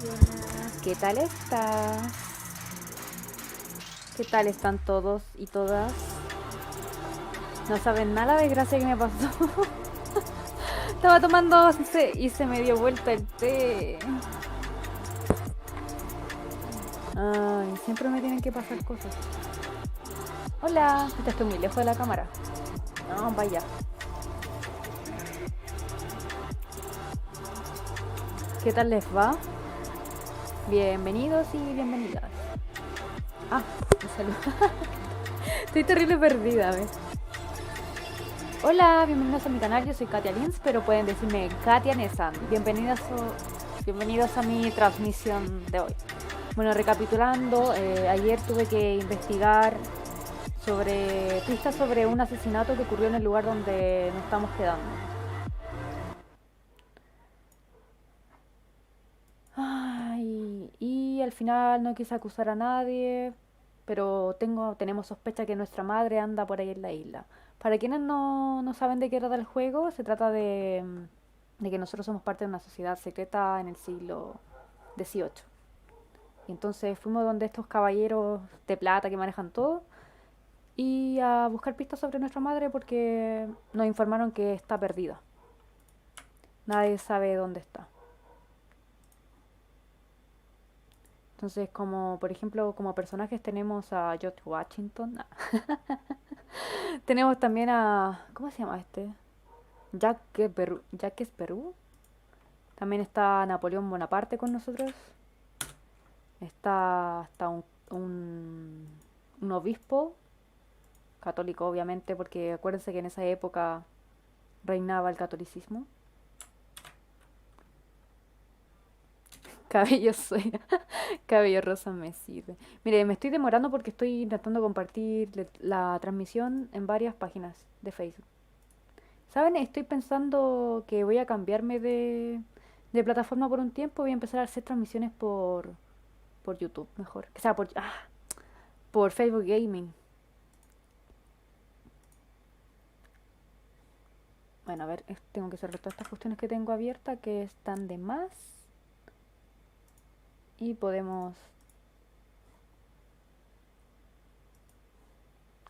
Buenas, ¿qué tal estás? ¿Qué tal están todos y todas? No saben nada de gracia que me pasó. Estaba tomando y se me dio vuelta el té. Ay, siempre me tienen que pasar cosas. Hola, estoy muy lejos de la cámara. No, vaya. ¿Qué tal les va? Bienvenidos y bienvenidas. Ah, me salió. Estoy terrible perdida, ¿ves? Hola, bienvenidos a mi canal, yo soy Katia Lins, pero pueden decirme Katia Nesan. Bienvenidos a mi transmisión de hoy. Bueno, recapitulando, ayer tuve que investigar sobre pistas sobre un asesinato que ocurrió en el lugar donde nos estamos quedando. Ay, y al final no quise acusar a nadie, pero tenemos sospecha que nuestra madre anda por ahí en la isla. Para quienes no saben de qué trata el juego, se trata de que nosotros somos parte de una sociedad secreta en el siglo XVIII. Y entonces fuimos donde estos caballeros de plata que manejan todo y a buscar pistas sobre nuestra madre porque nos informaron que está perdida. Nadie sabe dónde está. Entonces, como por ejemplo, como personajes tenemos a George Washington. Tenemos también a... ¿Cómo se llama este? Jacques Perú. También está Napoleón Bonaparte con nosotros. Está un obispo católico, obviamente, porque acuérdense que en esa época reinaba el catolicismo. Cabello soy. Cabello rosa me sirve. Mire, me estoy demorando porque estoy intentando compartir la transmisión en varias páginas de Facebook. ¿Saben? Estoy pensando que voy a cambiarme de plataforma por un tiempo. Voy a empezar a hacer transmisiones por YouTube, mejor. O sea, por Facebook Gaming. Bueno, a ver, tengo que cerrar todas estas cuestiones que tengo abiertas que están de más. Y podemos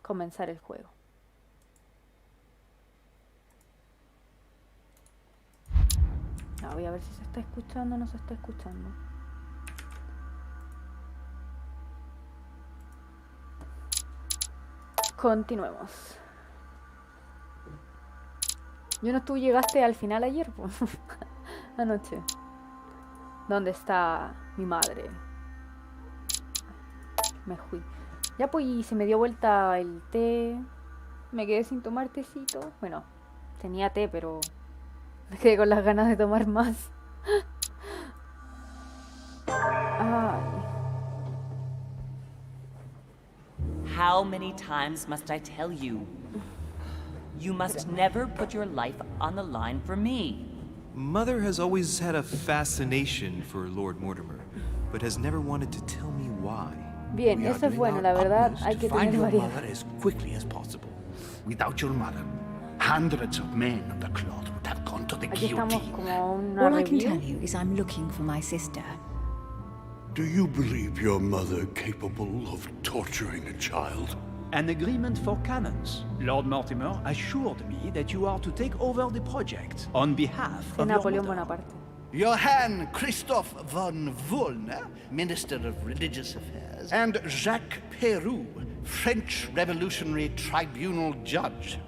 comenzar el juego. Voy a ver si se está escuchando o no se está escuchando. Continuemos. Tú llegaste al final ayer, pues. Anoche. ¿Dónde está mi madre? Me fui. Ya pues, y se me dio vuelta el té. Me quedé sin tomar tecito. Bueno, tenía té, pero me quedé con las ganas de tomar más. Ay. How many times must I tell you? You must never put your life on the line for me. Mother has always had a fascination for Lord Mortimer, but has never wanted to tell me why. Bien, eso es bueno, la verdad, hay que tener variedad. As quickly as possible. Without your mother, hundreds of men of the cloth would have gone to the Aquí estamos guillotine. como una All I can review. tell you is I'm looking for my sister. Do you believe your mother capable of torturing a child? An agreement for cannons. Lord Mortimer assured me that you are to take over the project on behalf De of your Napoleón mother. Bonaparte. Johann Christoph von Wollner, Minister of Religious Affairs, and Jacques Peroux, French Revolutionary Tribunal Judge.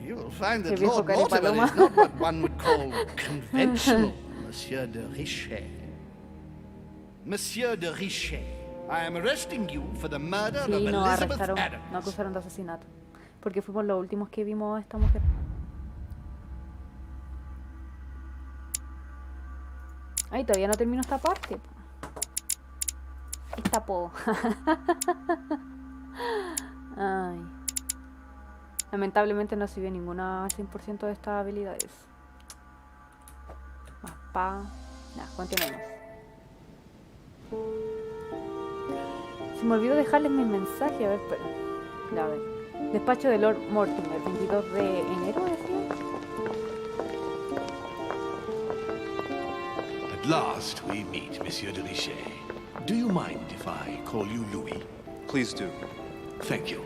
You will find that Qué viejo Lord Mortimer caripaloma. is not what one would call conventional, Monsieur de Richet. Monsieur de Richet, I am arresting you for the murder of Sí, nos Elizabeth arrestaron, Adams. nos acusaron de asesinato. Porque fuimos los últimos que vimos a esta mujer. Ay, todavía no termino esta parte. Esta po. Ay. Lamentablemente no sirvió ninguna al 100% de estas habilidades. Más pa. Nada, continuemos. Se me olvidó dejarles mi mensaje. A ver, espera. Ya, a ver. Despacho de Lord Mortimer, 22 de enero, decía. At last we meet, Monsieur de Richet. Do you mind if I call you Louis? Please do. Thank you.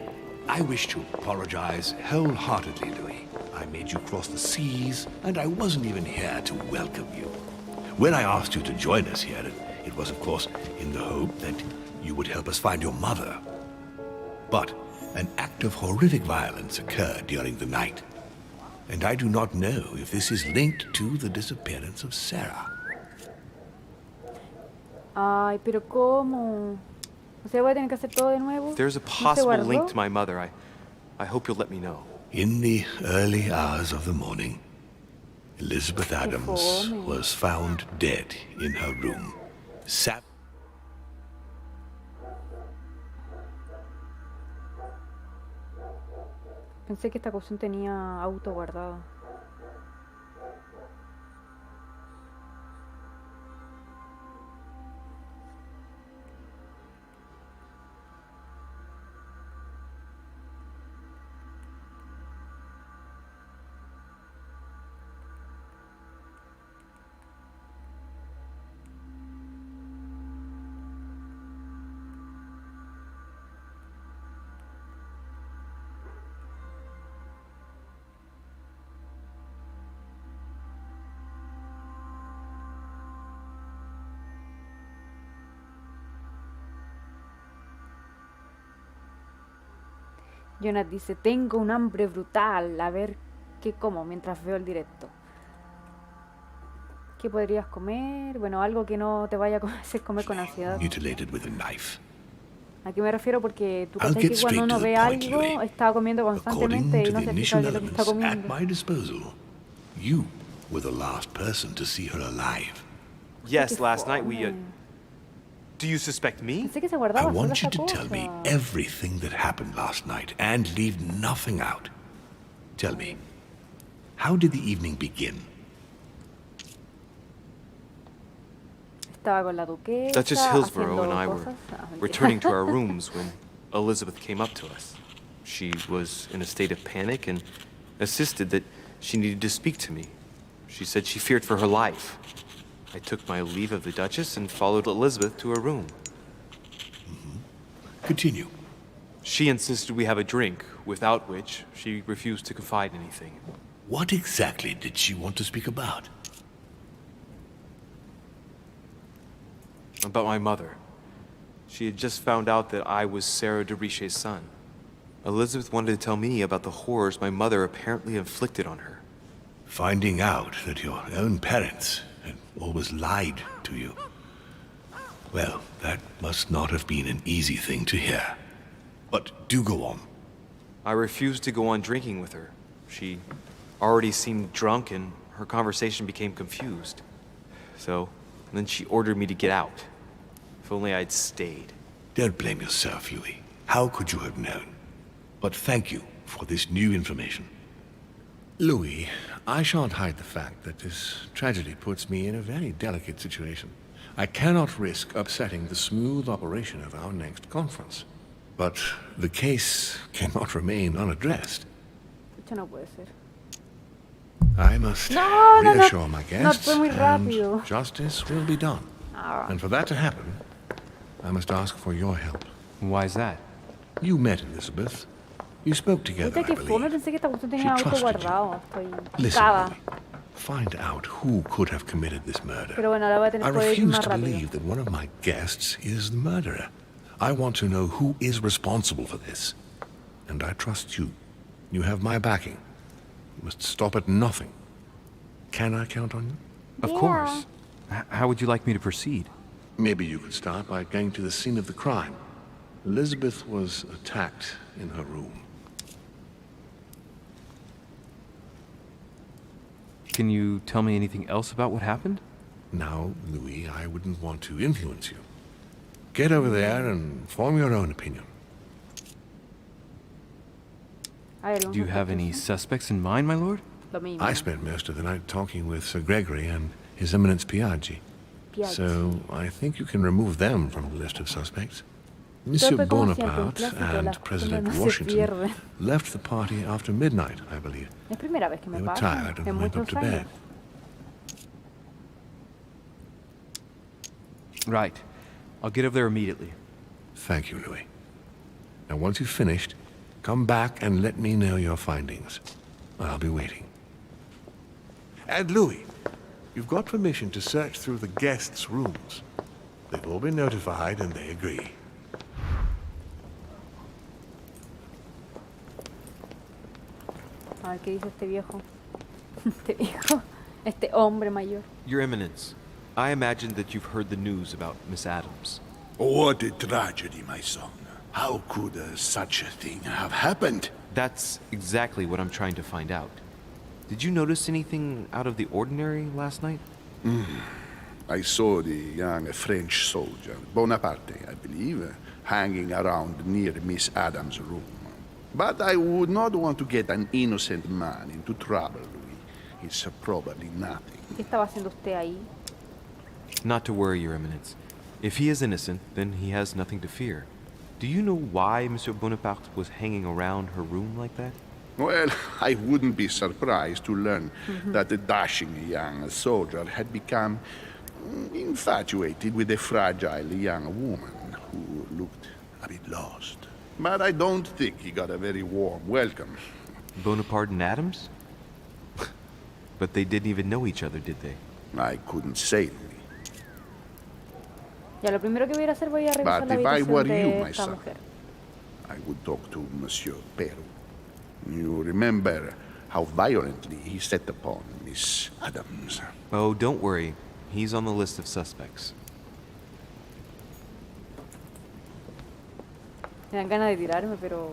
I wish to apologize wholeheartedly, Louis. I made you cross the seas, and I wasn't even here to welcome you. When I asked you to join us here, it was, of course, in the hope that you would help us find your mother. But an act of horrific violence occurred during the night, and I do not know if this is linked to the disappearance of Sarah. Ay, pero ¿cómo? O sea, voy a tener que hacer todo de nuevo. If there's a ¿No se possible guardó? link to my mother, I hope you'll let me know. In the early hours of the morning, Elizabeth Adams fome. was found dead in her room. Pensé que esta cuestión tenía auto guardado. Jonas dice, tengo un hambre brutal, a ver qué como mientras veo el directo. ¿Qué podrías comer? Bueno, algo que no te vaya a hacer comer con ansiedad. Mutilated with a knife. ¿A qué me refiero? Porque tú I'll sabes get que cuando straight uno to the ve point, algo, Louis. está comiendo According constantemente y to no the se initial explica qué es lo que está elements at comiendo. my disposal, you were the last person to see her alive. Yes, Qué last night fome. Do you suspect me? Pensé que se I guardaba solo want you esa to tell me cosa. everything that happened last night and leave nothing out. Tell me, how did the evening begin? Estaba con la duquesa, Duchess Hillsborough haciendo and I were cosas. Ah, mentira. returning to our rooms when Elizabeth came up to us. She was in a state of panic and insisted that she needed to speak to me. She said she feared for her life. I took my leave of the Duchess and followed Elizabeth to her room. Continue. She insisted we have a drink, without which she refused to confide anything. What exactly did she want to speak about? About my mother. She had just found out that I was Sarah de Richet's son. Elizabeth wanted to tell me about the horrors my mother apparently inflicted on her. Finding out that your own parents had always lied to you. Well, that must not have been an easy thing to hear. But do go on. I refused to go on drinking with her. She already seemed drunk and her conversation became confused. So, then she ordered me to get out. If only I'd stayed. Don't blame yourself, Louis. How could you have known? But thank you for this new information. Louis, I shan't hide the fact that this tragedy puts me in a very delicate situation. I cannot risk upsetting the smooth operation of our next conference. But the case cannot remain unaddressed. Esto no puede ser. I must No, reassure my no guests, fue muy rápido. and justice will be done. Ah, And for that to happen, I must ask for your help. Why is that? You met Elizabeth. You spoke together, ahorita I que fome, believe. pensé que esta cuestión She tenía auto trusted you. guardado. Estoy Listen, picada. Louis, find out who could have committed this murder. Pero bueno, ahora voy a tener I que poder ir refuse más to rápido. believe that one of my guests is the murderer. I want to know who is responsible for this. And I trust you. You have my backing. You must stop at nothing. Can I count on you? Of course. How would you like me to proceed? Maybe you could start by going to the scene of the crime. Elizabeth was attacked in her room. Can you tell me anything else about what happened? Now, Louis, I wouldn't want to influence you. Get over there and form your own opinion. A ver, Do you have any suspects in mind, my lord? Lo mismo. I spent most of the night talking with Sir Gregory and His Eminence Piaggi. Piaggi. So I think you can remove them from the list of suspects. Monsieur Torpe como siempre, un Bonaparte clásico, las and President cosas no se Washington pierden. left the party after midnight, I believe. Es primera vez que me They were pasa. tired En and went up muchos to años. bed. Right. I'll get over there immediately. Thank you, Louis. Now, once you've finished, come back and let me know your findings. I'll be waiting. And Louis, you've got permission to search through the guests' rooms. They've all been notified and they agree. A ver qué dice este viejo. Este viejo. Este hombre mayor. Your Eminence, I imagine that you've heard the news about Miss Adams. What a tragedy, my son. How could such a thing have happened? That's exactly what I'm trying to find out. Did you notice anything out of the ordinary last night? I saw the young French soldier, Bonaparte, I believe, hanging around near Miss Adams' room. But I would not want to get an innocent man into trouble, Louis. It's probably nothing. ¿Qué estaba haciendo usted ahí? Not to worry, Your Eminence. If he is innocent, then he has nothing to fear. Do you know why Monsieur Bonaparte was hanging around her room like that? Well, I wouldn't be surprised to learn that the dashing young soldier had become infatuated with a fragile young woman who looked a bit lost. But I don't think he got a very warm welcome. Bonaparte and Adams? But they didn't even know each other, did they? I couldn't say, Louis. Ya, lo primero que voy a ir a hacer, voy a revisar But la if I habitación were de you, my esta son, mujer. I would talk to Monsieur Peru. You remember how violently he set upon Miss Adams. Oh, don't worry. He's on the list of suspects. Me dan ganas de tirarme, pero...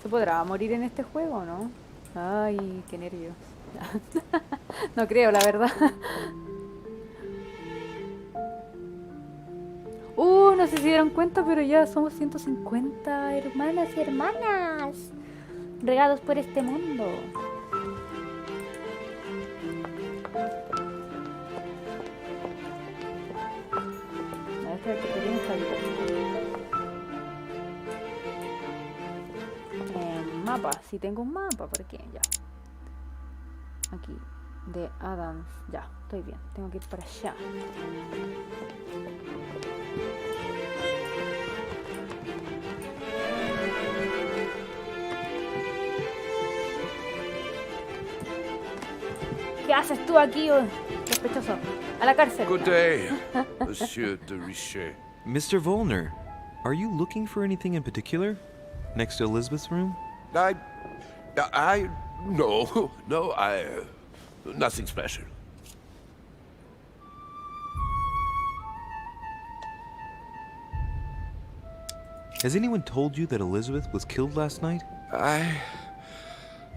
¿Se podrá morir en este juego o no? Ay, qué nervios. No creo, la verdad. No sé si dieron cuenta, pero ya somos 150 hermanas y hermanas regados por este mundo. A ver, espérate, que tiene esta habitación. Mapa, si tengo un mapa, ¿por qué? Ya. Aquí, de Adams. Ya, estoy bien. Tengo que ir para allá. ¿Qué haces tú aquí, sospechoso? A la cárcel. Good day, Monsieur de Richet. Mr. Volner, are you looking for anything in particular? Next to Elizabeth's room? No, nothing special. Has anyone told you that Elizabeth was killed last night?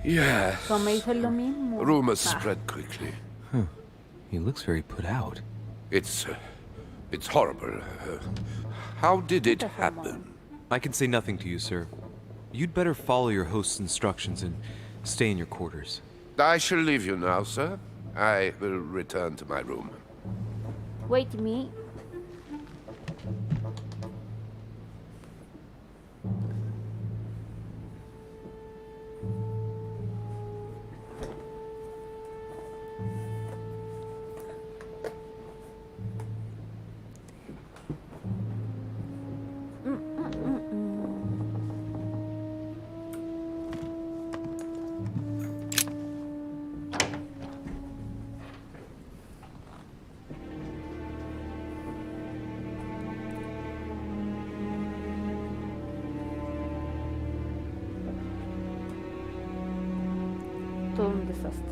Yes. So me dicen lo mismo. Rumors spread quickly. He looks very put out. It's horrible. How did it happen? I can say nothing to you, sir. You'd better follow your host's instructions and stay in your quarters. I shall leave you now, sir. I will return to my room. Wait me. Todo un desastre.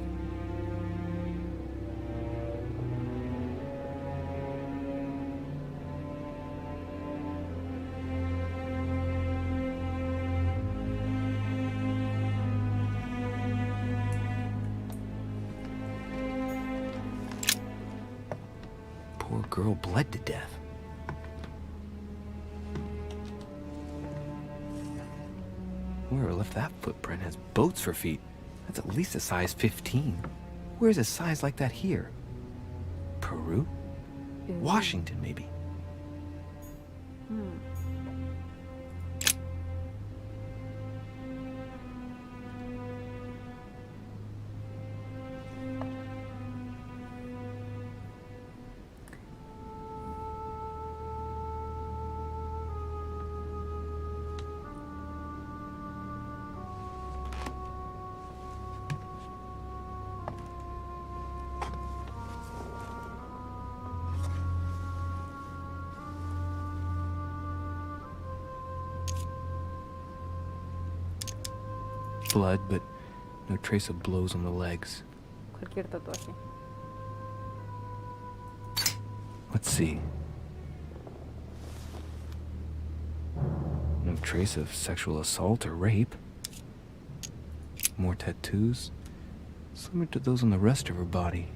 Poor girl bled to death. Whoever left that footprint has boats for feet. That's at least a size 15. Where's a size like that here? Peru? Washington, maybe. blood, but no trace of blows on the legs. Cualquier tatuaje. Let's see. No trace of sexual assault or rape. More tattoos, similar to those on the rest of her body.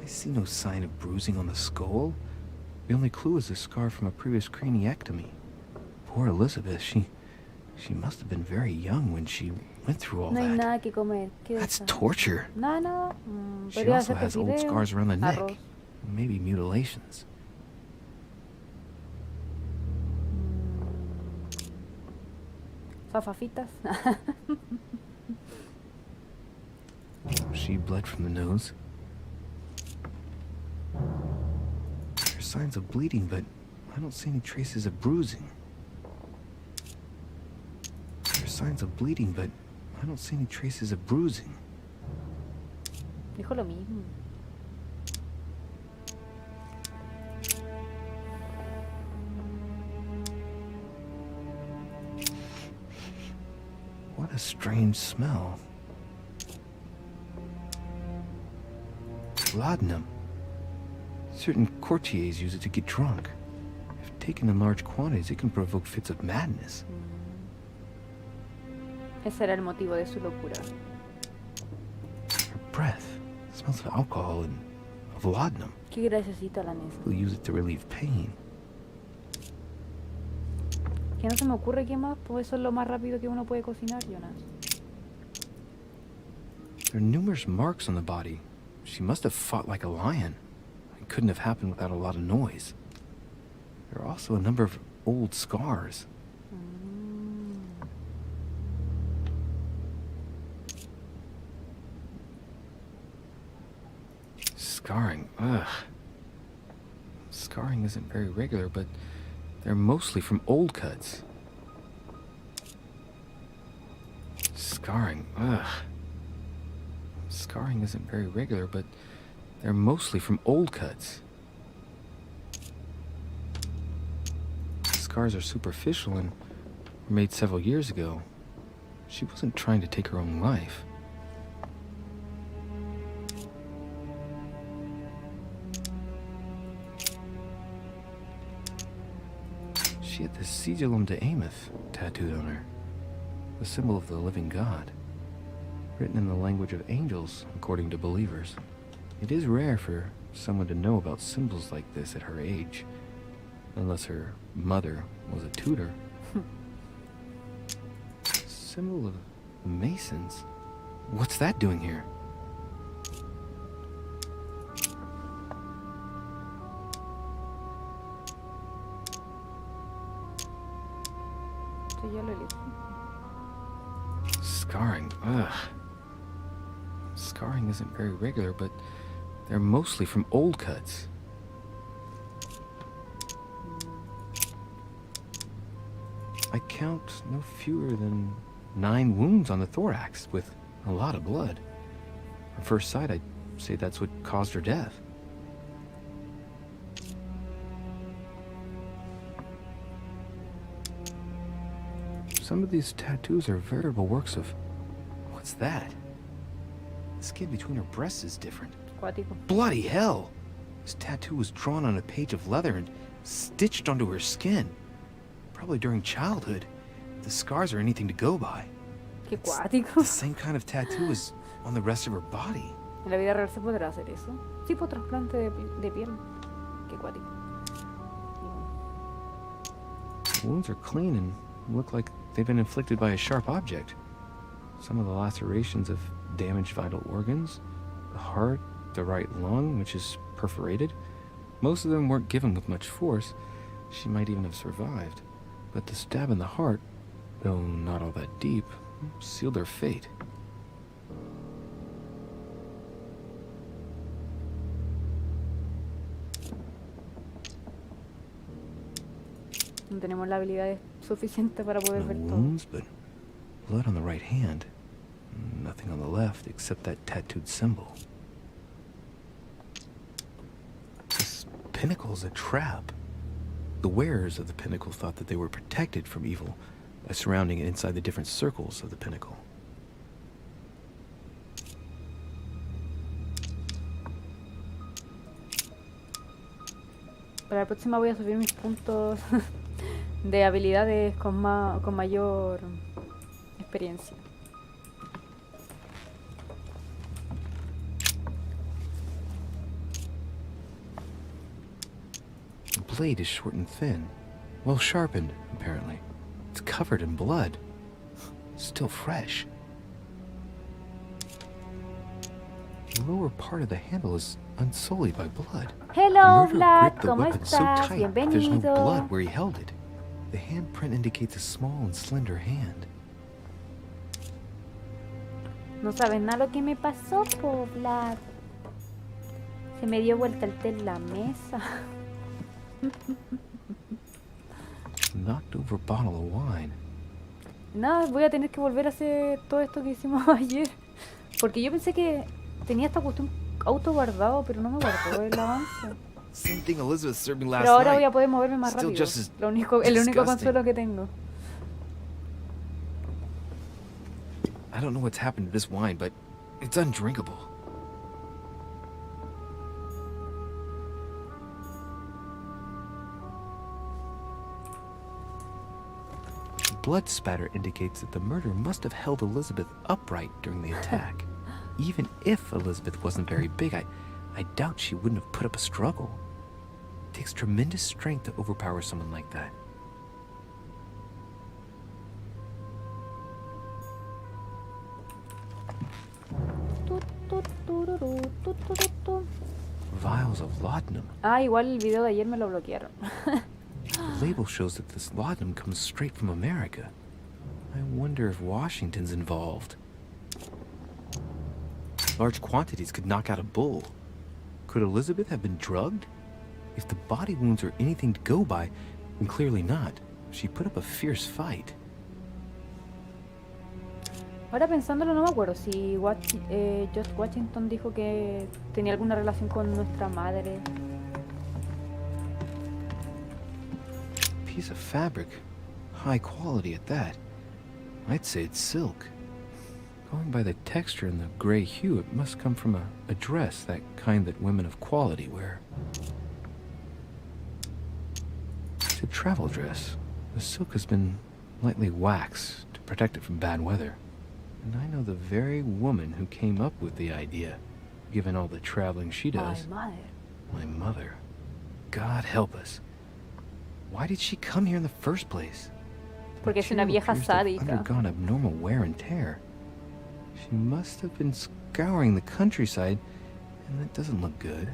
I see no sign of bruising on the skull. The only clue is a scar from a previous craniectomy. Poor Elizabeth, she must have been very young when she went through all No hay that. nada que comer. ¿Qué That's es? torture. Nada. She Podría also hacerte has old fideo, scars around the neck. arroz. Maybe mutilations. Fafafitas. She bled from the nose. There are signs of bleeding, but I don't see any traces of bruising. There are signs of bleeding, but I don't see any traces of bruising. Dijo lo mismo. What a strange smell. Laudanum. Certain courtiers use it to get drunk. If taken in large quantities, it can provoke fits of madness. Ese era el motivo de su locura. Her breath smells of alcohol and of laudanum. Qué graciosita la Nessa. People use it to relieve pain. Que no se me ocurre qué más, pues eso es lo más rápido que uno puede cocinar, Jonas. There are numerous marks on the body. She must have fought like a lion. It couldn't have happened without a lot of noise. There are also a number of old scars. Scarring, ugh. Scarring isn't very regular, but they're mostly from old cuts. Scarring, ugh. Scarring isn't very regular, but they're mostly from old cuts. Scars are superficial and were made several years ago. She wasn't trying to take her own life. She had the sigillum de Ameth tattooed on her, the symbol of the living God, written in the language of angels, according to believers. It is rare for someone to know about symbols like this at her age, unless her mother was a tutor. Symbol of Masons? What's that doing here? Sí, ya lo elegí. Scarring, ugh. Scarring isn't very regular, but they're mostly from old cuts. I count no fewer than 9 wounds on the thorax, with a lot of blood. On first sight, I'd say that's what caused her death. Some of these tattoos are veritable works of... What's that? The skin between her breasts is different. Cuático. Bloody hell! This tattoo was drawn on a page of leather and stitched onto her skin. Probably during childhood. If the scars are anything to go by. Qué It's cuático. the same kind of tattoo as on the rest of her body. ¿En la vida real se podrá hacer eso? Sí, por trasplante de piel. Qué cuático. The wounds are clean and look like they've been inflicted by a sharp object. Some of the lacerations have damaged vital organs, the heart, the right lung, which is perforated. Most of them weren't given with much force. She might even have survived. But the stab in the heart, though not all that deep, sealed her fate. No tenemos la habilidad suficiente para poder No ver todo. wounds, but blood on the right hand. Nothing on the left except that tattooed symbol. This pinnacle is a trap. The wearers of the pinnacle thought that they were protected from evil by surrounding it inside the different circles of the pinnacle. Para la próxima voy a subir mis puntos de habilidades con mayor experiencia. The blade is short and thin, well sharpened, apparently. It's covered in blood. Still fresh. The lower part of the handle is unsullied by blood. Hello, The murderer Vlad, gripped the ¿cómo weapon so estás? tight, there's no Bienvenido. blood where he held it. The handprint indicates a small and slender hand. No sabes nada lo que me pasó, po, Vlad. Se me dio vuelta el té en la mesa. Knocked over a bottle of wine. Nada, voy a tener que volver a hacer todo esto que hicimos ayer. Porque yo pensé que tenía esta cuestión auto guardado, pero no me guardó el avance. Same thing Elizabeth served me last Pero ahora night. voy a poder moverme más Still rápido. just as El único disgusting. consuelo que tengo. I don't know what's happened to this wine, but it's undrinkable. Blood spatter indicates that the murderer must have held Elizabeth upright during the attack. Even if Elizabeth wasn't very big, I doubt she wouldn't have put up a struggle. It takes tremendous strength to overpower someone like that. Vials of laudanum. Ah, igual el video de ayer me lo bloquearon. The label shows that this laudanum comes straight from America. I wonder if Washington's involved. Large quantities could knock out a bull. Could Elizabeth have been drugged? If the body wounds are anything to go by, then clearly not. She put up a fierce fight. Ahora pensándolo no me acuerdo si George Washington dijo que tenía alguna relación con nuestra madre. Piece of fabric. High quality at that. I'd say it's silk. Going by the texture and the gray hue, it must come from a dress, that kind that women of quality wear. It's a travel dress. The silk has been lightly waxed to protect it from bad weather. And I know the very woman who came up with the idea, given all the traveling she does. Ay, madre. My mother. God help us. Why did she come here in the first place? Porque es una material vieja appears to have sádica. undergone abnormal wear and tear. She must have been scouring the countryside, and that doesn't look good.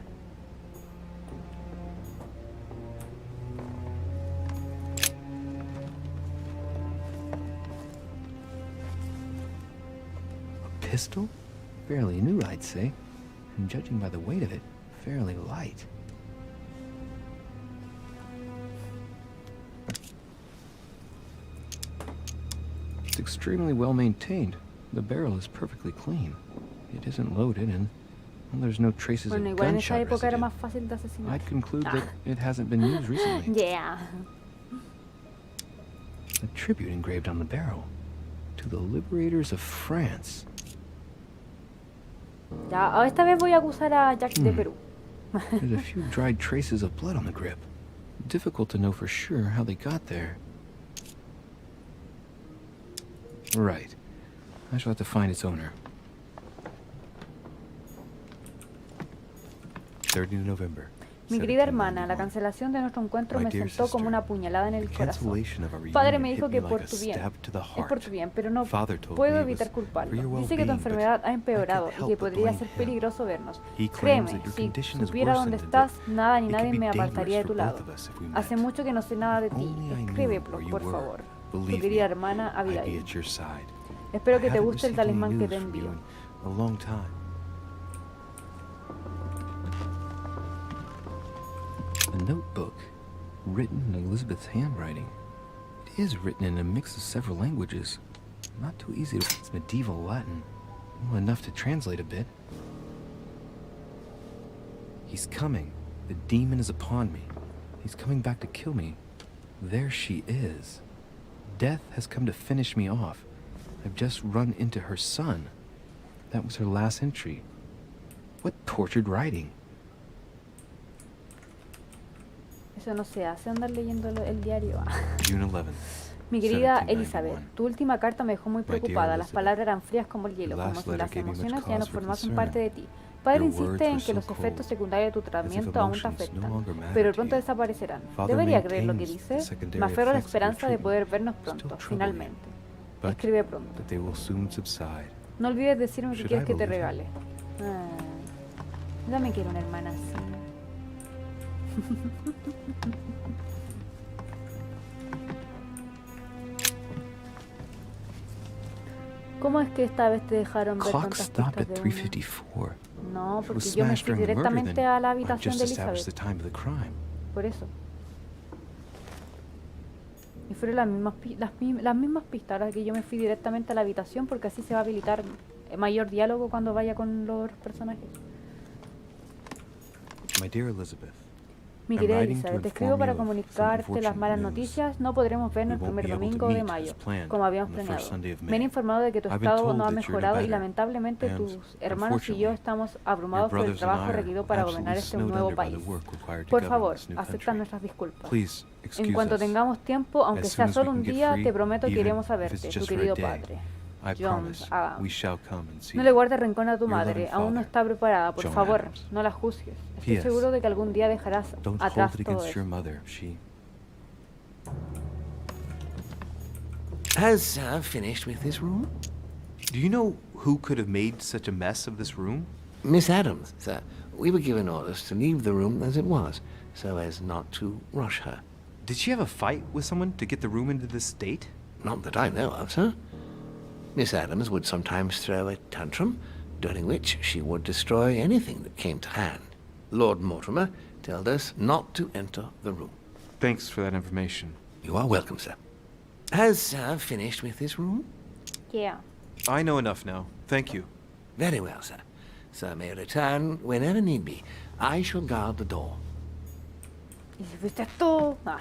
A pistol? Fairly new, I'd say, and judging by the weight of it, fairly light. It's extremely well maintained. The barrel is perfectly clean. It isn't loaded, and well, there's no traces Bueno, of igual en esa gunshot época era residue. más fácil de asesinar. I'd conclude that it hasn't been used recently. Yeah. A tribute engraved on the barrel to the liberators of France. Ya, esta vez voy a acusar a Jack de Perú. There's a few dried traces of blood on the grip. Difficult to know for sure how they got there. Right. I shall have to find its owner. 30 November. Mi querida hermana, la cancelación de nuestro encuentro me sentó como una puñalada en el corazón. Padre me dijo que por tu bien, es por tu bien, pero no puedo evitar culparlo. Dice que tu enfermedad ha empeorado y que podría ser peligroso vernos. Créeme, si supiera dónde estás, nada ni nadie me apartaría de tu lado. Hace mucho que no sé nada de ti. Escribe, por favor. Tu querida hermana Abigail. Espero que te guste el talismán que te envío. A notebook, written in Elizabeth's handwriting. It is written in a mix of several languages. Not too easy to... It's medieval Latin. Well, enough to translate a bit. He's coming. The demon is upon me. He's coming back to kill me. There she is. Death has come to finish me off. I've just run into her son. That was her last entry. What tortured writing. Eso no se hace, andar leyendo el diario. June 11th. Mi querida 1791. Elizabeth, tu última carta me dejó muy preocupada. Las palabras eran frías como el hielo, como si las emociones ya no formasen parte de ti. Padre insiste en que los efectos secundarios de tu tratamiento aún te afectan, pero pronto desaparecerán. ¿Debería creer lo que dice? Me aferro a la esperanza de poder vernos pronto, finalmente. Escribe pronto. No olvides decirme qué quieres que te regale. Yo me quiero una hermana así. ¿Cómo es que esta vez te dejaron ver Clock tantas stopped pistas at de una? 3:54. No, If it porque was yo me smashed fui during the murder, directamente then a la I habitación just de established the Elizabeth. time of the crime. Por eso. Y fueron las mismas pistas a las que yo me fui directamente a la habitación, porque así se va a habilitar mayor diálogo cuando vaya con los personajes. My dear Elizabeth, Mi I'm querida writing to Elizabeth, te inform escribo para you of some comunicarte las malas unfortunate news. noticias. No podremos vernos el We won't primer be able to domingo de meet mayo, as planned como habíamos on the first planeado. Sunday of Me han May. informado de que tu I've been estado told no ha that you're no mejorado y better, lamentablemente and, tus hermanos y yo unfortunately, estamos abrumados por el brothers and trabajo I are requerido para gobernar absolutely este snowed nuevo under by the país. work required to Por govern favor, this new acepta country. nuestras disculpas. Please, En excuse cuanto us. tengamos tiempo, aunque As sea soon as solo we un can get día, free, te prometo que even iremos a if verte, it's tu just for a querido day, padre. I John, promise we shall come and see no le you. guardes rencor a tu Your madre, loving aún no father, está preparada, por John favor, Adams. no la juzgues. Estoy P.S. seguro de que algún día dejarás Don't atrás hold it todo against your eso. mother. She... Has finished with this room? Do you know who could have made such a mess of this room? Miss Adams, sir. We were given orders to leave the room as it was, so as not to rush her. Did she have a fight with someone to get the room into this state? Not that I know of, sir. Miss Adams would sometimes throw a tantrum, during which she would destroy anything that came to hand. Lord Mortimer told us not to enter the room. Thanks for that information. You are welcome, sir. Has finished with this room? Yeah. I know enough now. Thank you. Very well, sir. Sir may return whenever need be. I shall guard the door. ¿Y si fuiste tú? Ah.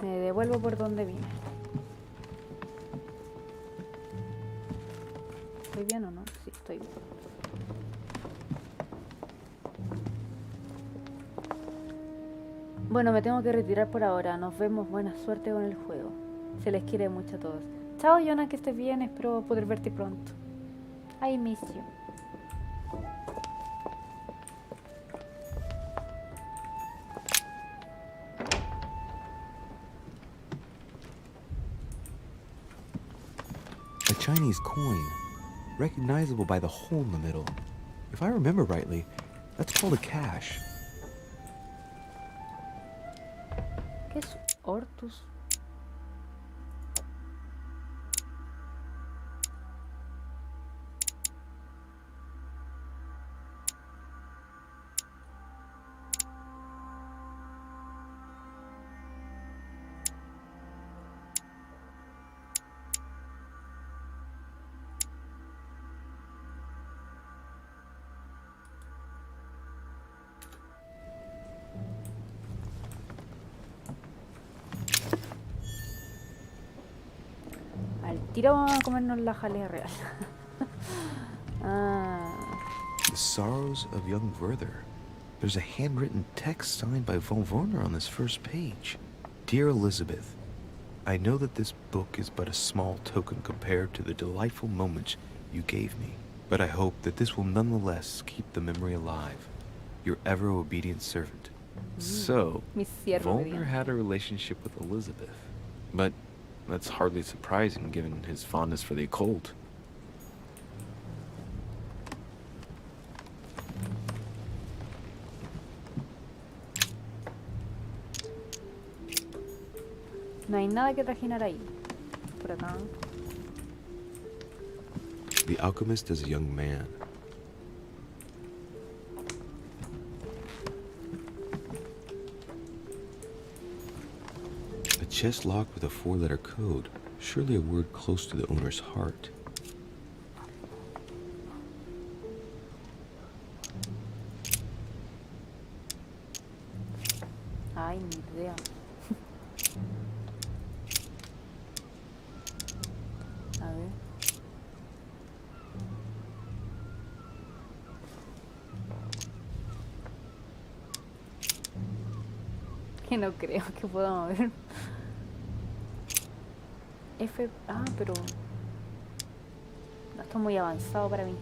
Me devuelvo por donde vine. ¿Estoy bien o no? Sí, estoy bien. Bueno, me tengo que retirar por ahora. Nos vemos. Buena suerte con el juego. Se les quiere mucho a todos. Chao, Jonah, que estés bien. Espero poder verte pronto. I miss you. A Chinese coin, recognizable by the hole in the middle. If I remember rightly, that's called a cash. ¿Qué es Hortus? Al tiro vamos a comernos la jalea real. Ah, The Sorrows of Young Werther. There's a handwritten text signed by von Werner on this first page. Dear Elizabeth, I know that this book is but a small token compared to the delightful moments you gave me, but I hope that this will nonetheless keep the memory alive. Your ever obedient servant. So, mi siervo Volner obediente. had a relationship with Elizabeth, but That's hardly surprising, given his fondness for the occult. No hay nada que trajinar ahí. Por acá. The alchemist is a young man. A chest locked with a 4-letter code. Surely a word close to the owner's heart. Ay, ni idea. A ver. Que no creo que podamos ver. F... Ah, pero... No, esto es muy avanzado para mí.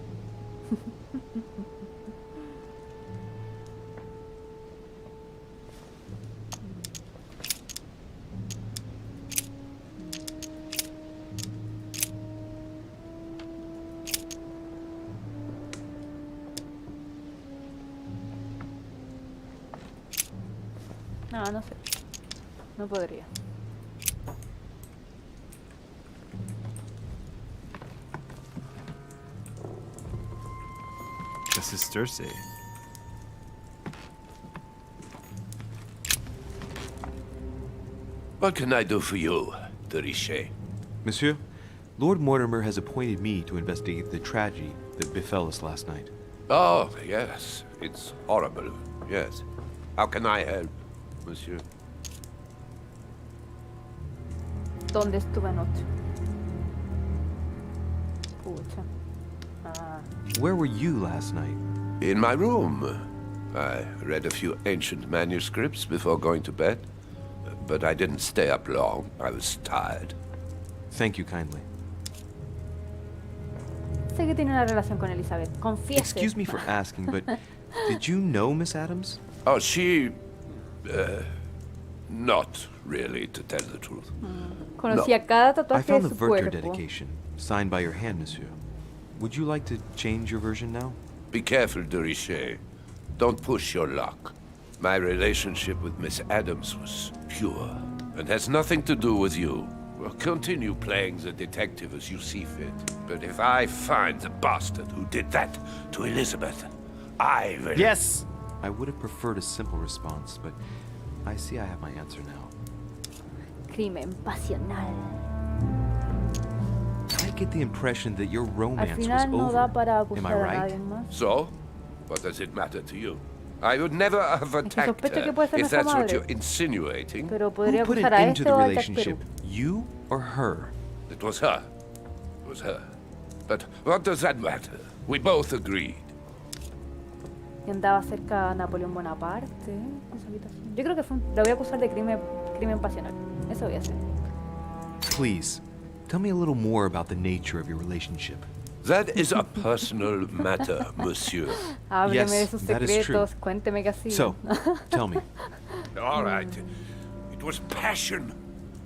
No, no sé. No podría. Sisterse. What can I do for you, de Richet? Monsieur, Lord Mortimer has appointed me to investigate the tragedy that befell us last night. Oh, yes. It's horrible. Yes. How can I help, monsieur? ¿Dónde estuve anoche? Pucha. Ah. Where were you last night? In my room. I read a few ancient manuscripts before going to bed. But I didn't stay up long. I was tired. Thank you kindly. Sé que tiene una relación con Elizabeth. Confiese. Excuse me for asking, but did you know Miss Adams? Oh, she... not really, to tell the truth. Conocía cada I tatuaje found de the su Werther cuerpo. dedication, signed by your hand, Monsieur. Would you like to change your version now? Be careful, de Richet. Don't push your luck. My relationship with Miss Adams was pure, and has nothing to do with you. Well, continue playing the detective as you see fit. But if I find the bastard who did that to Elizabeth, I will... Yes! I would have preferred a simple response, but I see I have my answer now. Crimen pasional. I get the impression that your Al romance was final no da over. para Am acusar I a right? nadie más. So? What does it matter to you? I would never have attacked sospecho que her, puede ser if nuestra that's what madre. you're insinuating. Pero Who podría put acusar an a end to este the o al relationship? Perú. You or her? It was her. It was her. But what does that matter? We both agreed. Y andaba cerca a Napoleón Bonaparte. Esa habitación. Yo creo que lo voy a acusar de crimen pasional. Eso voy a hacer. Please, tell me a little more about the nature of your relationship. That is a personal matter, monsieur. Hábleme de Yes, sus that is true. secretos, cuénteme qué hacía. So, tell me. All right. It was passion.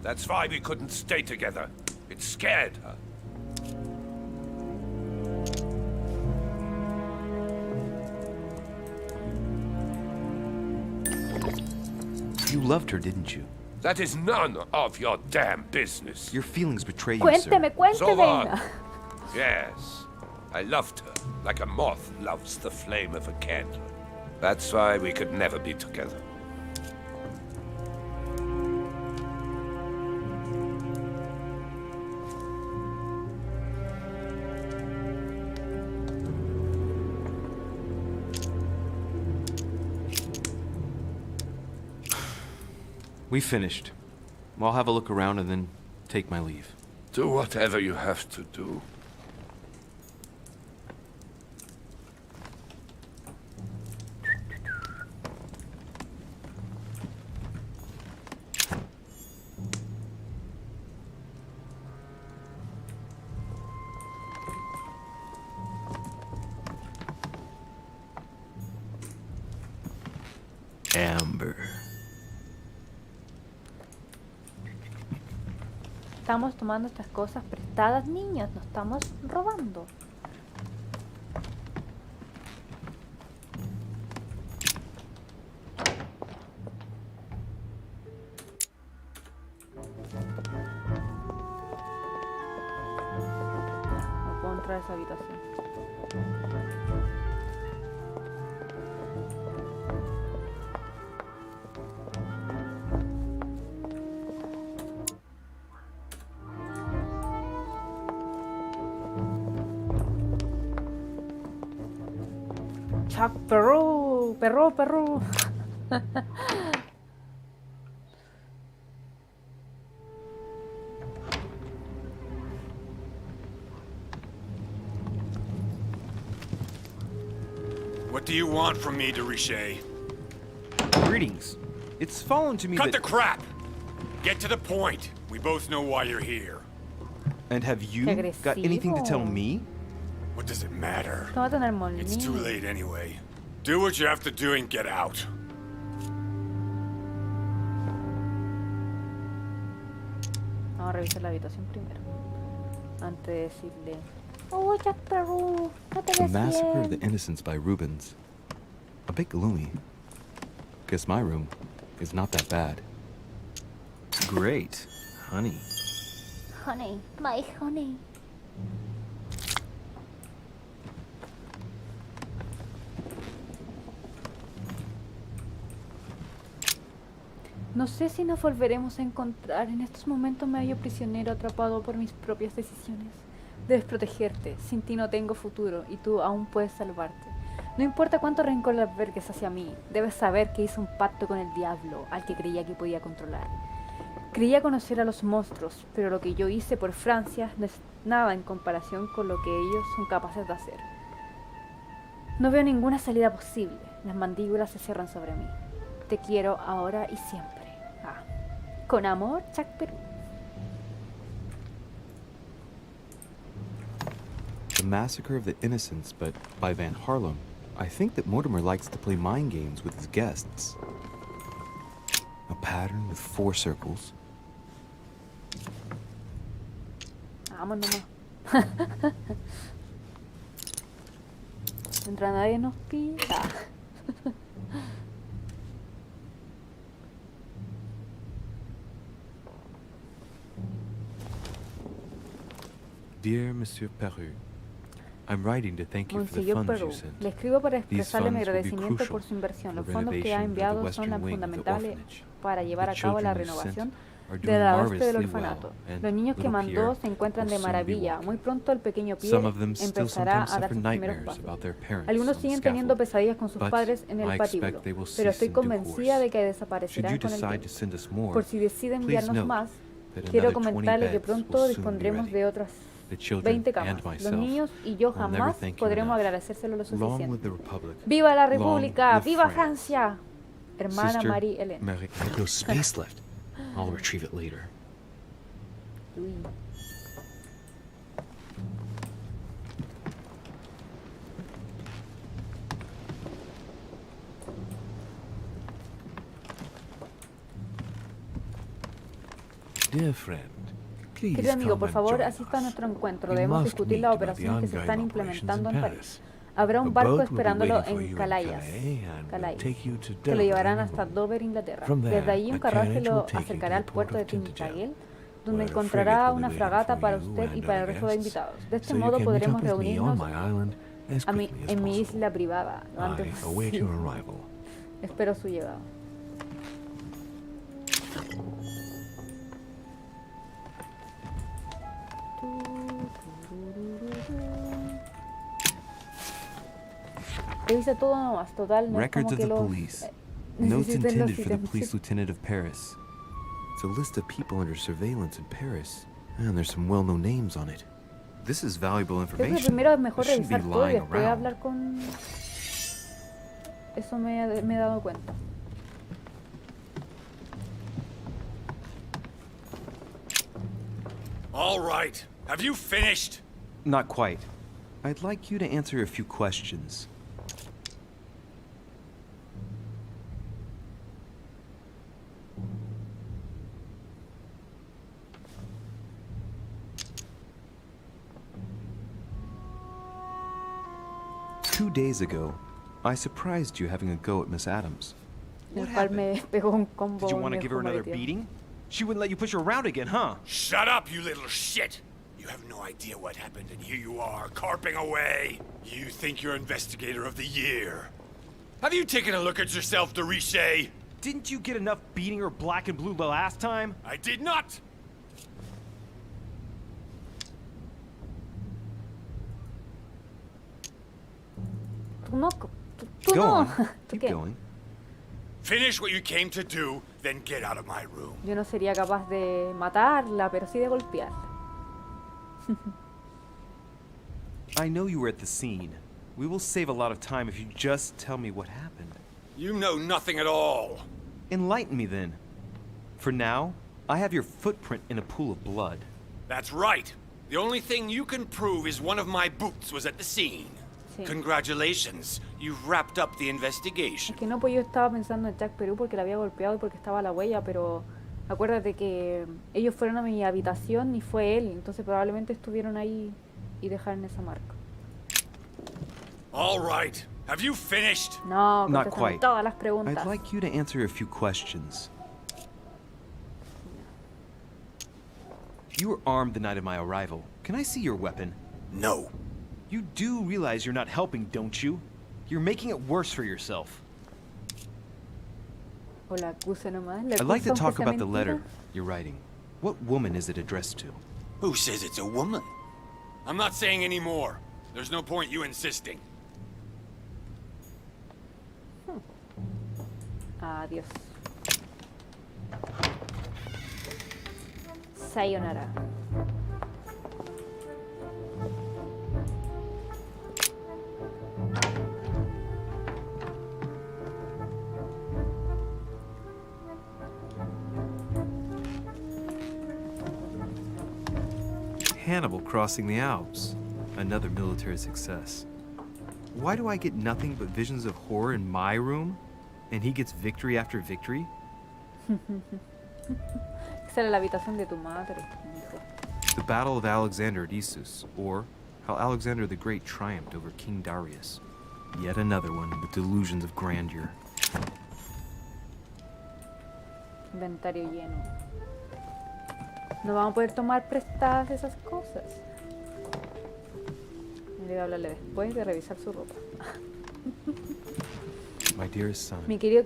That's why we couldn't stay together. It scared her. You loved her, didn't you? That is none of your damn business. Your feelings betray you, sir. Cuénteme, So cuénteme. what? Yes. I loved her, like a moth loves the flame of a candle. That's why we could never be together. We finished. I'll have a look around and then take my leave. Do whatever you have to do. Amber. estamos tomando estas cosas prestadas, niños. No estamos robando. No puedo entrar a esa habitación. Chuck Perro, perro, perro. What do you want from me, de Richet? Greetings. It's fallen to me Cut that... the crap! Get to the point. We both know why you're here. And have you Qué got anything to tell agresivo. me? What does it matter? No va a tener It's too molinillo. late anyway. Do what you have to do and get out. Vamos a revisar la habitación primero. Antes de decirle... Oh, Jack Perro, no te The ves Massacre of the bien. Innocents by Rubens. A bit gloomy. Guess my room is not that bad. Great, honey. Honey, my honey. No sé si nos volveremos a encontrar. En estos momentos me hallo prisionero, atrapado por mis propias decisiones. Debes protegerte. Sin ti no tengo futuro y tú aún puedes salvarte. No importa cuánto rencor le albergues hacia mí, debes saber que hice un pacto con el diablo, al que creía que podía controlar. Creía conocer a los monstruos, pero lo que yo hice por Francia no es nada en comparación con lo que ellos son capaces de hacer. No veo ninguna salida posible. Las mandíbulas se cierran sobre mí. Te quiero ahora y siempre. Ah. Con amor, Chuck Perry. The Massacre of the Innocents, but by Van Harlem. I think that Mortimer likes to play mind games with his guests. A pattern with 4 circles. Vamos nomás. Mientras nadie nos pida. Dear Monsieur Peru, I'm writing to thank you for the Monseñor funds Perú, you sent. le escribo para These expresarle mi funds will be agradecimiento crucial por su inversión. for Los the fondos que ha renovation of the enviado son western las wing of the fundamentales orphanage. para llevar a The cabo la children you sent renovación are del doing ala oeste del marvelously orfanato. well, and Los niños que little mandó Pierre se encuentran will de soon be maravilla. walking. Muy pronto el pequeño Pierre Some of them still empezará sometimes a dar suffer sus primeros nightmares pasos. about their parents Algunos on the siguen teniendo scaffold, pesadillas con sus but padres en el I patíbulo, expect they will pero estoy cease in due convencida course. de que Should desaparecerán you con el decide to tiempo. send us more, Por si decide please enviarnos note más, that quiero another 20 comentarle que beds pronto will soon be dispondremos ready. de otras The children 20 and camas. Los myself niños y yo will never jamás thank you podremos enough. agradecérselo lo Long suficiente. live the Republic. ¡Viva la Long República! live ¡Viva France. Francia! Hermana Sister Marie Hélène. Marie, I have no space left. I'll retrieve it later. Uy. Dear friend, please Querido amigo, come por and favor, join asista a us. nuestro encuentro. We Debemos must discutir meet las about the operaciones que se están ongoing operations implementando in en París. Paris. Habrá A un barco boat will be esperándolo waiting for en you in Calais, Calais and will take you to que lo llevarán Dover, hasta Dover, Inglaterra. From there, Desde allí un a carruaje carriage lo will take you to acercará al the puerto de port of Tintagel, Tintagel, donde where a encontrará frigate will una be waiting fragata for para you usted y and para el other resto de guests, invitados. De este so you modo can meet podremos up with me on reunirnos my island as quickly as en mi possible. isla privada lo antes I await your posible. arrival. Espero su llegada. Revisa todo nomás, total, no es Records como of que the los... police. Notes necesiten los intended for the ítems. police lieutenant of Paris. It's a list of people under surveillance in Paris. And there's some well-known names on it. This is valuable Creo que information. primero es mejor This shouldn't be revisar todo y lying después around. hablar con... Eso me he dado cuenta. All right. Have you finished? Not quite. I'd like you to answer a few questions. 2 days ago, I surprised you having a go at Miss Adams. El cual me pegó un combo. Did you want to me give her dejó another moreteado. beating? She wouldn't let you push her around again, huh? Shut up, you little shit! You have no idea what happened, and here you are, carping away. You think you're investigator of the year. Have you taken a look at yourself, de Richet? Didn't you get enough beating her black and blue the last time? I did not! Tú no. Tú Go no. on. ¿Tú Keep qué? going. Finish what you came to do, then get out of my room. Yo no sería capaz de matarla, pero sí de golpearla. I know you were at the scene. We will save a lot of time if you just tell me what happened. You know nothing at all. Enlighten me then. For now, I have your footprint in a pool of blood. That's right. The only thing you can prove is one of my boots was at the scene. Sí. Congratulations, you've wrapped up the investigation. Es que no, pues yo estaba pensando en Jack Perú porque la había golpeado y porque estaba la huella, pero acuérdate que ellos fueron a mi habitación y fue él, entonces probablemente estuvieron ahí y dejaron esa marca. All right, have you finished? No, Not contestan quite. todas las preguntas. I'd like you to answer a few questions. You were armed the night of my arrival. Can I see your weapon? No. You do realize you're not helping, don't you? You're making it worse for yourself. O la acuse nomás. La I'd like to acusa talk aunque sea about the mentira. letter you're writing. What woman is it addressed to? Who says it's a woman? I'm not saying any more. There's no point you insisting. Adiós. Sayonara. Hannibal crossing the Alps. Another military success. Why do I get nothing but visions of horror in my room? And he gets victory after victory? Esa era la habitación de tu madre, hijo. The Battle of Alexander at Issus, or how Alexander the Great triumphed over King Darius. Yet another one with delusions of grandeur. Inventario lleno. No vamos a poder tomar prestadas esas cosas. Me debe hablarle después de revisar su ropa. My dearest son, Mi querido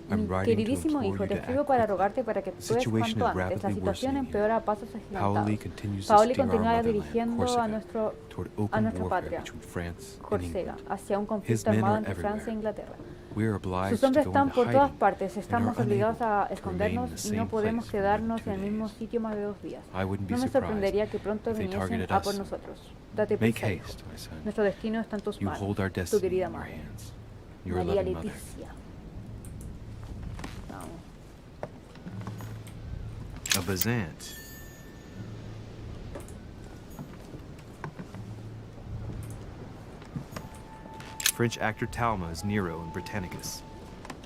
I'm mi writing to queridísimo implore hijo, you te to escribo act para quickly. rogarte para que The actúes situation cuanto is antes. La rapidly situación worsening empeora here. a pasos Paoli agigantados. continues to Paoli steer our continúa motherland, dirigiendo a Corsica, toward open nuestra warfare patria, between France and Córcega, England. hacia un His conflicto men armado are entre Francia e everywhere. Inglaterra. We are obliged Sus to hombres go están into por todas hiding, partes. and Estamos are obligados a unable to remain in escondernos the y same no podemos place for more quedarnos than en el 2 mismo days. sitio más de 2 días. I wouldn't be No me surprised sorprendería que pronto if they viniesen targeted a por us. nosotros. Date Make prisa, hijo. haste, my son. Nuestro destino está en tus You manos. hold our Tu destiny in querida your madre. hands. Your María loving mother. Leticia. Vamos. A Bazant. French actor Talma as Nero in Britannicus,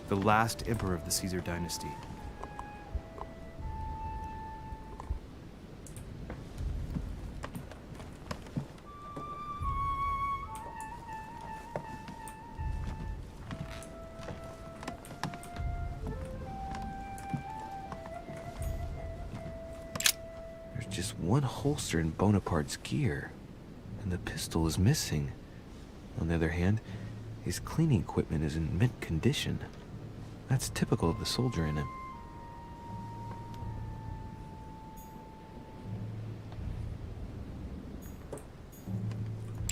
the last emperor of the Caesar dynasty. There's just one holster in Bonaparte's gear, and the pistol is missing. On the other hand, his cleaning equipment is in mint condition. That's typical of the soldier in him.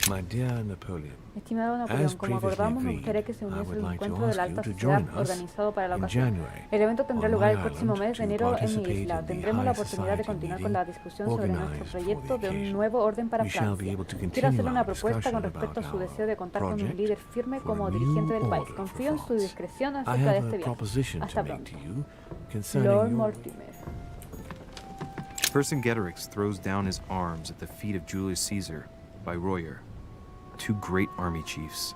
My dear Napoleon, Estimado Napoleón, As como previously acordamos, me agreed, gustaría que se I uniese would el like to encuentro de la ask alta you to sociedad join us organizado para la in ocasión. January El evento tendrá on lugar my el próximo island mes de to enero en mi participate isla. in the Tendremos la high oportunidad de society continuar con meeting la discusión sobre nuestro organized for proyecto the de un occasion. nuevo orden para We shall be Francia. able to Quiero continue hacerle una our propuesta discussion con respecto a about su our deseo de contar con un project líder firme for como a dirigente new del país. order for Confío en su France. discreción I acerca de have este a viaje. proposition Hasta to make pronto. to you concerning Lord your... Mortimer. Vercingetorix throws down his arms at the feet of Julius Caesar by Royer, two great army chiefs.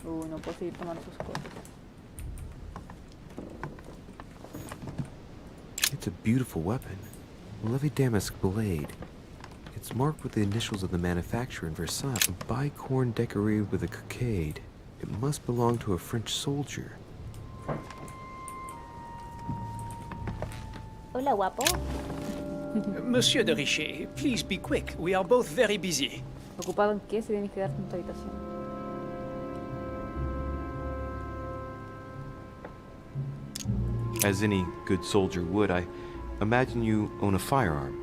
No puedo seguir tomando sus cosas. It's a beautiful weapon. A lovely damask blade. It's marked with the initials of the manufacturer in Versailles. A bicorn decorated with a cockade. It must belong to a French soldier. Hola, guapo. Monsieur de Richet, please be quick. We are both very busy. ¿Ocupado en qué? Si tienes que darte en tu habitación. As any good soldier would, I imagine you own a firearm.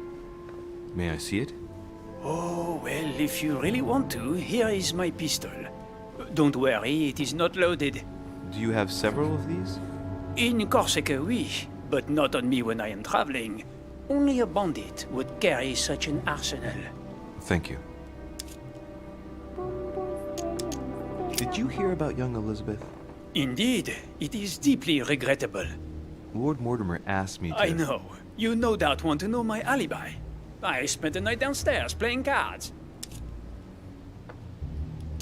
May I see it? Oh, well, if you really want to, here is my pistol. Don't worry, it is not loaded. Do you have several of these? In Corsica, oui, but not on me when I am traveling. Only a bandit would carry such an arsenal. Thank you. Did you hear about young Elizabeth? Indeed, it is deeply regrettable. Lord Mortimer asked me to... I know. You no doubt want to know my alibi. I spent the night downstairs playing cards.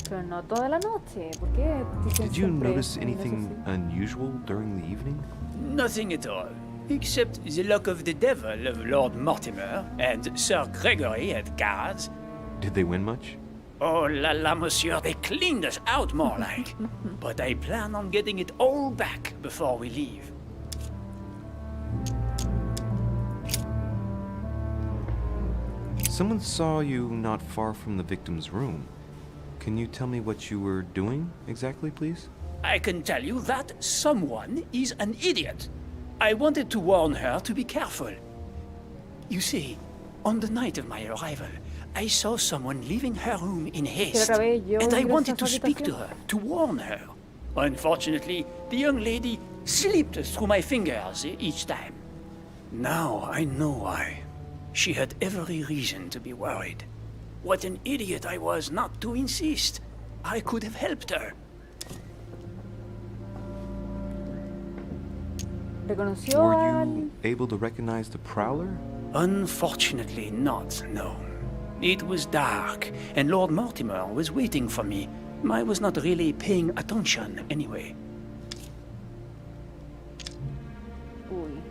Pero no toda la noche. ¿Por qué dicen Did you siempre notice eso anything sí? unusual during the evening? Nothing at all. Except the luck of the devil of Lord Mortimer and Sir Gregory at cards. Did they win much? Oh la la, monsieur, they cleaned us out more like. But I plan on getting it all back before we leave. Someone saw you not far from the victim's room. Can you tell me what you were doing exactly, please? I can tell you that someone is an idiot. I wanted to warn her to be careful. You see, on the night of my arrival, I saw someone leaving her room in haste, and I wanted to speak to her, to warn her. Unfortunately, the young lady slipped through my fingers each time. Now I know why. She had every reason to be worried. What an idiot I was not to insist. I could have helped her. ¿Reconoció Were al...? you able to recognize the prowler? Unfortunately not, no. It was dark, and Lord Mortimer was waiting for me. I was not really paying attention anyway. Uy.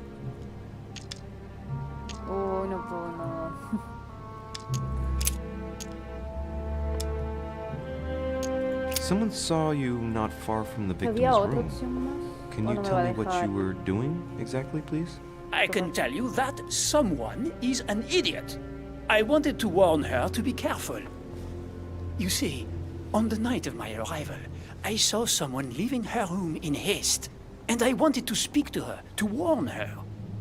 Uy, no puedo, no. Someone saw you not far from the victim's ¿Había otra room. opción más? Can ¿O you no me tell va a me what dejar? you were doing exactly, please? I can tell you that someone is an idiot. I wanted to warn her to be careful. You see, on the night of my arrival, I saw someone leaving her room in haste, and I wanted to speak to her, to warn her.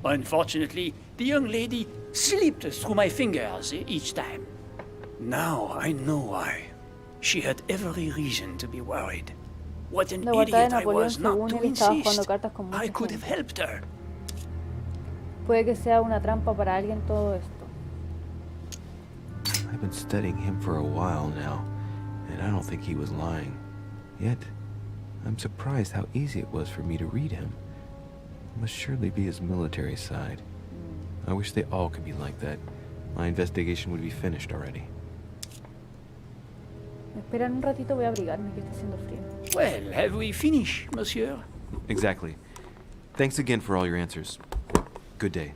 Unfortunately, the young lady slipped through my fingers each time. Now I know why. She had every reason to be worried. What an La guarda de idiot I Napoleón, was not según to él, estaba jugando insist. cartas con I mucha could have gente. helped her. Puede que sea una trampa para alguien todo esto. I've been studying him for a while now, and I don't think he was lying. Yet, I'm surprised how easy it was for me to read him. It must surely be his military side. I wish they all could be like that. My investigation would be finished already. Me esperan un ratito, voy a abrigarme que está haciendo frío. Well, have we finished, monsieur? Exactly. Thanks again for all your answers. Good day.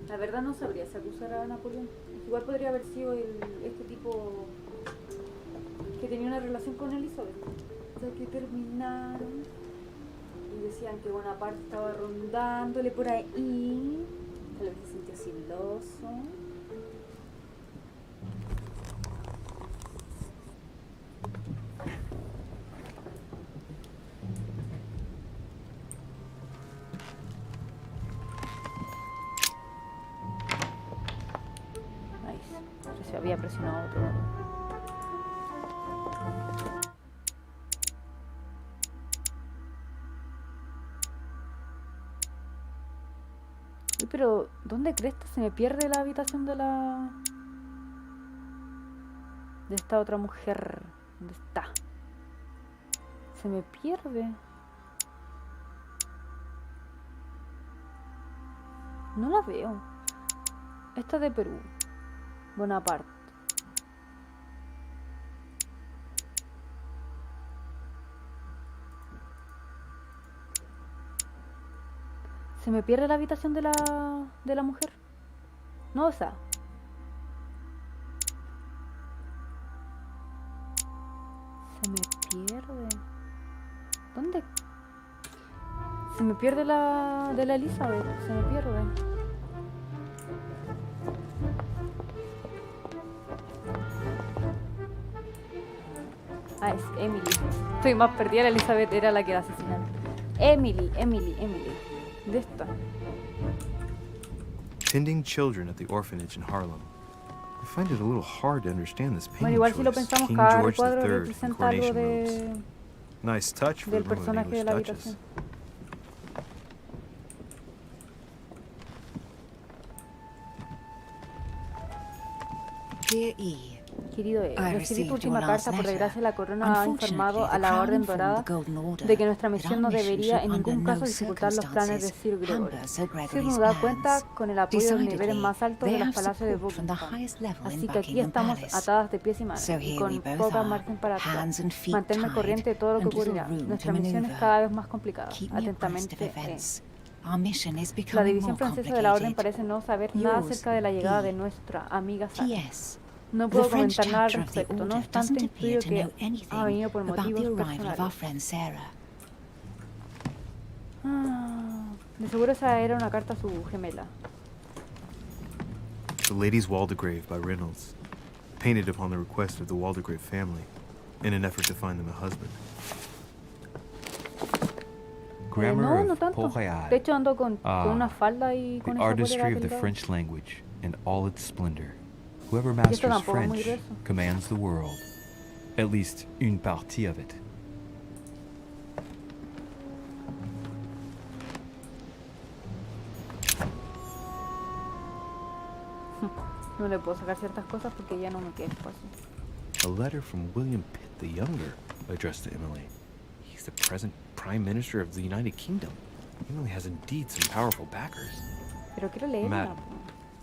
La verdad no sabría si acusar a Napoleón. Igual podría haber sido este tipo que tenía una relación con Elizabeth. O sea, que terminaron y decían que Bonaparte estaba rondándole por ahí. Tal vez se sintió celoso. Se había presionado otro. Uy, pero ¿dónde crees que se me pierde la habitación de la... de esta otra mujer? ¿Dónde está? Se me pierde. No la veo. Esta es de Perú. Bonaparte. Se me pierde la habitación de la mujer. No, o sea. Se me pierde. ¿Dónde? Se me pierde la de la Elizabeth. Se me pierde. Ah, es Emily. Estoy más perdida. La Elizabeth era la que la asesinaron. Emily. De esta. Tending children at the orphanage in Harlem. I find it a little hard to understand this Bueno, painting igual si lo choice. pensamos, King cada George cuadro III in representa algo coronation robes. Nice touch for del the room of an personaje de English la duchess. habitación. Dear E, Querido E, I recibí tu received última your last carta. Por letter. desgracia, la corona ha informado a la Orden Dorada de que nuestra misión no debería en ningún caso dificultar los planes de Sir Gregory. Sir nos da cuenta con el apoyo de los niveles más altos de los palacios de Buckingham. Así que aquí estamos atadas de pies y manos y con poca margen para actuar. Manténme al corriente de todo lo que ocurrirá. Nuestra misión es cada vez más complicada. Atentamente, E. La división francesa de la Orden parece no saber nada acerca de la llegada de nuestra amiga Sara. No puedo comentar nada al respecto, no obstante intuyo que ha venido por motivos personales. De seguro esa era una carta a su gemela. The Lady's Waldegrave by Reynolds, painted upon the request of the Waldegrave family, in an effort to find them a husband. Grammar No of tanto. Port-Royal. De hecho ando con una falda y The con esa polera artistry of the delgada. French language in all its splendor. Whoever Y esto masters tampoco es muy French grueso. commands the world. At least une partie of it. No le puedo sacar ciertas cosas porque ya no me queda espacio. A letter from William Pitt the Younger, addressed to Emily. He's the present Prime Minister of the United Kingdom. Emily has indeed some powerful backers. Pero quiero leerla. Madre,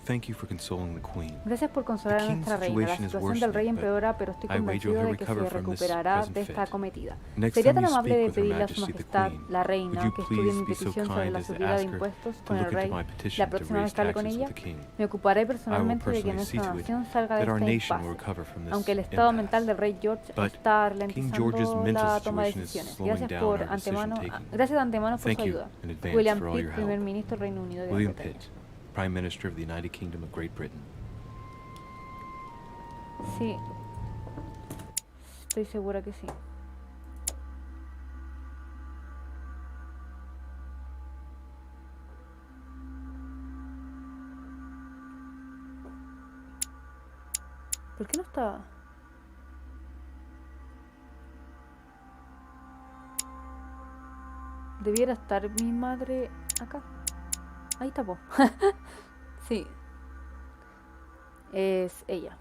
thank you for consoling the Queen. Gracias por consolar a The king's nuestra reina. La situation is situación del rey worsening, but empeora, pero estoy I wager convencido he'll de que se recover from this recuperará present de esta fit. acometida. Next Sería time tan you amable speak de with Her pedirle a su Majesty the majestad, Queen, la reina, would you que estudie mi please be so petición sobre kind la as to subida de ask her impuestos to con el look into rey my petition la to próxima vez raise que hable con taxes ella? with the king? Me ocuparé I will personalmente de que personally see nuestra to it nación salga de that our este nation will impasse. recover from this Aunque el estado impasse. mental del rey George But está King George's ralentizando mental la toma de situation is decisiones. slowing Gracias down por our decision antemano, taking. gracias de antemano por Thank su you ayuda. in advance William for all Pitt, your primer help. ministro del Reino Unido de Gran William Bretaña. Pitt, Prime Minister of the United Kingdom of Great Britain. Sí. Estoy segura que sí. ¿Por qué no está? Debiera estar mi madre acá. Ahí está, po. Sí. Es ella.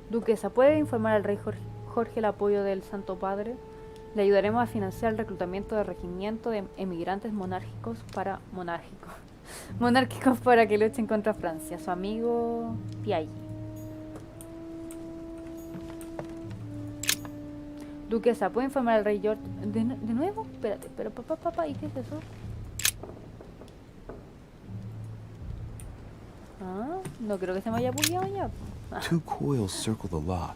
Duquesa, ¿puede informar al rey Jorge el apoyo del Santo Padre? Le ayudaremos a financiar el reclutamiento de regimiento de emigrantes monárquicos para que luchen contra Francia. Su amigo Piaggi. Duquesa, ¿puede informar al rey George? ¿De nuevo? Espérate, pero papá, ¿y qué es eso? Ah, no creo que se me haya bugueado ya. Ah. 2 coils circle the lock.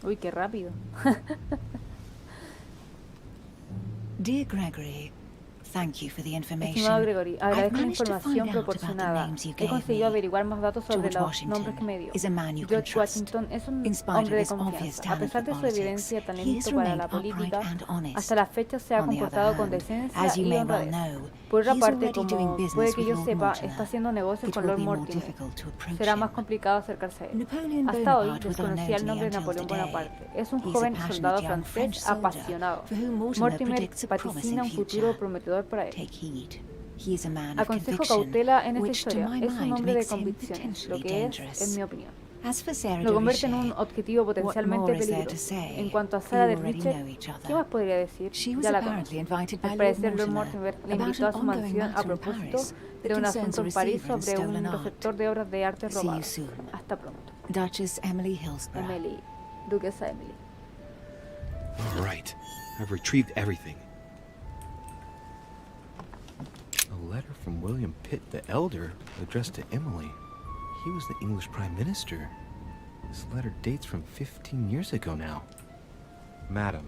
Uy, qué rápido. Dear Gregory, thank you for the Estimado information. Gregory, I've agradezco la managed to información find out about the proporcionada. names you He gave conseguido me. averiguar más datos sobre George los Washington nombres que me dio. is a man you can George trust. Washington es un In spite hombre de of his obvious confianza. A talent pesar for de su politics, evidencia he has talento para remained la upright política, and honest. hasta la fecha se ha On the other comportado con hand, decencia as you y may well honradez. know, Por otra he's parte, already como doing puede business que with yo Lord sepa, Mortimer. está haciendo negocios It con will Lord be more Mortimer. difficult to approach Será him. más complicado acercarse a él. Napoleon Hasta hoy Bonaparte was desconocía unknown el to me nombre de until Napoleón today. Bonaparte. Es un He's a joven passionate soldado young French francés soldier apasionado. for whom Mortimer Mortimer predicts a promising vaticina un futuro future. prometedor para él. Take heed. He is a man of Aconsejo conviction, cautela en esta which to historia. my Es un mind hombre de makes him convicciones, lo potentially que es, dangerous. en mi opinión. As for Sarah Lo de convierte en un Richet, objetivo what potencialmente more is there to peligroso. say? En cuanto a You Sarah de already Richet, know each other. ¿qué más podría decir? She was Ya la apparently conozco. invited by Al Lord parecer, Lord Mortimer Mortimer le about invitó a an su ongoing mansión a matter in propósito Paris de that un concerns asunto a en París receiver in sobre un stolen art. receptor de obras de arte See you robadas. soon. Hasta pronto. Duchess Emily Hillsborough. Emily, Duquesa Emily. All right. I've retrieved everything. A letter from William Pitt the Elder addressed to Emily. He was the English Prime Minister. This letter dates from 15 years ago now. Madam,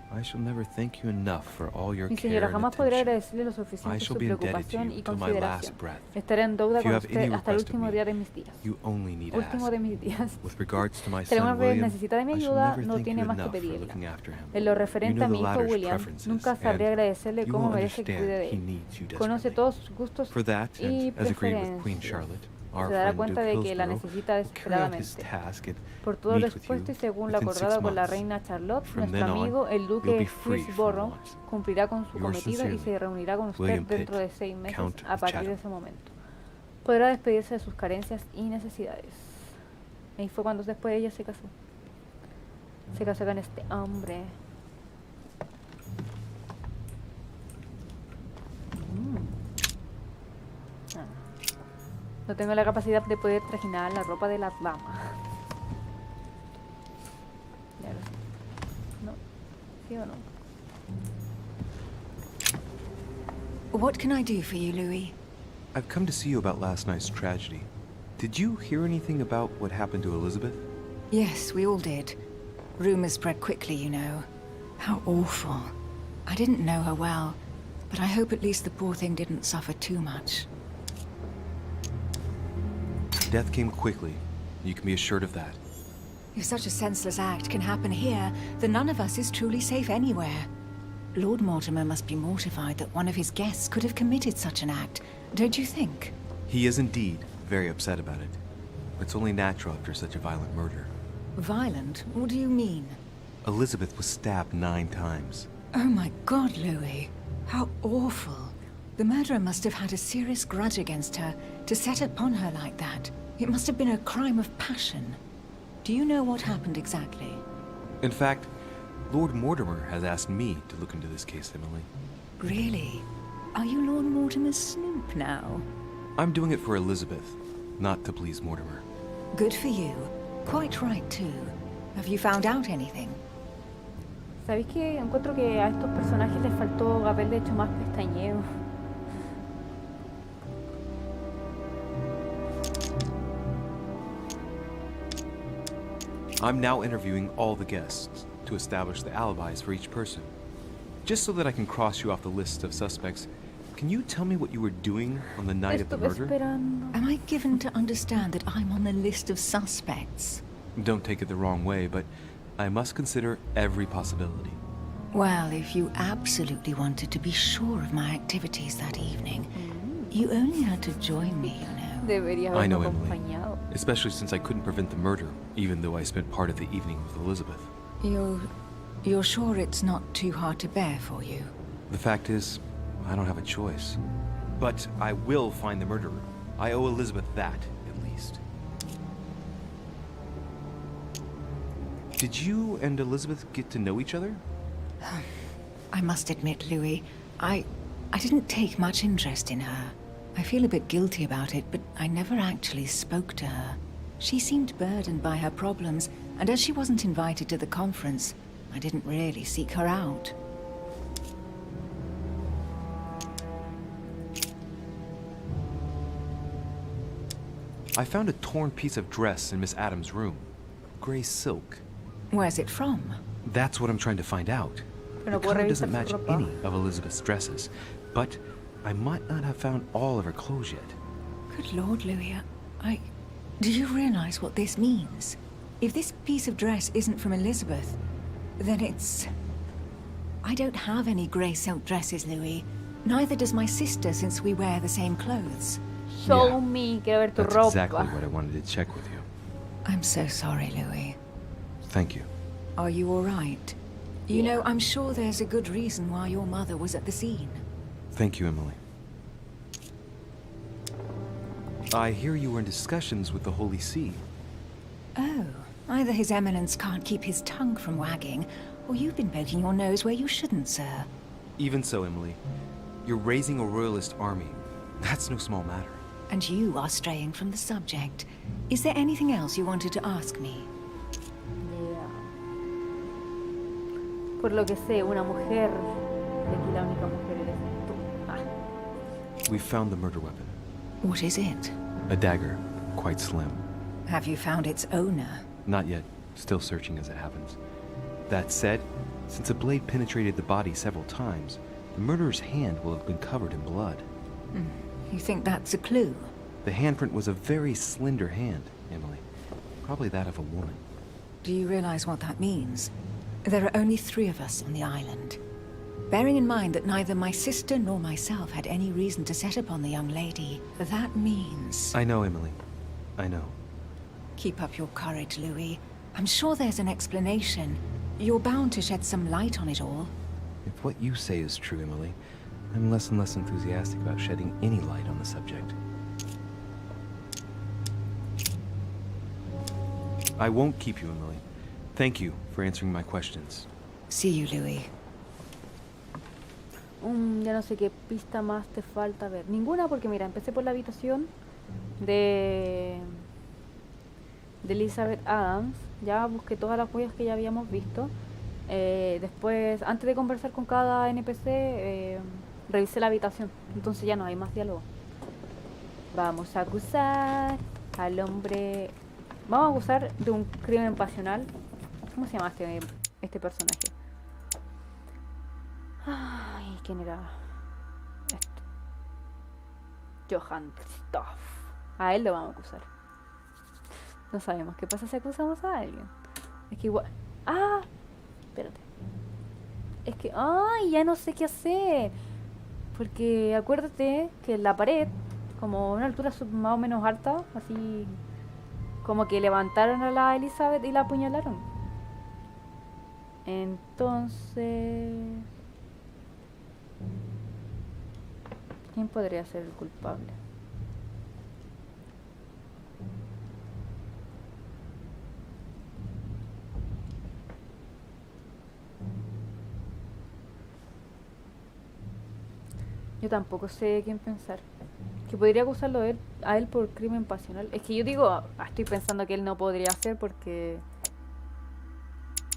I shall never thank you enough for all your Mi care señora, and jamás podré attention. agradecerle lo I suficiente shall su be indebted to preocupación you y till my consideración. last breath. Estaré en deuda If you con have any usted hasta el request of último me, día de mis días. you only need Último ask. de mis días. With regards to my Si alguna son vez William, necesita de mi I shall ayuda, never no thank tiene you más que enough for pedirla. looking after him. En lo referente You a know mi the hijo latter's William, preferences, nunca sabré and agradecerle you cómo will merece que cuide understand de he él. needs you Conoce desperately. todos sus gustos For that, y and as agreed with Queen preferencias. Charlotte, our Se dará friend cuenta Duke de que la Hillsborough necesita will carry out his desesperadamente. task and Por todo lo meet with expuesto y you según lo within 6 acordado con la months. reina Charlotte, From nuestro then on, amigo el you'll duque be free from Hillsborough want. cumplirá con su Yours cometido y sincerely, se reunirá con usted William dentro de Pitt, 6 meses Count a of partir de Chatham. ese momento. Podrá despedirse de sus carencias y necesidades. Ahí fue cuando después ella se casó. Se casó con este hombre. Ah. No tengo la capacidad de poder trajinar la ropa de la dama. Ya lo sé. No. ¿Sí o no? What can I do for you, Louis? I've come to see you about last night's tragedy. Did you hear anything about what happened to Elizabeth? Yes, we all did. Rumors spread quickly, you know. How awful. I didn't know her well, but I hope at least the poor thing didn't suffer too much. Death came quickly. You can be assured of that. If such a senseless act can happen here, then none of us is truly safe anywhere. Lord Mortimer must be mortified that one of his guests could have committed such an act, don't you think? He is indeed very upset about it. It's only natural after such a violent murder. Violent? What do you mean? Elizabeth was stabbed 9 times. Oh my God, Louis. How awful. The murderer must have had a serious grudge against her to set upon her like that. It must have been a crime of passion. Do you know what happened exactly? In fact, Lord Mortimer has asked me to look into this case, Emily. Really? Are you Lord Mortimer's snoop now? I'm doing it for Elizabeth, not to please Mortimer. Good for you. Quite right, too. Have you found out anything? ¿Sabéis que encuentro que a estos personajes les faltó haberle hecho más pestañeo? I'm now interviewing all the guests to establish the alibis for each person. Just so that I can cross you off the list of suspects, can you tell me what you were doing on the night of the Estuve murder? esperando. Am I given to understand that I'm on the list of suspects? Don't take it the wrong way, but I must consider every possibility. Well, if you absolutely wanted to be sure of my activities that evening, you only had to join me, you know. Debería I haberme know, Emily. acompañado. Especially since I couldn't prevent the murder, even though I spent part of the evening with Elizabeth. You're sure it's not too hard to bear for you? The fact is, I don't have a choice. But I will find the murderer. I owe Elizabeth that, at least. Did you and Elizabeth get to know each other? I must admit, Louis, I didn't take much interest in her. I feel a bit guilty about it, but I never actually spoke to her. She seemed burdened by her problems, and as she wasn't invited to the conference, I didn't really seek her out. I found a torn piece of dress in Miss Adams' room. Gray silk. Where's it from? That's what I'm trying to find out. Pero no The puedo color revisar doesn't su match ropa. any of Elizabeth's dresses, but I might not have found all of her clothes yet. Good Lord, Louis, do you realize what this means? If this piece of dress isn't from Elizabeth, then it's... I don't have any grey silk dresses, Louis. Neither does my sister, since we wear the same clothes. Show Yeah, me, quiero ver tu That's ropa. exactly what I wanted to check with you. I'm so sorry, Louis. Thank you. Are you all right? You know, I'm sure there's a good reason why your mother was at the scene. Thank you, Emily. I hear you were in discussions with the Holy See. Oh, either His Eminence can't keep his tongue from wagging, or you've been poking your nose where you shouldn't, sir. Even so, Emily, you're raising a royalist army. That's no small matter. And you are straying from the subject. Is there anything else you wanted to ask me? Yeah. Por lo que sé, una mujer. Y aquí la única mujer eres tú. Ah. We found the murder weapon. What is it? A dagger, quite slim. Have you found its owner? Not yet. Still searching as it happens. That said, since the blade penetrated the body several times, the murderer's hand will have been covered in blood. You think that's a clue? The handprint was a very slender hand, Emily. Probably that of a woman. Do you realize what that means? There are only 3 of us on the island. Bearing in mind that neither my sister nor myself had any reason to set upon the young lady, that means... I know, Emily. I know. Keep up your courage, Louis. I'm sure there's an explanation. You're bound to shed some light on it all. If what you say is true, Emily, I'm less and less enthusiastic about shedding any light on the subject. I won't keep you, Emily. Thank you for answering my questions. See you, Louis. Ya no sé qué pista más te falta ver. Ninguna, porque mira, empecé por la habitación de Elizabeth Adams. Ya busqué todas las huellas que ya habíamos visto. Después, antes de conversar con cada NPC, revisé la habitación. Entonces ya no hay más diálogo. Vamos a acusar al hombre... Vamos a acusar de un crimen pasional. ¿Cómo se llama este personaje? Ay, ¿quién era? Este. Johann Christoph. A él lo vamos a acusar. No sabemos qué pasa si acusamos a alguien. Es que igual... ¡Ah! Espérate. Es que... ¡Ay! Ya no sé qué hacer. Porque acuérdate que la pared, como a una altura más o menos alta, así... Como que levantaron a la Elizabeth y la apuñalaron. Entonces... ¿Quién podría ser el culpable? Yo tampoco sé quién pensar. Que podría acusarlo a él por crimen pasional. Es que yo digo, estoy pensando que él no podría hacer porque...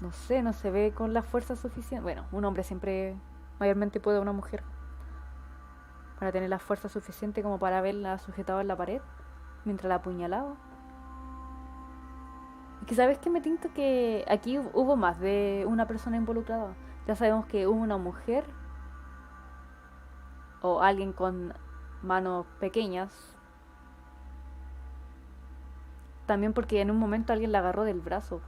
No sé, no se ve con la fuerza suficiente. Bueno, un hombre siempre mayormente puede a una mujer. Para tener la fuerza suficiente como para haberla sujetado en la pared mientras la apuñalaba. Es que sabes que me tinto que aquí hubo más de una persona involucrada. Ya sabemos que hubo una mujer o alguien con manos pequeñas. También porque en un momento alguien la agarró del brazo.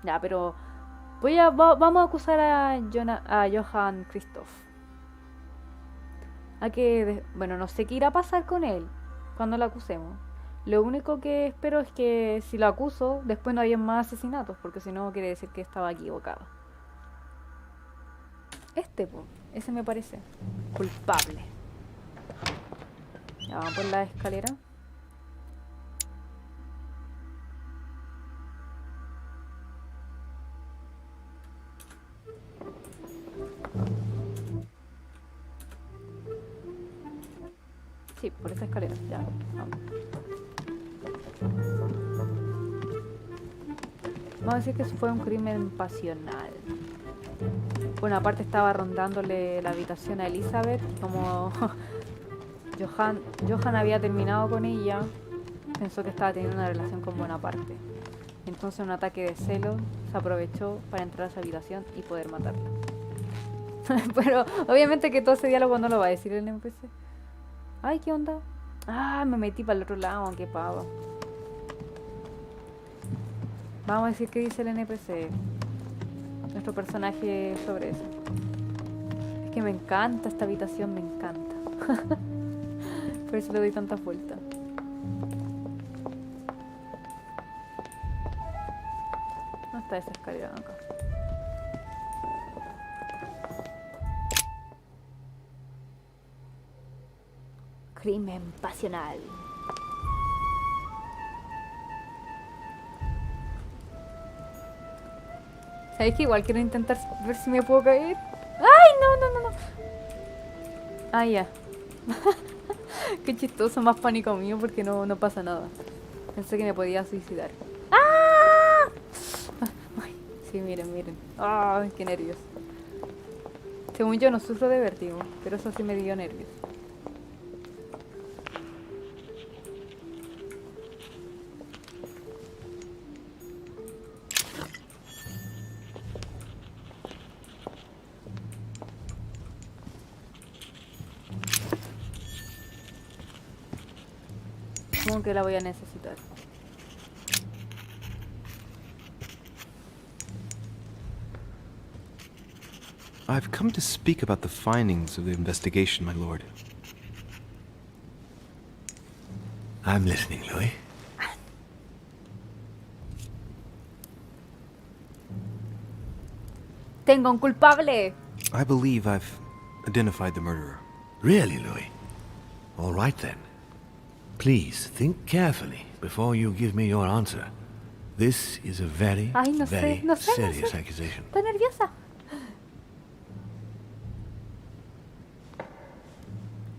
Ya, pero vamos a acusar a Johann Christoph. Bueno, no sé qué irá a pasar con él cuando lo acusemos. Lo único que espero es que si lo acuso, después no haya más asesinatos, porque si no quiere decir que estaba equivocado. Ese me parece culpable. Ya, vamos por la escalera. Sí, por esa escalera, ya, vamos. Vamos a decir que fue un crimen pasional. Bueno, aparte estaba rondándole la habitación a Elizabeth, como Johann había terminado con ella, pensó que estaba teniendo una relación con Bonaparte. Entonces, un ataque de celos se aprovechó para entrar a su habitación y poder matarla. Pero obviamente que todo ese diálogo no lo va a decir el NPC. Ay, ¿qué onda? Ah, me metí para el otro lado, qué pavo. Vamos a decir qué dice el NPC. Nuestro personaje sobre eso. Es que me encanta esta habitación, me encanta. Por eso le doy tantas vueltas. ¿Dónde está esa escalera acá? Crimen pasional. ¿Sabéis que igual quiero intentar ver si me puedo caer? ¡Ay, no! Ah, ya. Qué chistoso, más pánico mío porque no pasa nada. Pensé que me podía suicidar. ¡Ah! Ay, sí, miren. ¡Ay, qué nervios! Según yo no sufro de vértigo, pero eso sí me dio nervios. Supongo que la voy a necesitar. I've come to speak about the findings of the investigation, my lord. I'm listening, Louis. ¡Tengo un culpable! I believe I've identified the murderer. Really, Louis? All right then. Please think carefully before you give me your answer. This is a very, Ay, no very sé, no sé. serious accusation. Estoy nerviosa.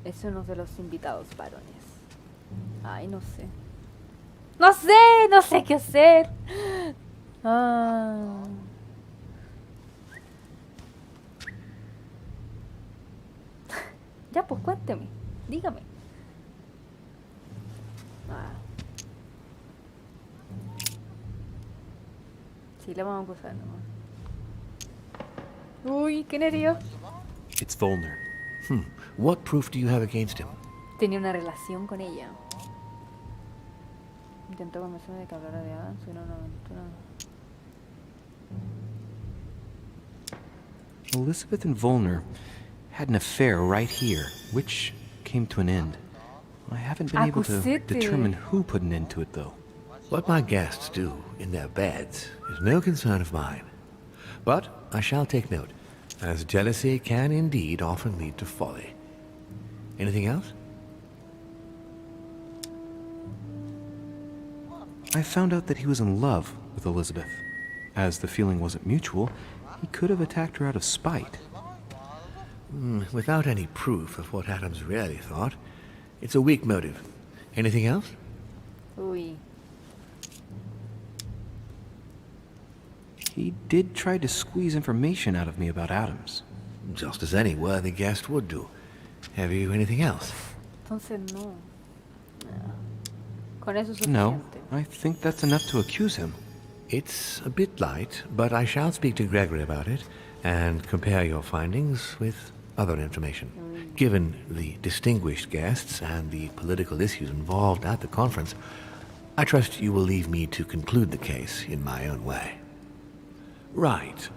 Es uno de los invitados varones. Ay, no sé. No sé qué hacer. Ah. Ya, pues cuénteme. Dígame. Ah. Sí, la vamos a acusar nomás. Uy, qué nervio. It's Volner. What proof do you have against him? Tenía una relación con ella. Intentó convencerme de que hablara de Adams y no una aventura. Elizabeth and Volner had an affair right here, which came to an end. I haven't been able to Acusete. determine who put an end to it, though. What my guests do in their beds is no concern of mine. But I shall take note, as jealousy can indeed often lead to folly. Anything else? I found out that he was in love with Elizabeth. As the feeling wasn't mutual, he could have attacked her out of spite. Without any proof of what Adams really thought, it's a weak motive. Anything else? Uy. He did try to squeeze information out of me about Adams. Just as any worthy guest would do. Have you anything else? Entonces no. Con eso es No, suficiente. I think that's enough to accuse him. It's a bit light, but I shall speak to Gregory about it and compare your findings with other information. Given the distinguished guests and the political issues involved at the conference, I trust you will leave me to conclude the case in my own way. Right.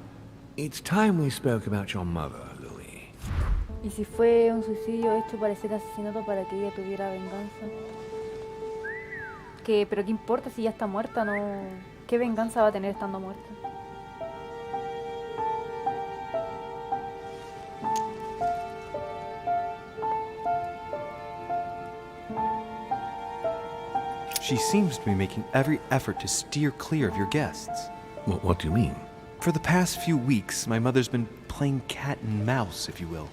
It's time we spoke about your mother, Louis. ¿Y si fue un suicidio hecho para ser asesinato para que ella tuviera venganza? Pero qué importa si ya está muerta, no. ¿Qué venganza va a tener estando muerta? She seems to be making every effort to steer clear of your guests. What do you mean? For the past few weeks, my mother's been playing cat and mouse, if you will.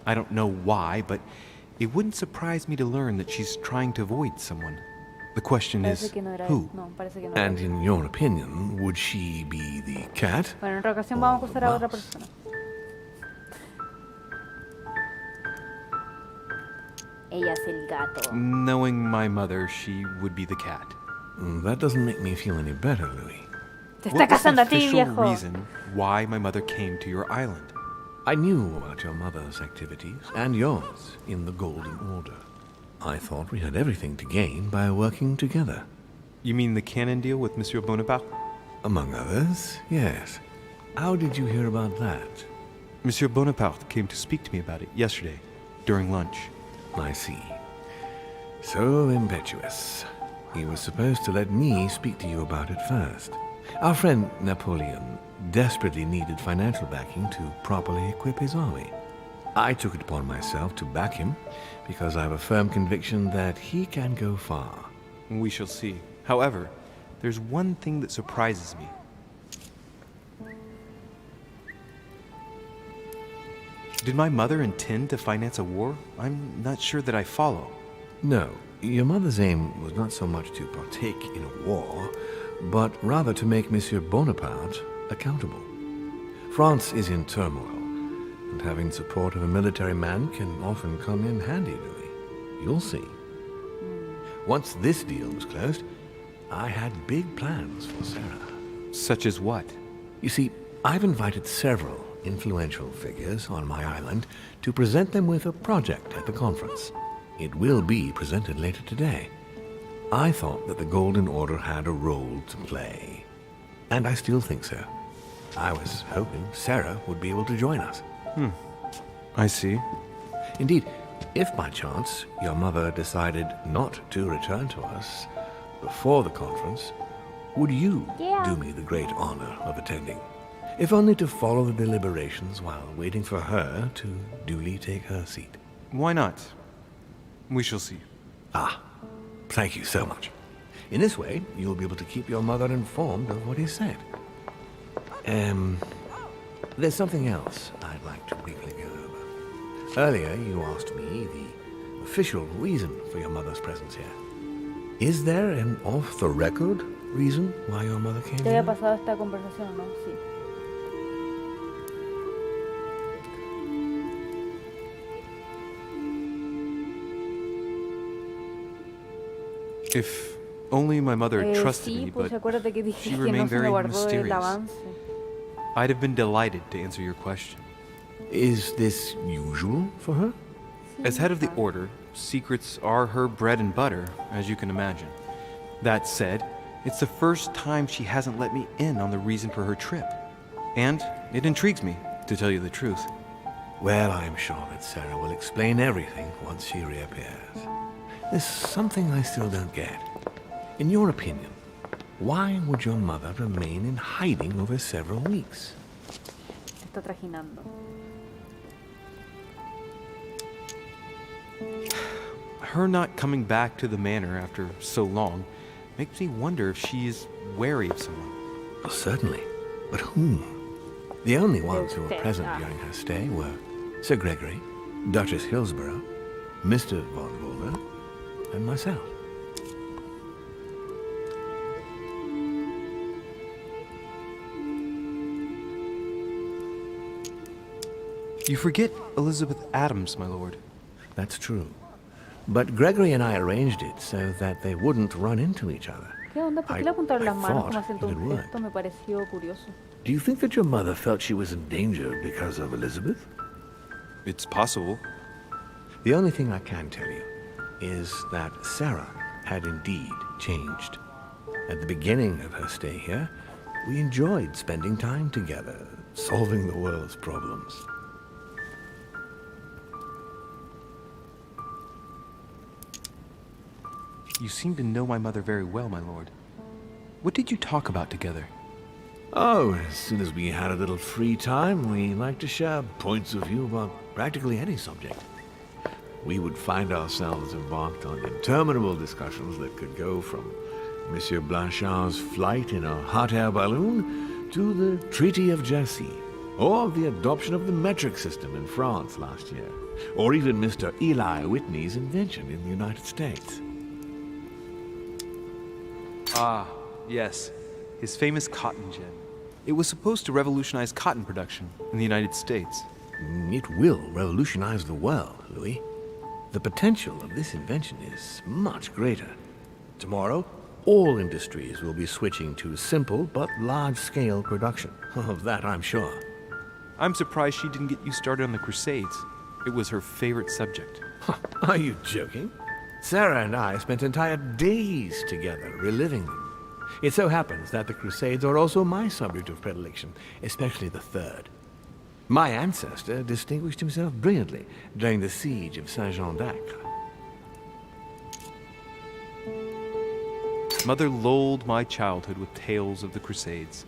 I don't know why, but it wouldn't surprise me to learn that she's trying to avoid someone. The question Parece is, que no era who? No, parece que no era And in your opinion, would she be the cat? Bueno, en otra ocasión vamos a acusar a otra persona. Ella es el gato. Knowing my mother, she would be the cat. That doesn't make me feel any better, Louis. Te What está was the casando a ti, official viejo. reason why my mother came to your island? I knew about your mother's activities, and yours, in the Golden Order. I thought we had everything to gain by working together. You mean the cannon deal with Monsieur Bonaparte? Among others, yes. How did you hear about that? Monsieur Bonaparte came to speak to me about it yesterday, during lunch. I see. So impetuous. He was supposed to let me speak to you about it first. Our friend Napoleon desperately needed financial backing to properly equip his army. I took it upon myself to back him because I have a firm conviction that he can go far. We shall see. However, there's one thing that surprises me. Did my mother intend to finance a war? I'm not sure that I follow. No, your mother's aim was not so much to partake in a war, but rather to make Monsieur Bonaparte accountable. France is in turmoil, and having support of a military man can often come in handy, Louis. You'll see. Once this deal was closed, I had big plans for Sarah. Such as what? You see, I've invited several influential figures on my island to present them with a project at the conference. It will be presented later today. I thought that the Golden Order had a role to play, and I still think so. I was hoping Sarah would be able to join us. I see. Indeed, if by chance your mother decided not to return to us before the conference, would you do me the great honor of attending? If only to follow the deliberations while waiting for her to duly take her seat. Why not? We shall see. Ah, thank you so much. In this way, you'll be able to keep your mother informed of what is said. There's something else I'd like to briefly go over. Earlier, you asked me the official reason for your mother's presence here. Is there an off-the-record reason why your mother came ¿Te here? había pasado esta conversación o no? Sí. If only my mother had trusted Sí, me, pues but acuérdate que dije she que no remained se me very guardó el mysterious. avance. I'd have been delighted to answer your question. Is this usual for her? As head of the order, secrets are her bread and butter, as you can imagine. That said, it's the first time she hasn't let me in on the reason for her trip. And it intrigues me, to tell you the truth. Well, I'm sure that Sarah will explain everything once she reappears. There's something I still don't get. In your opinion, why would your mother remain in hiding over several weeks? Se está trajinando. Her not coming back to the manor after so long makes me wonder if she is wary of someone. Well, certainly. But whom? The only ones who were present during her stay were Sir Gregory, Duchess Hillsborough, Mr. von Wohler, and myself. You forget Elizabeth Adams, my lord. That's true. But Gregory and I arranged it so that they wouldn't run into each other. ¿Qué onda? ¿Por qué I- le apuntaron I las manos como thought haciendo it un would. gesto? Me pareció curioso. Do you think that your mother felt she was in danger because of Elizabeth? It's possible. The only thing I can tell you is that Sarah had indeed changed. At the beginning of her stay here, we enjoyed spending time together, solving the world's problems. You seem to know my mother very well, my lord. What did you talk about together? Oh, as soon as we had a little free time, we liked to share points of view about practically any subject. We would find ourselves embarked on interminable discussions that could go from Monsieur Blanchard's flight in a hot air balloon to the Treaty of Jassy, or the adoption of the metric system in France last year, or even Mr. Eli Whitney's invention in the United States. Ah, yes. His famous cotton gin. It was supposed to revolutionize cotton production in the United States. It will revolutionize the world, Louis. The potential of this invention is much greater. Tomorrow, all industries will be switching to simple but large-scale production. Of that, I'm sure. I'm surprised she didn't get you started on the Crusades. It was her favorite subject. Are you joking? Sarah and I spent entire days together reliving them. It so happens that the Crusades are also my subject of predilection, especially the third. My ancestor distinguished himself brilliantly during the siege of Saint-Jean d'Acre. Mother lulled my childhood with tales of the Crusades.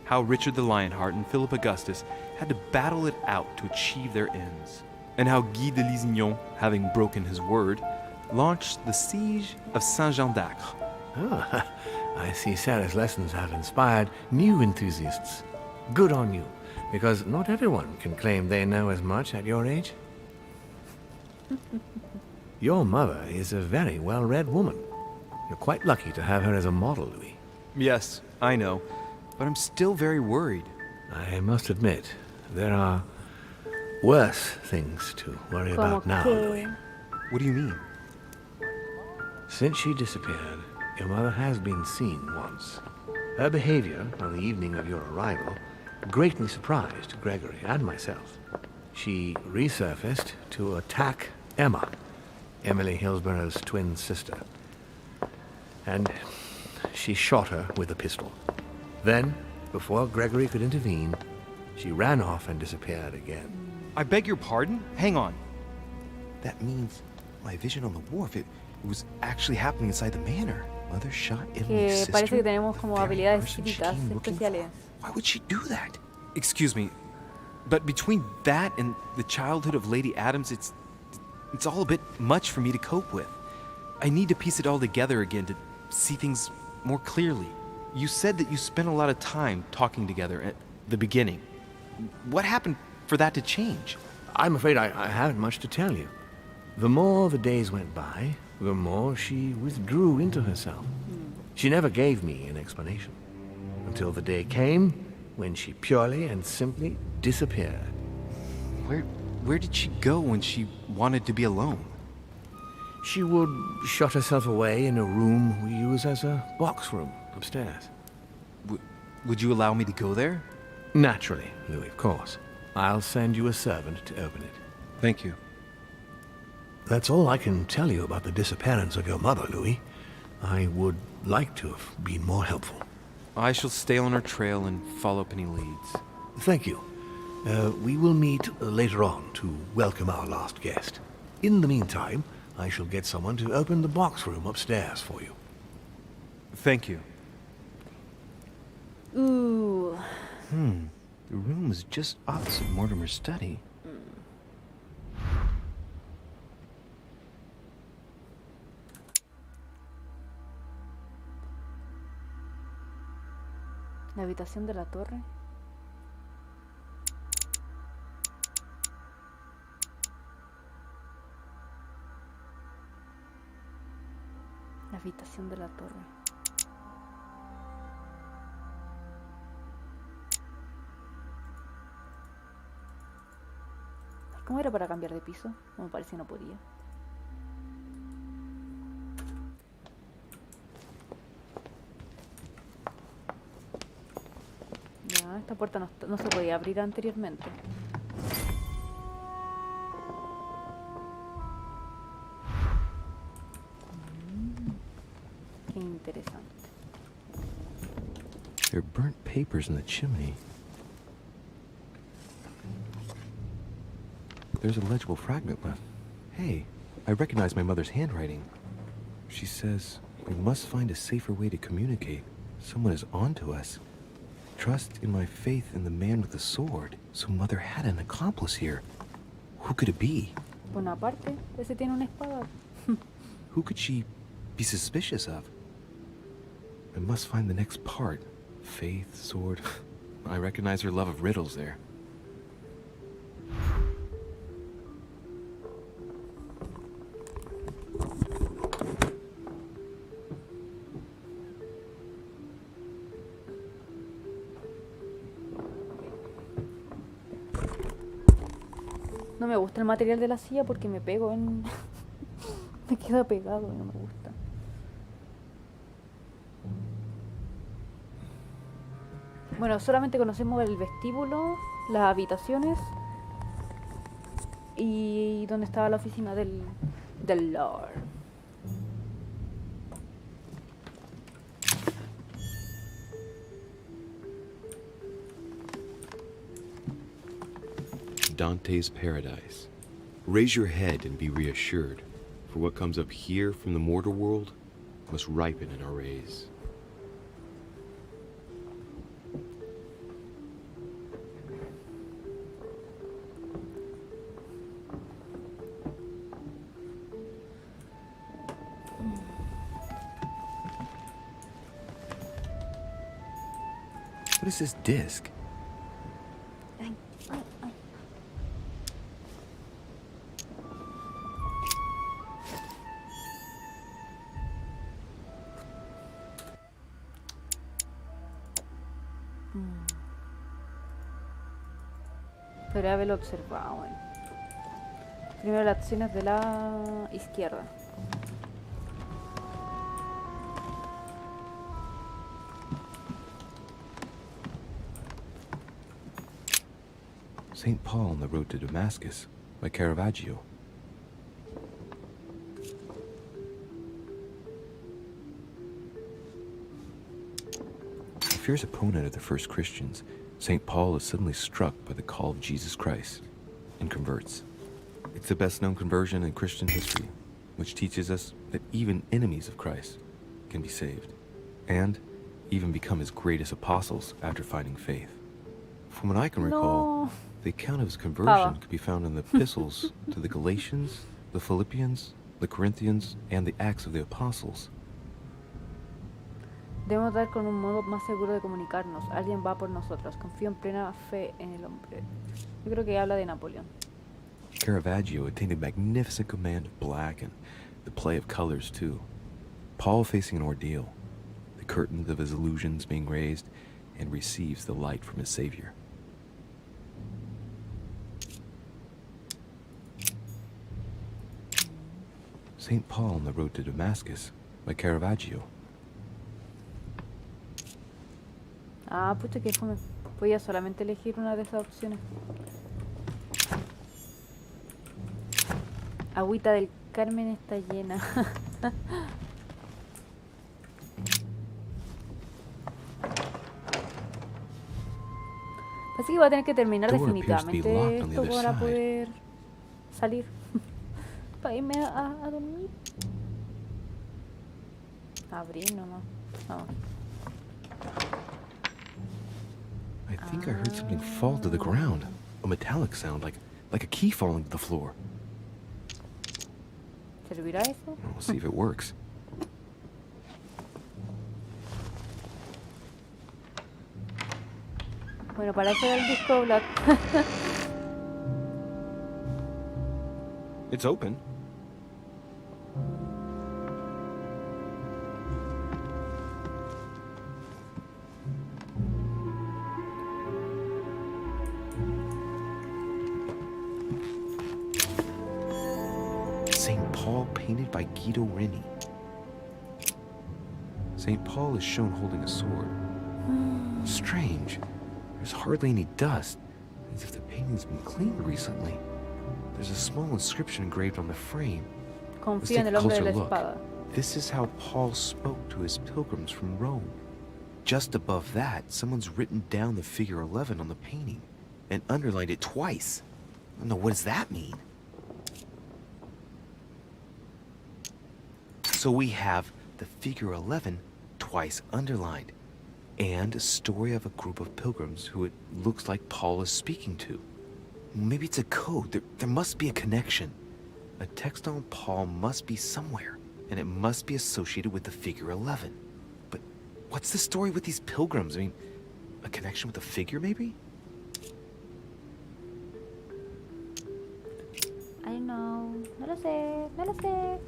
How Richard the Lionheart and Philip Augustus had to battle it out to achieve their ends. And how Guy de Lusignan, having broken his word, launched the siege of Saint-Jean d'Acre. Ah, I see Sarah's lessons have inspired new enthusiasts. Good on you, because not everyone can claim they know as much at your age. Your mother is a very well-read woman. You're quite lucky to have her as a model, Louis. Yes, I know, but I'm still very worried. I must admit, there are worse things to worry about now, Louis. What do you mean? Since she disappeared, your mother has been seen once. Her behavior on the evening of your arrival greatly surprised Gregory and myself. She resurfaced to attack Emma, Emily Hillsborough's twin sister. And she shot her with a pistol. Then, before Gregory could intervene, she ran off and disappeared again. I beg your pardon? Hang on. That means my vision on the wharf, it was actually happening inside the manor. Mother shot Emily's Que parece sister. que tenemos como The very habilidades person she psíquicas came looking for. especiales. Why would she do that? Excuse me, but between that and the childhood of Lady Adams, it's all a bit much for me to cope with. I need to piece it all together again to see things more clearly. You said that you spent a lot of time talking together at the beginning. What happened for that to change? I'm afraid I haven't much to tell you. The more the days went by, the more she withdrew into herself. She never gave me an explanation. Until the day came when she purely and simply disappeared. Where did she go when she wanted to be alone? She would shut herself away in a room we use as a box room upstairs. Would you allow me to go there? Naturally, Louis, of course. I'll send you a servant to open it. Thank you. That's all I can tell you about the disappearance of your mother, Louis. I would like to have been more helpful. I shall stay on her trail and follow up any leads. Thank you. We will meet later on to welcome our last guest. In the meantime, I shall get someone to open the box room upstairs for you. Thank you. Ooh. The room was just opposite Mortimer's study. La habitación de la torre. La habitación de la torre. ¿Cómo era para cambiar de piso? No me parece que no podía. Ya, esta puerta no se podía abrir anteriormente. Qué interesante. There are burnt papers in the chimney. There's a legible fragment left. Hey, I recognize my mother's handwriting. She says, we must find a safer way to communicate. Someone is onto us. Trust in my faith in the man with the sword. So Mother had an accomplice here. Who could it be? Bonaparte, ese tiene una espada. Who could she be suspicious of? I must find the next part. Faith, sword. I recognize her love of riddles there. No me gusta el material de la silla porque me pego en... me queda pegado y no me gusta. Bueno, solamente conocemos el vestíbulo, las habitaciones y donde estaba la oficina del Lord. Dante's paradise. Raise your head and be reassured, for what comes up here from the mortal world must ripen in our rays. What is this disc? Podría haberlo observado. Bueno. Primero las acciones de la izquierda. St. Paul on the Road to Damascus by Caravaggio. A fierce opponent of the first Christians, St. Paul is suddenly struck by the call of Jesus Christ and converts. It's the best-known conversion in Christian history, which teaches us that even enemies of Christ can be saved, and even become his greatest apostles after finding faith. From what I can recall, the account of his conversion could be found in the epistles to the Galatians, the Philippians, the Corinthians, and the Acts of the Apostles. Debemos dar con un modo más seguro de comunicarnos. Alguien va por nosotros. Confío en plena fe en el hombre. Yo creo que habla de Napoleón. Caravaggio attained a magnificent command of black and the play of colors too. Paul facing an ordeal, the curtains of his illusions being raised, and receives the light from his Savior. St. Paul on the Road to Damascus by Caravaggio. Ah, pucha, que fome. Podía solamente elegir una de esas opciones. Agüita del Carmen está llena. Así que voy a tener que terminar definitivamente esto para poder salir. Para irme a dormir. Abrir nomás. Vamos. I think I heard something fall to the ground. A metallic sound, like a key falling to the floor. ¿Servirá eso? We'll see if it works. Bueno, para eso era el disco Black. It's open. St. Paul painted by Guido Reni. St. Paul is shown holding a sword. Strange. There's hardly any dust, as if the painting's been cleaned recently. There's a small inscription engraved on the frame. Confía en el hombre de la espada. This is how Paul spoke to his pilgrims from Rome. Just above that, someone's written down the figure 11 on the painting and underlined it twice. I don't know, what does that mean? So we have the figure 11 twice underlined, and a story of a group of pilgrims who it looks like Paul is speaking to. Maybe it's a code. There must be a connection. A text on Paul must be somewhere, and it must be associated with the figure 11. But what's the story with these pilgrims? I mean, a connection with the figure, maybe? I don't know. No lo sé, no lo sé.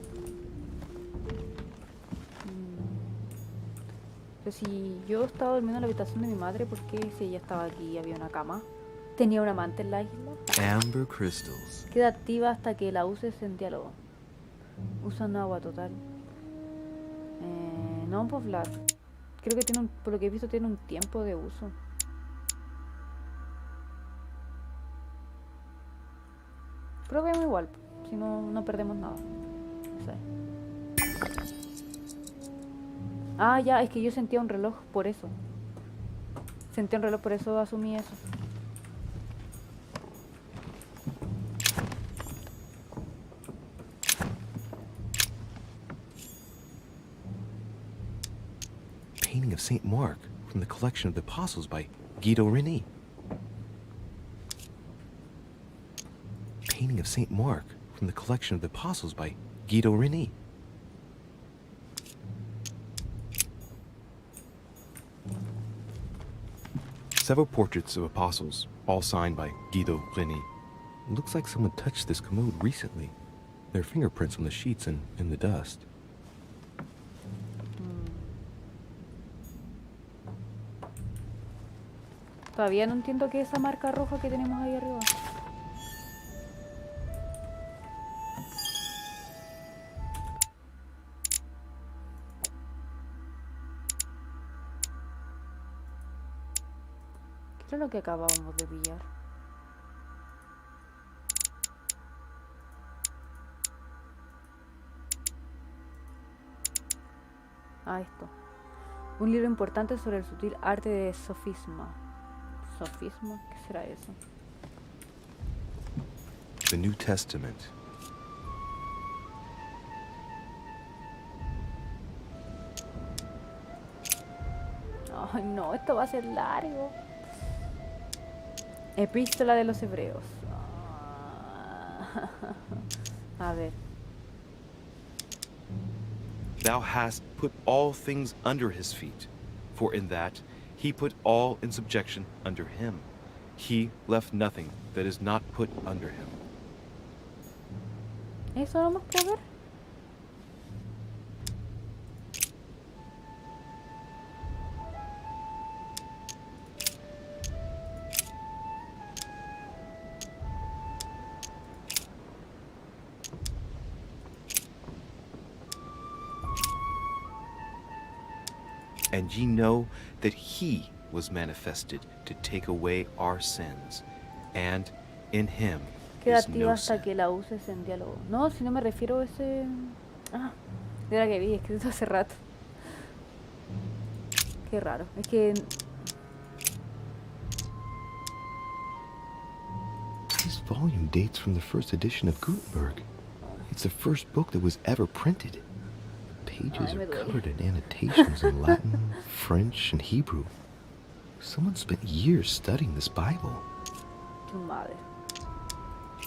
Pero si yo estaba durmiendo en la habitación de mi madre, ¿por qué si ella estaba aquí y había una cama? ¿Tenía un amante en la isla? Amber crystals. Queda activa hasta que la uses en diálogo. Usan agua total. No, pues Vlad. Creo que tiene por lo que he visto tiene un tiempo de uso. Probemos igual, si no, no perdemos nada. No sé. Ah, ya, es que yo sentía un reloj por eso. Sentía un reloj, por eso asumí eso. Painting of Saint Mark from the collection of the Apostles by Guido Reni. Painting of Saint Mark from the collection of the Apostles by Guido Reni. Several portraits of apostles, all signed by Guido Reni. It looks like someone touched this commode recently. There are fingerprints on the sheets and in the dust. Todavía no entiendo qué es esa marca roja que tenemos ahí arriba. ¿Qué es lo que acabamos de pillar? Ah, esto. Un libro importante sobre el sutil arte de sofisma. ¿Sofisma? ¿Qué será eso? The New Testament. Ay, no, esto va a ser largo. Epístola de los Hebreos. A ver. Thou hast put all things under his feet, for in that he put all in subjection under him. He left nothing that is not put under him. ¿Eso no más puedo ver? And ye know that he was manifested to take away our sins, and in him Queda is activa no hasta sin. que la uses en diálogo. No, si no me refiero a ese... Ah, de la que vi, escrito hace rato. Qué raro. Es que... This volume dates from the first edition of Gutenberg. It's the first book that was ever printed. The pages Ay, me are duele. covered in annotations in Latin, French, and Hebrew. Someone spent years studying this Bible. Tu madre.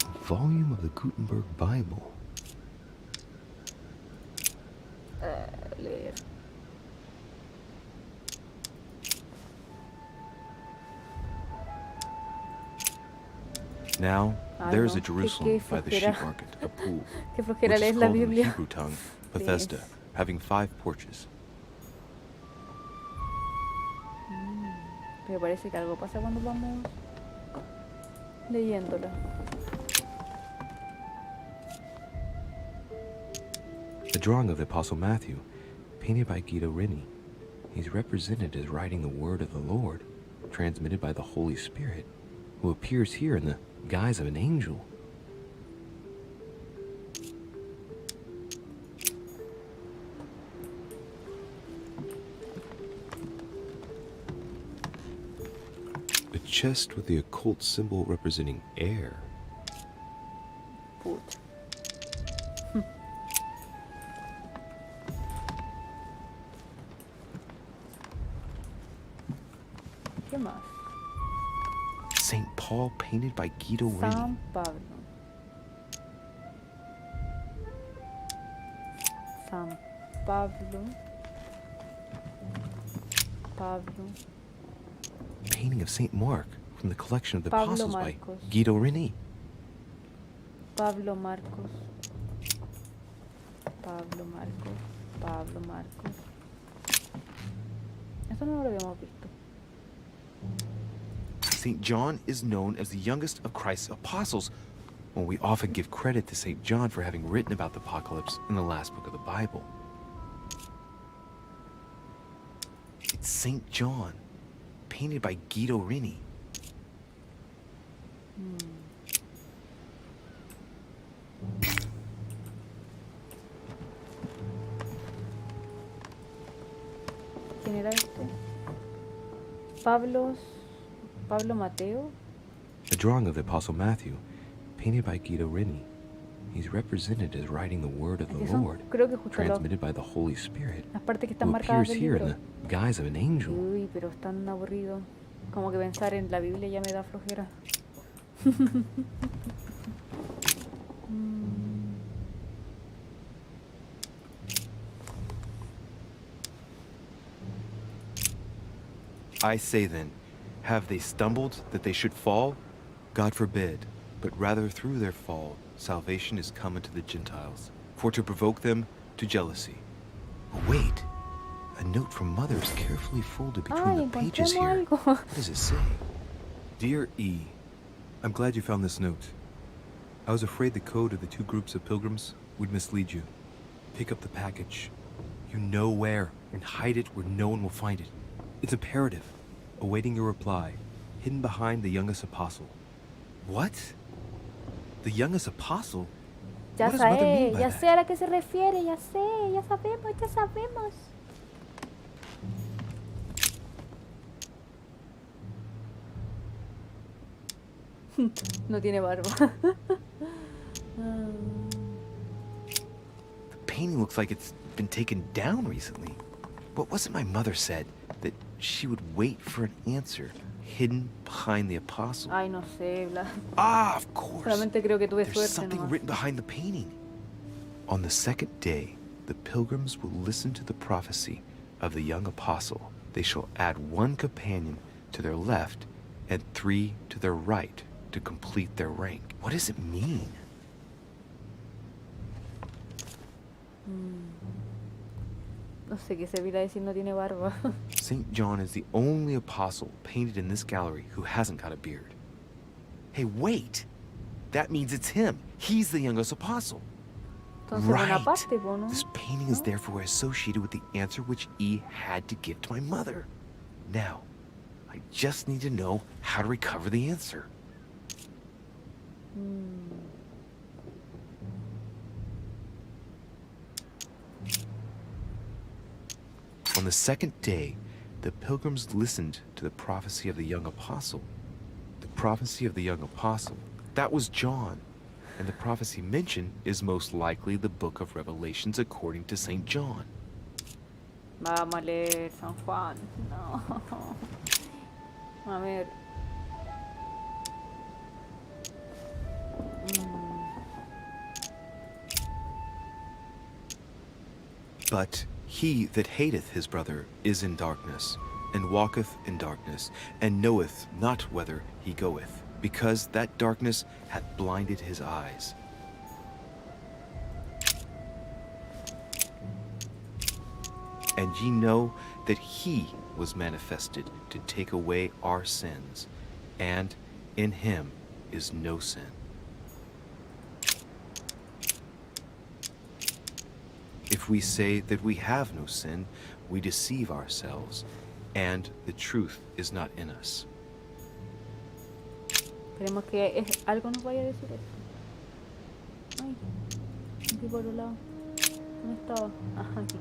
A volume of the Gutenberg Bible. Leer. Now, Ay, there's no. a Jerusalem Qué by the flojera. sheep market, a pool, Qué which flojera is leer la called in the Biblia. Hebrew tongue Bethesda, having 5 porches. Pero parece que algo pasa cuando vamos leyéndola. A drawing of the Apostle Matthew, painted by Guido Reni. He's represented as writing the word of the Lord, transmitted by the Holy Spirit, who appears here in the guise of an angel. A chest with the occult symbol representing air. Puta. ¿Qué más? St. Paul painted by Guido Reni. San Pablo. San Pablo. Pablo. Painting of St. Mark from the collection of the Pablo Apostles by Marcos. Guido Reni. Pablo Marcos. Pablo Marcos. Pablo Marcos. Esto no lo habíamos visto. St. John is known as the youngest of Christ's apostles, when we often give credit to St. John for having written about the apocalypse in the last book of the Bible. It's St. John, painted by Guido Reni. ¿Quién era este? Pablo Mateo. A drawing of the Apostle Matthew, painted by Guido Rini. He's represented as writing the word of the Aquí son, Lord, creo que justo transmitted by the Holy Spirit, las partes que están who marcadas appears del here in libro. the guise of an angel. Uy, pero es tan aburrido. Como que pensar en la Biblia ya me da flojera. I say then, have they stumbled that they should fall? God forbid, but rather through their fall, salvation is come unto the Gentiles, for to provoke them to jealousy. Oh, wait. A note from Mother is carefully folded between Ay, the pages encontremos here. algo. What does it say? Dear E, I'm glad you found this note. I was afraid the code of the two groups of pilgrims would mislead you. Pick up the package. You know where, and hide it where no one will find it. It's imperative. Awaiting your reply, hidden behind the youngest apostle. What? The youngest apostle? Ya What does Mother mean sé, by ya that? sé a la que se refiere, ya sé, ya sabemos, ya sabemos. No tiene barba. The painting looks like it's been taken down recently. But wasn't my mother said that she would wait for an answer hidden behind the apostle? Ay, no sé, Bla. Ah, of course. Solamente creo que tuve There's suerte something nomás. written behind the painting. On the second day, the pilgrims will listen to the prophecy of the young apostle. They shall add one companion to their left and 3 to their right to complete their rank. What does it mean? No sé qué se viera decir no tiene barba. St. John is the only apostle painted in this gallery who hasn't got a beard. Hey, wait! That means it's him. He's the youngest apostle. Entonces Bonaparte, po, ¿no? This painting is therefore associated with the answer which E had to give to my mother. Now, I just need to know how to recover the answer. On the second day, the pilgrims listened to the prophecy of the young apostle. The prophecy of the young apostle, that was John. And the prophecy mentioned is most likely the book of Revelations according to St. John. Vamos a leer San Juan. No. A ver. But he that hateth his brother is in darkness, and walketh in darkness, and knoweth not whither he goeth, because that darkness hath blinded his eyes. And ye know that he was manifested to take away our sins, and in him is no sin. If we say that we have no sin, we deceive ourselves, and the truth is not in us. Esperemos que algo nos vaya a decir esto. Ay, aquí por un lado. ¿Dónde estaba? Ajá, aquí.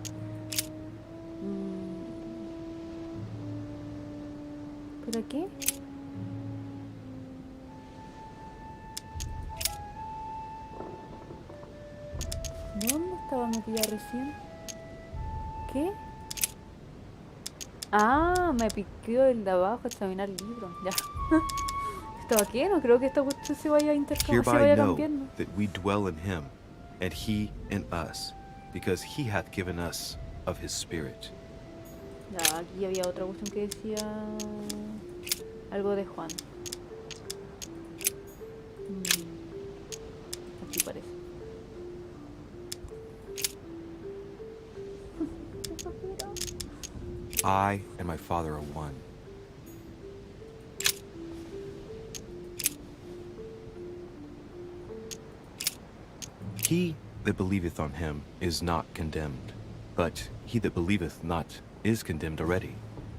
¿Pero qué? ¿Dónde estaba metida recién? ¿Qué? Ah, me piqueó el de abajo examinar el libro. Ya. ¿Estaba qué? No creo que esta cuestión se vaya a intercambiar, se Hereby vaya know cambiando. that we dwell in him, and he in us, because he hath given us of his Spirit. Ya, aquí había otra cuestión que decía algo de Juan. Aquí parece. I and my Father are one. He that believeth on him is not condemned, but he that believeth not is condemned already,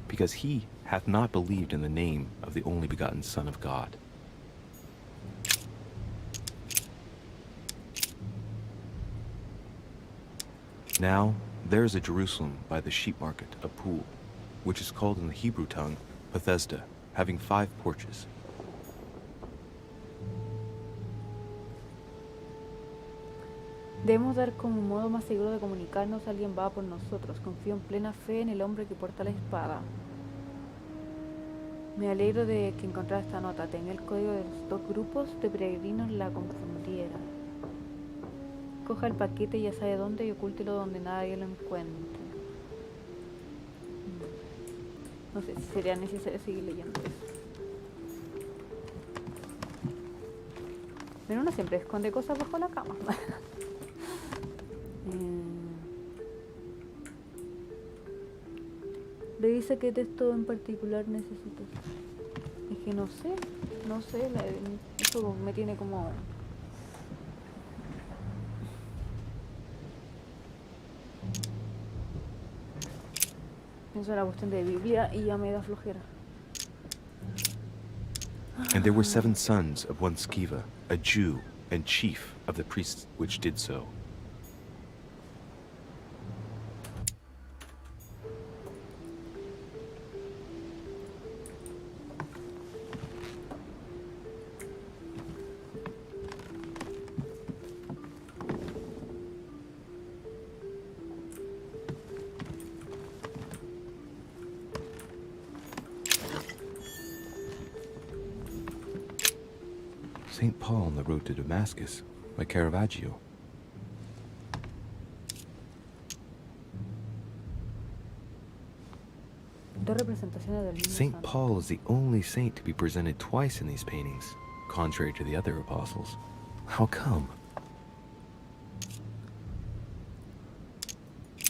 because he hath not believed in the name of the only begotten Son of God. Now, there is a Jerusalem by the sheep market, a pool, which is called in the Hebrew tongue Bethesda, having 5 porches. Debemos dar como un modo más seguro de comunicarnos. Alguien va por nosotros. Confío en plena fe en el hombre que porta la espada. Me alegro de que encontrara esta nota. Tenía el código de los 2 grupos de peregrinos la confundieran. Coja el paquete, ya sabe dónde, y ocúltelo donde nadie lo encuentre. No sé si sería necesario seguir leyendo eso. Pero uno siempre esconde cosas bajo la cama. Revisa qué texto en particular necesitas. Es que no sé, eso me tiene como... Pienso en la cuestión de Biblia y ya me da flojera. And there were 7 sons of one Sceva, a Jew and chief of the priests which did so. St. Paul on the road to Damascus by Caravaggio. Dos representaciones del mismo St. santo. Paul is the only saint to be presented twice in these paintings, contrary to the other apostles. How come?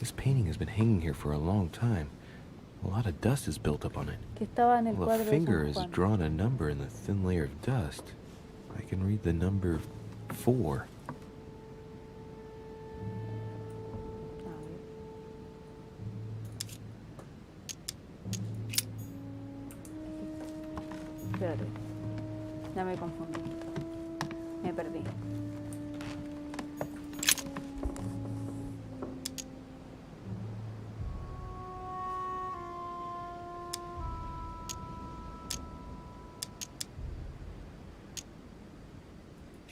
This painting has been hanging here for a long time. A lot of dust is built up on it. Que estaba en el Well, cuadro a de finger San has Juan. drawn a number in the thin layer of dust. I can read the number 4. Espérate. Ya me confundí. Me perdí.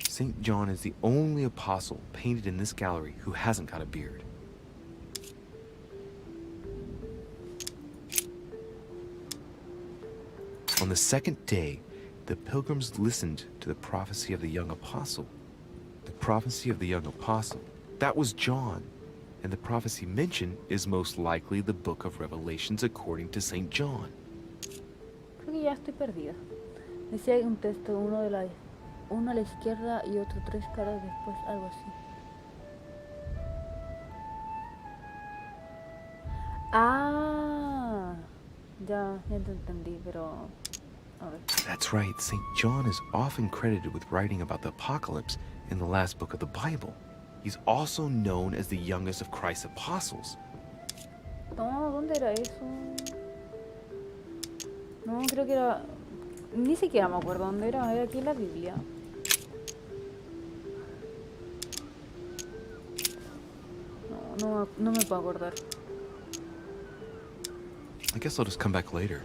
St. John is the only apostle painted in this gallery who hasn't got a beard. On the second day, the pilgrims listened to the prophecy of the young apostle. The prophecy of the young apostle, that was John. And the prophecy mentioned is most likely the book of Revelations according to St. John. Creo que ya estoy perdida. Decía un texto, uno a la izquierda y otro 3 caras después, algo así. Ah, ya te entendí, pero a ver. That's right, St. John is often credited with writing about the apocalypse in the last book of the Bible. He's also known as the youngest of Christ's apostles. No, ¿dónde era eso? No, creo que era... Ni siquiera me acuerdo dónde era aquí en la Biblia. No me puedo acordar. I guess I'll just come back later.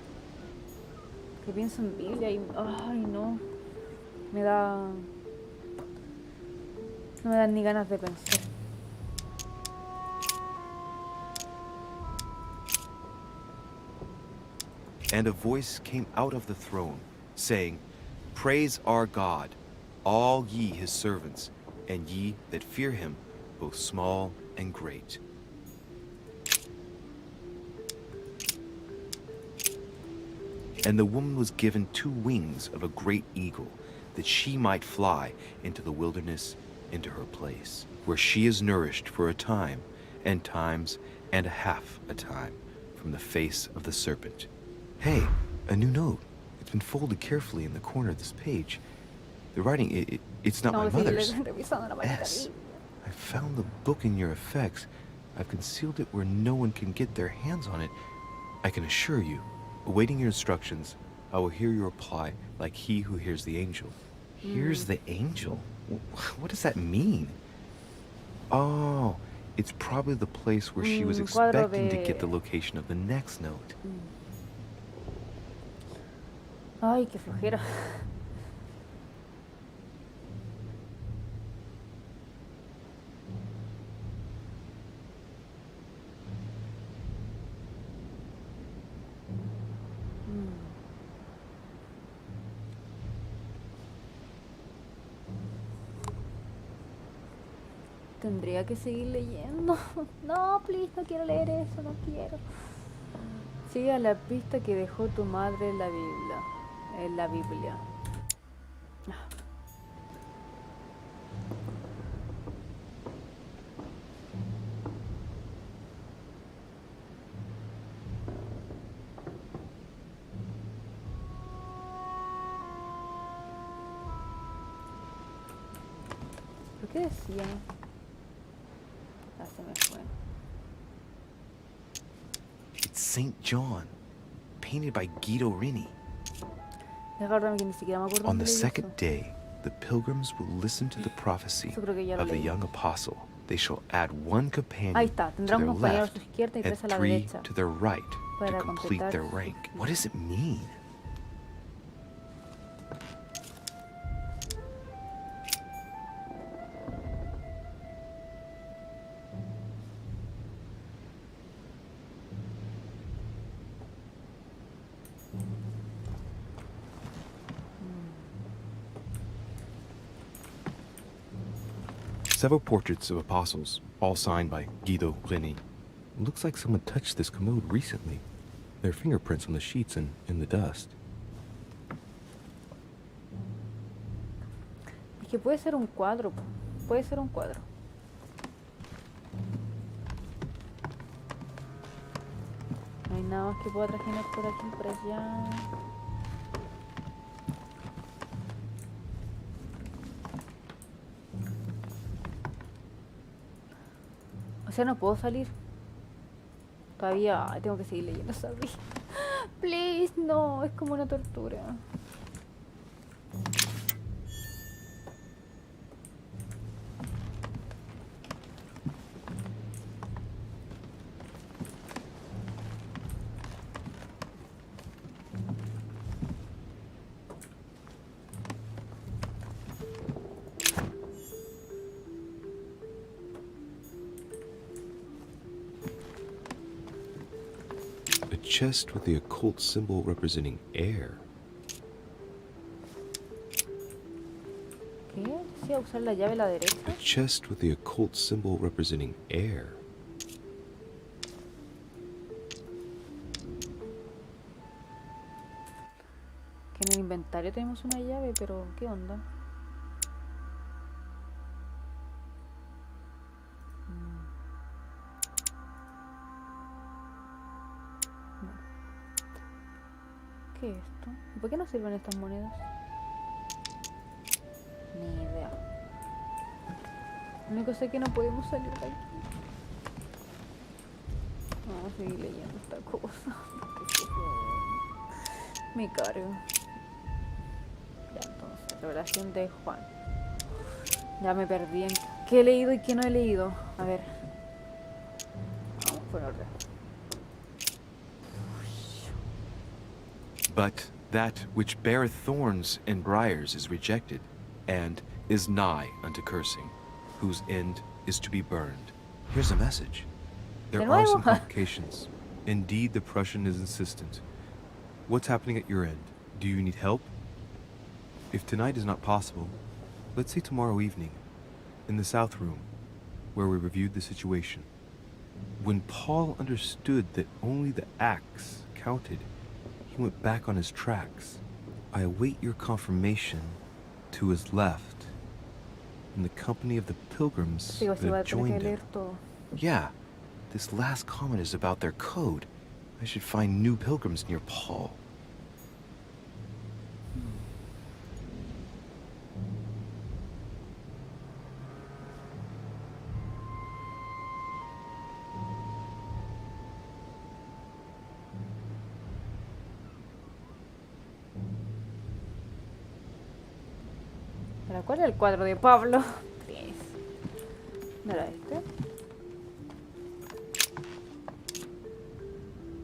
Que pienso en Biblia y... Ay, no. Me da... No me dan ni ganas de pensar. And a voice came out of the throne, saying, Praise our God, all ye his servants, and ye that fear him, both small and great. And the woman was given 2 wings of a great eagle, that she might fly into the wilderness, into her place, where she is nourished for a time, and times, and half a time, from the face of the serpent. Hey, a new note. It's been folded carefully in the corner of this page. The writing, it's not my mother's. S. I found the book in your effects. I've concealed it where no one can get their hands on it. I can assure you, awaiting your instructions, I will hear your reply like he who hears the angel. Hears the angel? What does that mean? Oh, It's probably the place where she was Cuadro expecting to get the de... location of the next note. Ay, qué flojera. Tendría que seguir leyendo. No, please, no quiero leer eso, no quiero. Sigue a la pista que dejó tu madre en la Biblia. En la Biblia. ¿Por qué decía? Se me fue. It's St. John, painted by Guido Rini. Recuérdame que ni siquiera me acuerdo On dónde the leí second eso. day, the pilgrims will listen to the prophecy Eso creo que ya lo of the leí. young apostle. They shall add one Ahí companion está, to tendrá their un compañero a left su izquierda y and tres a la 3 derecha. to their right to Para complete completar their su rank. ciclo. What does it mean? Several portraits of apostles, all signed by Guido Rini. Looks like someone touched this commode recently. There are fingerprints on the sheets and in the dust. Es que puede ser un cuadro. Puede ser un cuadro. No hay nada más que pueda trajinar por aquí, por allá. O sea, no puedo salir. Todavía tengo que seguir leyendo esa vida. Please, no, es como una tortura. A chest with the occult symbol representing air. ¿Qué? Decía usar la llave a la derecha. A chest with the occult symbol representing air. Que en el inventario tenemos una llave, pero ¿qué onda? ¿Qué es esto? ¿Y por qué no sirven estas monedas? Ni idea. Lo único sé que no podemos salir de aquí. Vamos a seguir leyendo esta cosa. Me cargo. Ya, entonces, revelación de Juan. Ya me perdí en qué he leído y qué no he leído. A ver. Vamos por orden. But that which beareth thorns and briars is rejected, and is nigh unto cursing, whose end is to be burned. Here's a message. There are some complications. Indeed, the Prussian is insistent. What's happening at your end? Do you need help? If tonight is not possible, let's say tomorrow evening, in the South Room, where we reviewed the situation. When Paul understood that only the axe counted, he went back on his tracks. I await your confirmation to his left, in the company of the pilgrims that have joined him. Yeah, this last comment is about their code. I should find new pilgrims near Paul. ¿Pero cuál era el cuadro de Pablo? Please. ¿No era este?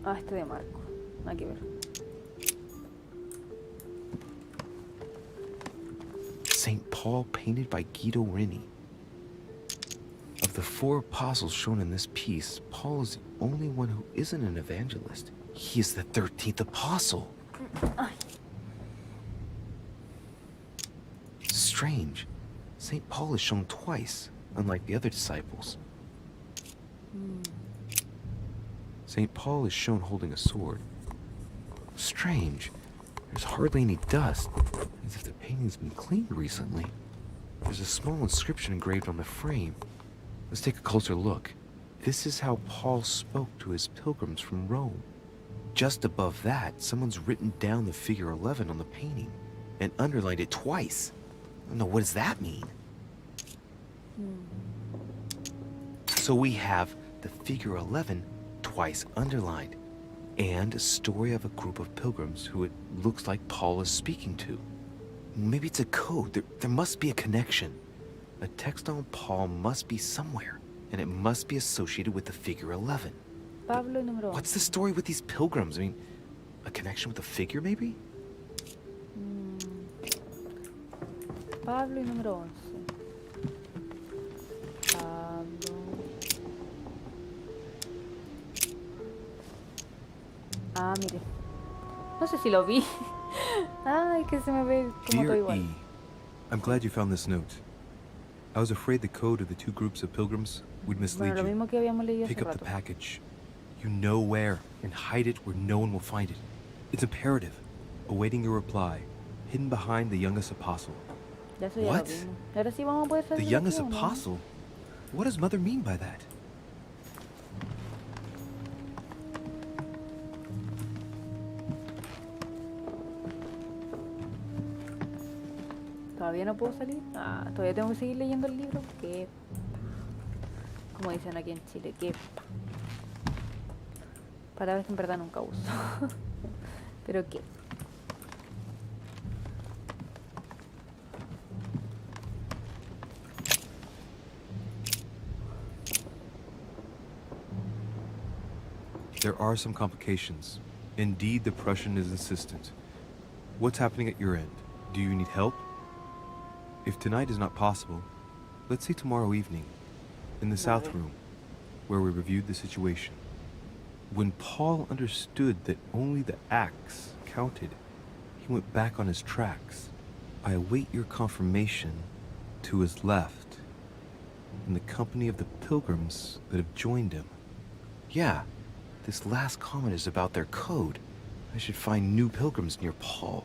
Ah, este de Marco. Nada que ver. St. Paul painted by Guido Reni. Of the 4 apostles shown in this piece, Paul is the only one who isn't an evangelist. He is the 13th apostle. Strange. St. Paul is shown twice, unlike the other disciples. St. Paul is shown holding a sword. Strange. There's hardly any dust, as if the painting's been cleaned recently. There's a small inscription engraved on the frame. Let's take a closer look. This is how Paul spoke to his pilgrims from Rome. Just above that, someone's written down the figure 11 on the painting and underlined it twice. I don't know, what does that mean? So we have the figure 11 twice underlined, and a story of a group of pilgrims who it looks like Paul is speaking to. Maybe it's a code. There must be a connection. A text on Paul must be somewhere, and it must be associated with the figure 11. Pablo número What's the story with these pilgrims? I mean, a connection with the figure, maybe? Pablo y número 11. Pablo. Ah, mire. No sé si lo vi. Ay, que se me ve como todo Dear igual. E, I'm glad you found this note. I was afraid the code of the 2 groups of pilgrims would mislead Bueno, lo you. mismo que habíamos leído Pick hace up the rato. package. You know where, and hide it where no one will find it. It's imperative. Awaiting your reply, hidden behind the youngest apostle. Ya eso ya lo What? vimos. Y ahora sí vamos a poder The salir youngest de aquí, ¿o no? apostle? What does Mother mean by that? ¿Todavía no puedo salir? Ah, todavía tengo que seguir leyendo el libro. ¿Qué? Como dicen aquí en Chile, ¿qué? Palabras que en verdad nunca uso. ¿Pero qué? There are some complications. Indeed, the Prussian is insistent. What's happening at your end? Do you need help? If tonight is not possible, let's see tomorrow evening, in the South Room, where we reviewed the situation. When Paul understood that only the acts counted, he went back on his tracks. I await your confirmation to his left, in the company of the pilgrims that have joined him. Yeah, this last comment is about their code. I should find new pilgrims near Paul.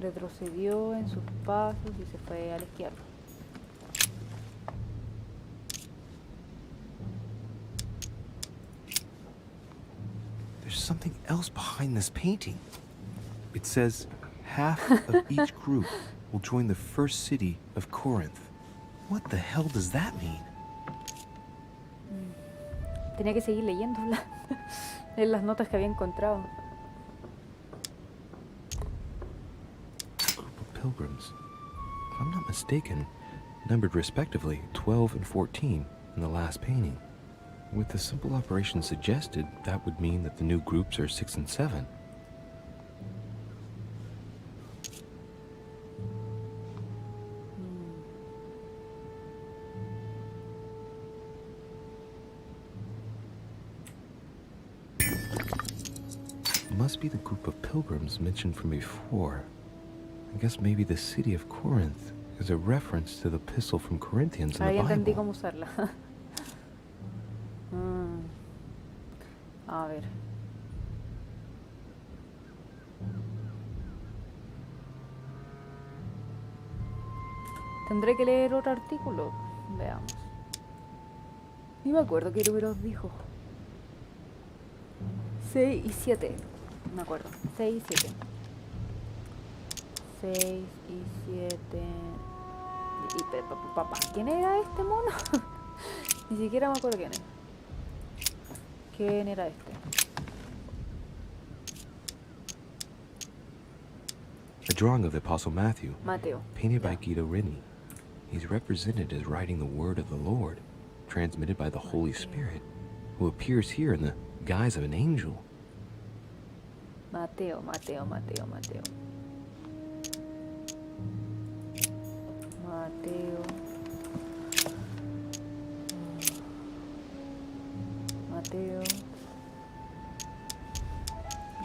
Retrocedió en sus pasos y se fue a la izquierda. There's something else behind this painting. It says, half of each group will join the first city of Corinth. What the hell does that mean? Tenía que seguir leyendo en las notas que había encontrado. Group of pilgrims, if I'm not mistaken, numbered respectively 12 and 14 in the last painting. With the simple operation suggested, that would mean that the new groups are 6 and 7. Must be the group of pilgrims mentioned from before. I guess maybe the city of Corinth is a reference to the epistle from Corinthians in Ahí the entendí Bible. cómo usarla. A ver. Tendré que leer otro artículo. Veamos. Ni me acuerdo qué números dijo. 6 y 7. me acuerdo. 6 y 7. 6 y 7. Papá, ¿quién era este mono? Ni siquiera me acuerdo quién es. ¿Quién era este? A drawing of the Apostle Matthew, Mateo. painted by Guido Reni. He's represented as writing the word of the Lord, transmitted by the Holy Spirit, who appears here in the guise of an angel. Mateo. Mateo.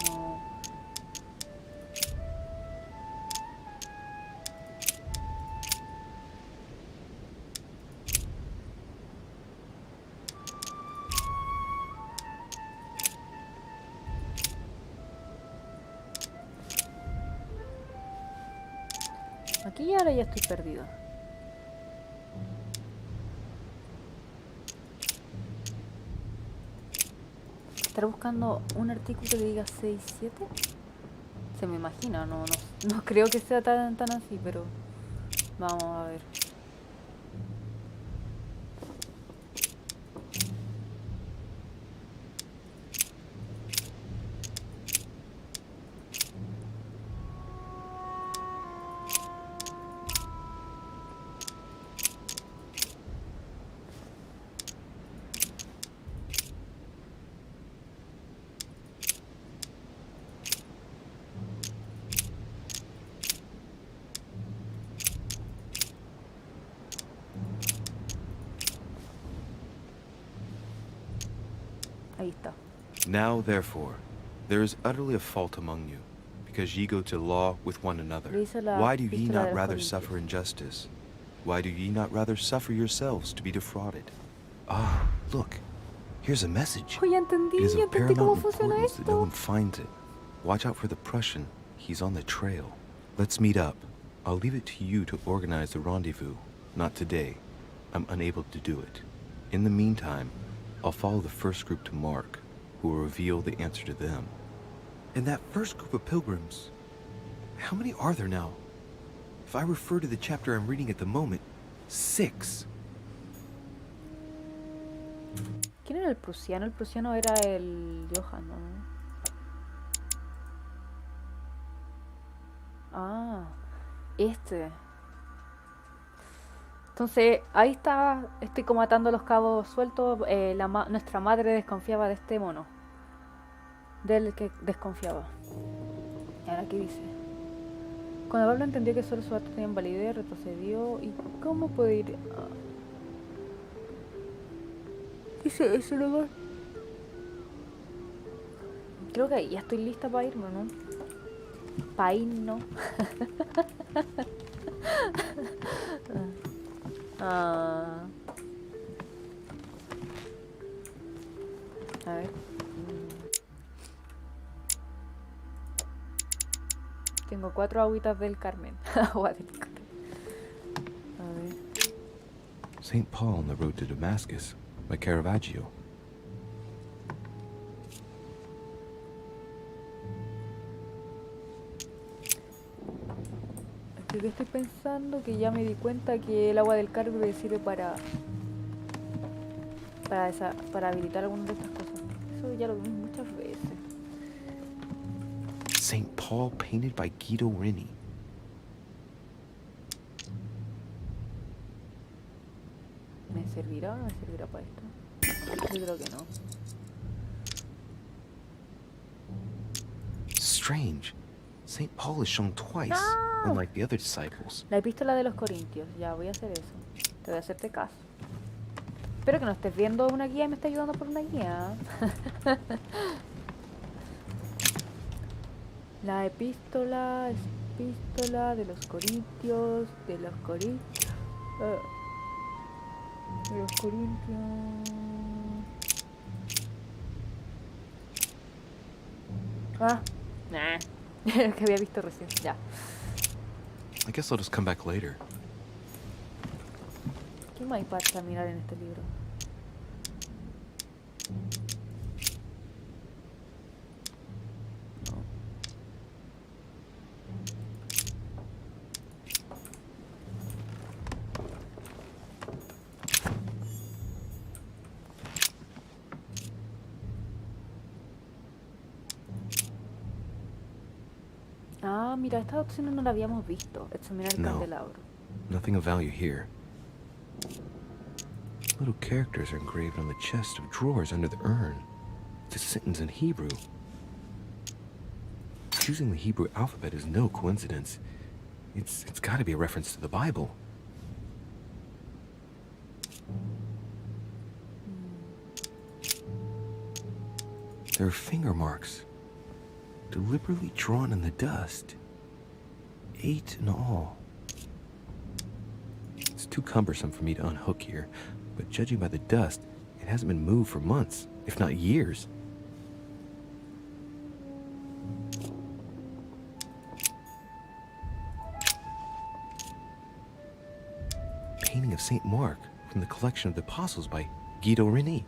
No. Aquí ahora ya estoy perdido. Estar buscando un artículo que diga 6-7. Se me imagina, no creo que sea tan así, pero vamos a ver. Ahí está. Now, therefore, there is utterly a fault among you, because ye go to law with one another. Why do ye not rather suffer injustice? Why do ye not rather suffer yourselves to be defrauded? Ah, look. Here's a message. Oh, ya entendí, It is ya of entendí cómo paramount funciona importance that no esto. one finds it. Watch out for the Prussian. He's on the trail. Let's meet up. I'll leave it to you to organize the rendezvous. Not today. I'm unable to do it. In the meantime, I'll follow the first group to Mark, who will reveal the answer to them. And that first group of pilgrims, how many are there now? If I refer to the chapter I'm reading at the moment, 6. ¿Quién era el prusiano? El prusiano era el Johann, ¿no? Ah, este. Entonces, ahí está, estoy como atando los cabos sueltos. Nuestra madre desconfiaba de este mono. Del que desconfiaba. Y ahora, ¿qué dice? Cuando Pablo entendió que solo su acto tenía validez, retrocedió. ¿Y cómo puede ir? Dice eso nomás. Creo que ahí ya estoy lista para irme, ¿no? Para irnos. A ver. Tengo 4 agüitas del Carmen. Agua del Carmen. A ver. St. Paul on the road to Damascus by Caravaggio. Que estoy pensando que ya me di cuenta que el agua del Carmen sirve para habilitar algunas de estas cosas. Eso ya lo vimos muchas veces. St. Paul painted by Guido Reni. ¿Me servirá o no me servirá para esto? Yo creo que no. Strange. St. Paul is shown twice, unlike the other disciples. La epístola de los Corintios. Ya, voy a hacer eso. Te voy a hacerte caso. Espero que no estés viendo una guía y me estés ayudando por una guía. La epístola de los Corintios. De los Corintios. Nah. Que había visto recién. Ya. I guess I'll just come back later. ¿Qué más hay para examinar en este libro? No. Ah, mira, esta opción no la habíamos visto. Examinar el No. candelabro. Nothing of value here. Little characters are engraved on the chest of drawers under the urn. It's a sentence in Hebrew. Choosing the Hebrew alphabet is no coincidence. It's gotta be a reference to the Bible. There are finger marks, deliberately drawn in the dust. 8 in all. It's too cumbersome for me to unhook here, but judging by the dust, it hasn't been moved for months, if not years. Painting of Saint Mark from the collection of the Apostles by Guido de Richet.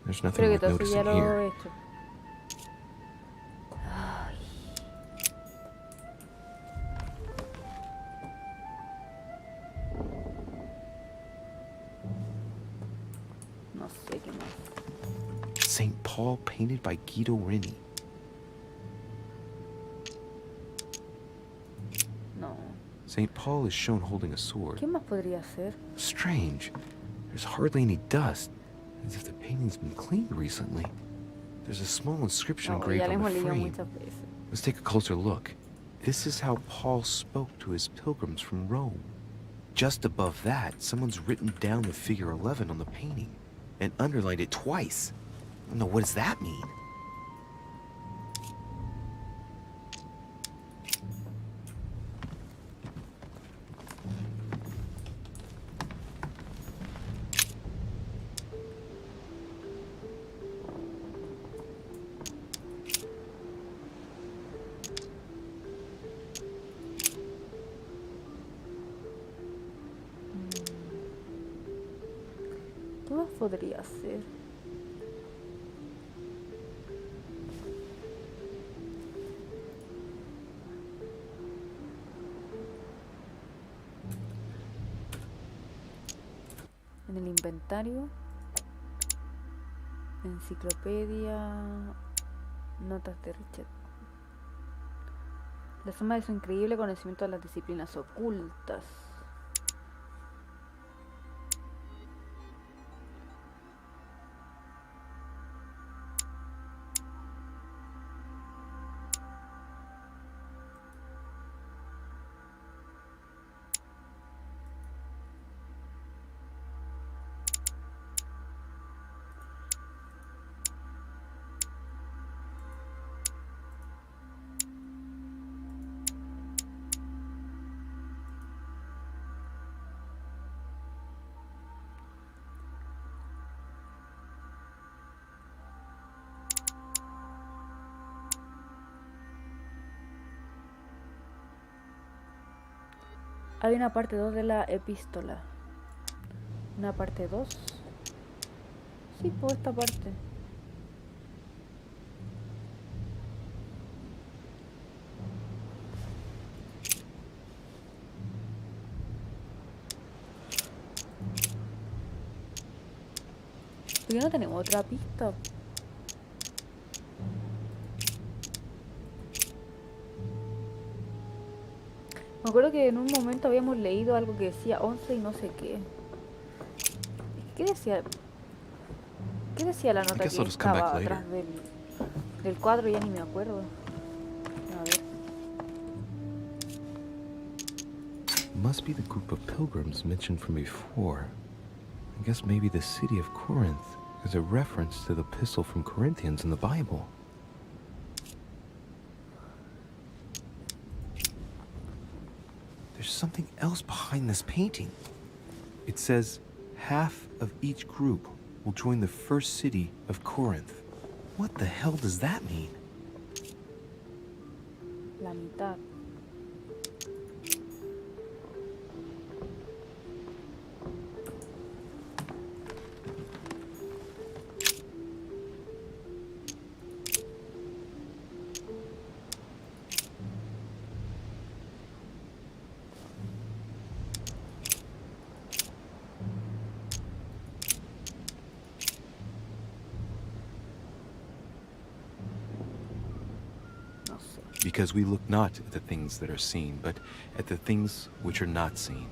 There's nothing Creo que worth todo eso ya noticing lo here. he hecho. Ay. No sé qué más. Saint Paul painted by Guido de Richet. No. Saint Paul is shown holding a sword. ¿Qué más podría ser? Strange. There's hardly any dust, as if the painting's been cleaned recently. There's a small inscription No, engraved ya le on hemos the leído frame. muchas veces. Let's take a closer look. This is how Paul spoke to his pilgrims from Rome. Just above that, someone's written down the figure 11 on the painting and underlined it twice. No, what does that mean? ¿Qué más podría ser? En el inventario, enciclopedia, notas de Richet. La suma de su increíble conocimiento de las disciplinas ocultas. Hay una parte 2 de la epístola. Una parte 2. Sí, por esta parte. ¿Por qué no tenemos otra pista? Me acuerdo que en un momento habíamos leído algo que decía 11 y no sé qué. ¿Qué decía? ¿Qué decía la nota que guess I'll just come estaba back later. atrás del cuadro? Ya ni me acuerdo. A ver. Must be the group of pilgrims mentioned from before. I guess maybe the city of Corinth is a reference to the epistle from Corinthians in the Bible. There's something else behind this painting. It says, half of each group will join the first city of Corinth. What the hell does that mean? La mitad. Because we look not at the things that are seen, but at the things which are not seen.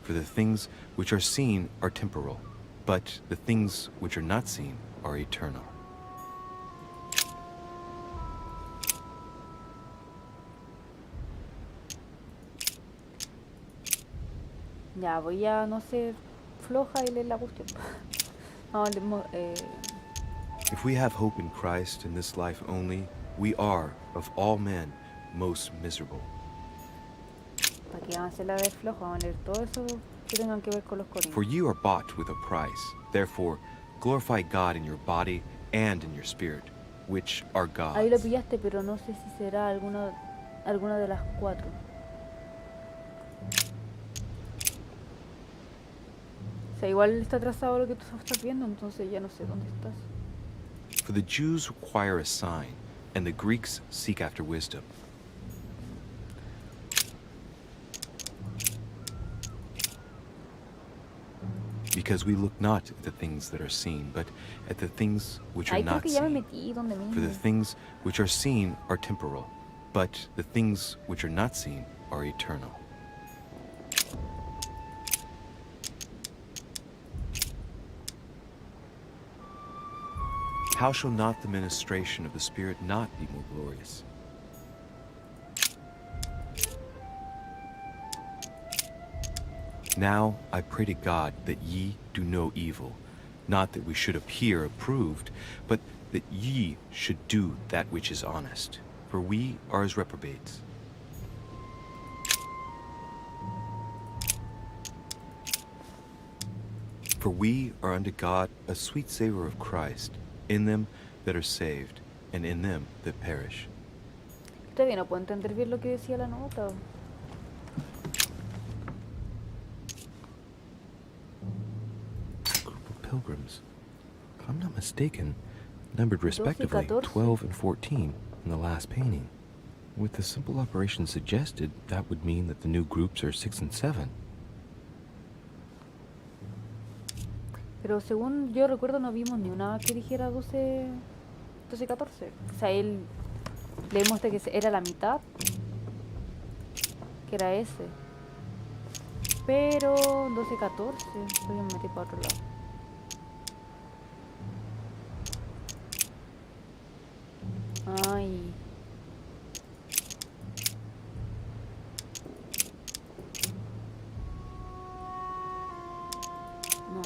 For the things which are seen are temporal, but the things which are not seen are eternal. Ya, voy a, no sé, floja y leer la cuestión. No, If we have hope in Christ in this life only, we are, of all men, most miserable. para que vamos a hacer la de floja, vamos a leer todo eso que tengan que ver con los For corintios. you are bought with a price. Therefore, glorify God in your body and in your spirit, which are Ahí lo God's. pillaste, pero no sé si será alguna de las cuatro. O sea, igual está trazado lo que tú estás viendo, entonces ya no sé dónde estás. For the Jews require a sign, and the Greeks seek after wisdom. Because we look not at the things that are seen, but at the things which are Ahí creo not que ya me seen. metí, donde For the mismo. things which are seen are temporal, but the things which are not seen are eternal. How shall not the ministration of the Spirit not be more glorious? Now I pray to God that ye do no evil, not that we should appear approved, but that ye should do that which is honest, for we are as reprobates. For we are unto God a sweet savor of Christ, in them that are saved, and in them that perish. Todavía no puedo entender bien lo que decía la nota. Group of pilgrims, if I'm not mistaken, numbered respectively 14. 12 and 14 in the last painting. With the simple operation suggested, that would mean that the new groups are 6 and 7. Pero según yo recuerdo no vimos ni una que dijera 12, 12, 14. O sea, él leímos de que era la mitad, que era ese. Pero 12, 14, voy a meter para otro lado. Ay. No.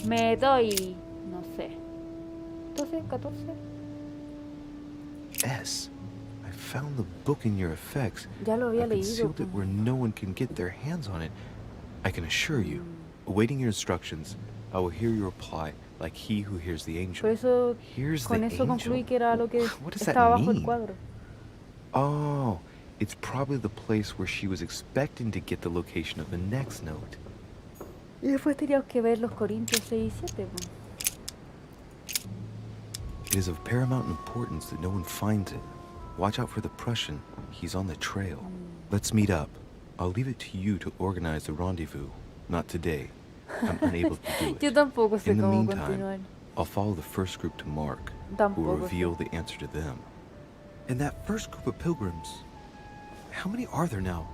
Me doy, no sé, 12, 14. S. I found the book in your effects. Ya lo había I leído. concealed it where no one can get their hands on it. I can assure you, awaiting your instructions, I will hear your reply like he who hears the angel. Por eso, Here's con the eso concluí angel? que era lo que What does that estaba bajo el mean? cuadro. Oh, it's probably the place where she was expecting to get the location of the next note. Y después teníamos que ver los Corintios 6 y 7. po. It is of paramount importance that no one finds it. Watch out for the Prussian. He's on the trail. Let's meet up. I'll leave it to you to organize the rendezvous. Not today. I'm unable to do Yo it. tampoco sé In the cómo meantime, continuar. I'll follow the first group to Mark, who will Tampoco sé. reveal the answer to them. And that first group of pilgrims, how many are there now?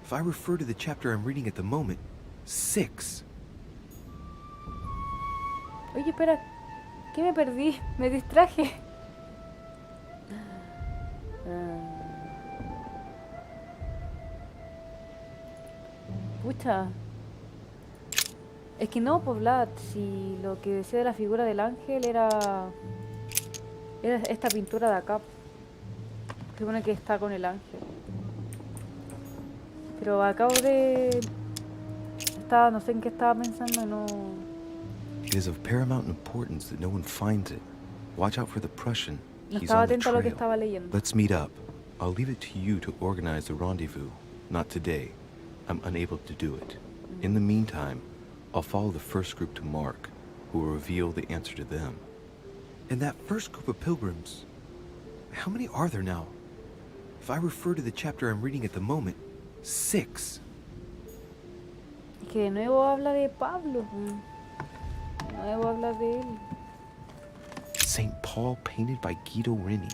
If I refer to the chapter I'm reading at the moment, 6. Oye, espera, ¿qué me perdí? Me distraje. Pucha. Es que no, pues Vlad, si lo que decía de la figura del ángel era esta pintura de acá. Se supone que está con el ángel. Pero acabo de... no sé en qué estaba pensando y no... It is of paramount importance that no one finds it. Watch out for the Prussian. No He's estaba on the atento a lo que trail. estaba leyendo. Let's meet up. I'll leave it to you to organize the rendezvous. Not today. I'm unable to do it. In the meantime, I'll follow the first group to Mark, who will reveal the answer to them. And that first group of pilgrims, how many are there now? If I refer to the chapter I'm reading at the moment, 6. Es que de nuevo habla de Pablo. De nuevo habla de él. St. Paul painted by Guido Reni.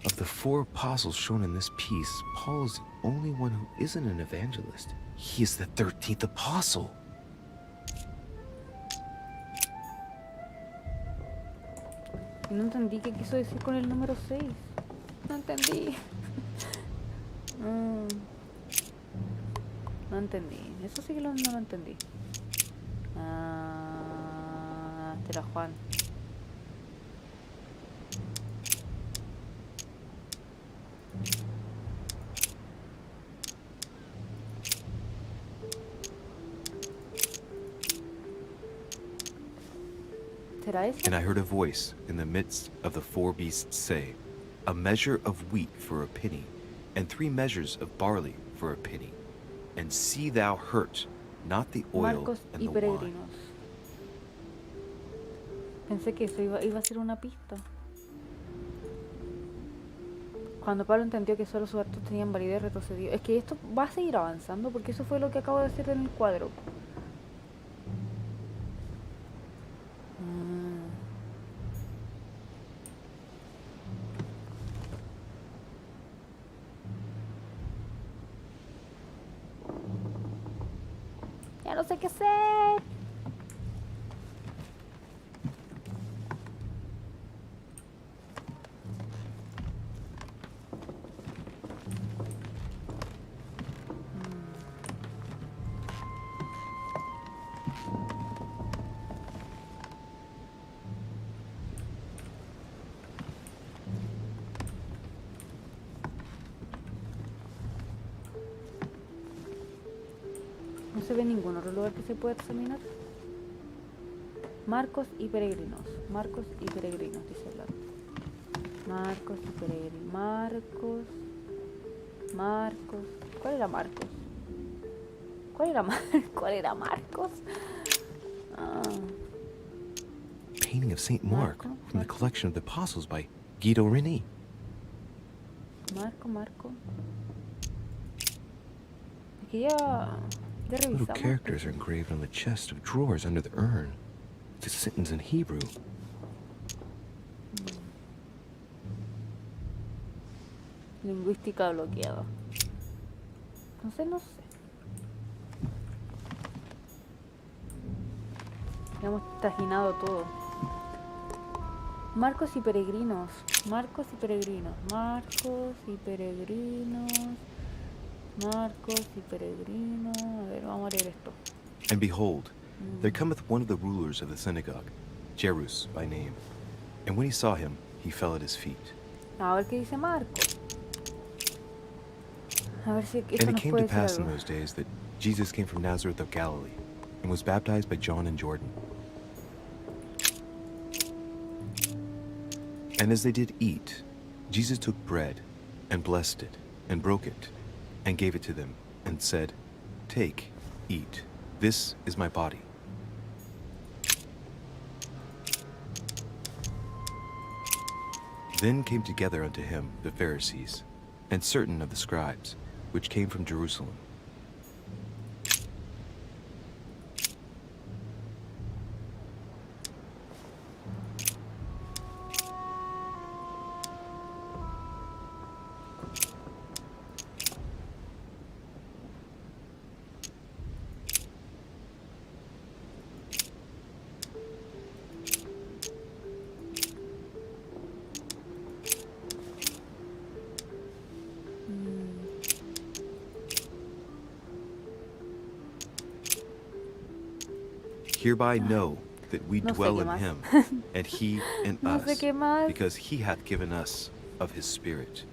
Of the 4 apostles shown in this piece, Paul is the only one who isn't an evangelist. He is the 13th apostle. Y no entendí qué quiso decir con el número 6. No entendí. No entendí. Eso sí que no lo entendí. Este era Juan. ¿Será ese? And I heard a voice in the midst of the 4 beasts say, a measure of wheat for a penny, and 3 measures of barley for a penny. And see thou hurt not the oil Marcos and y the wine. peregrinos. Pensé que eso iba a ser una pista. Cuando Pablo entendió que solo sus actos tenían validez, retrocedió. Es que esto va a seguir avanzando porque eso fue lo que acabo de hacer en el cuadro. Ya no sé qué hacer. No se ve ningún otro lugar que se pueda examinar. Marcos y peregrinos. Marcos y peregrinos, dice Vlad. Marcos y peregrinos. Marcos. ¿Cuál era Marcos? ¿Cuál era Marcos? Painting of St. Mark from the collection of the apostles by Guido Reni. Marco. Es que ya Little revisamos. characters are engraved on the chest of drawers under the urn. It's a sentence in Hebrew. Lingüística bloqueada. Entonces no sé. Ya hemos trajinado todo. Marcos y peregrinos. Marcos y peregrinos. Marcos y peregrinos. Marcos y peregrinos. A ver, vamos a leer esto. And behold, there cometh one of the rulers of the synagogue, Jairus by name. And when he saw him, he fell at his feet. A ver qué dice Marcos. A ver si esto And it nos came puede to decir pass in algo. those days that Jesus came from Nazareth of Galilee, and was baptized by John in Jordan. And as they did eat, Jesus took bread, and blessed it, and broke it, and gave it to them, and said, Take, eat, this is my body. Then came together unto him the Pharisees, and certain of the scribes, which came from Jerusalem. hereby know that we No sé dwell qué in más. him, and he in No sé us, qué más. because he hath given us of his Spirit.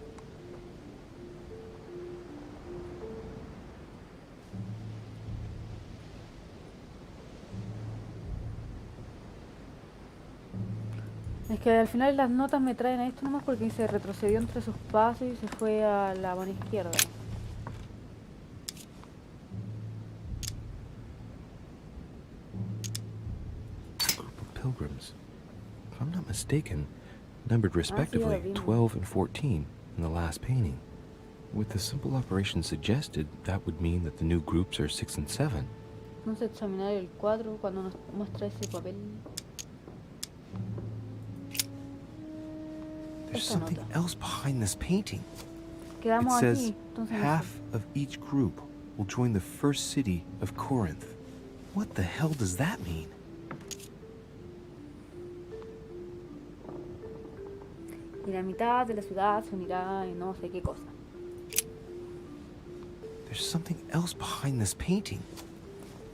Es que al final las notas me traen a esto nomás porque se retrocedió entre sus pasos y se fue a la mano izquierda. Group of pilgrims, if I'm not mistaken, numbered respectively vimos. 12 and 14 in the last painting. With the simple operation suggested, that would mean that the new groups are 6 and 7. Vamos a examinar el cuadro cuando nos muestra ese papel. There's Esta something nota. else behind this painting. It Quedamos says aquí. Entonces no sé. half of each group will join the first city of Corinth. What the hell does that mean? Y la mitad de la ciudad se unirá y no sé qué cosa. There's something else behind this painting.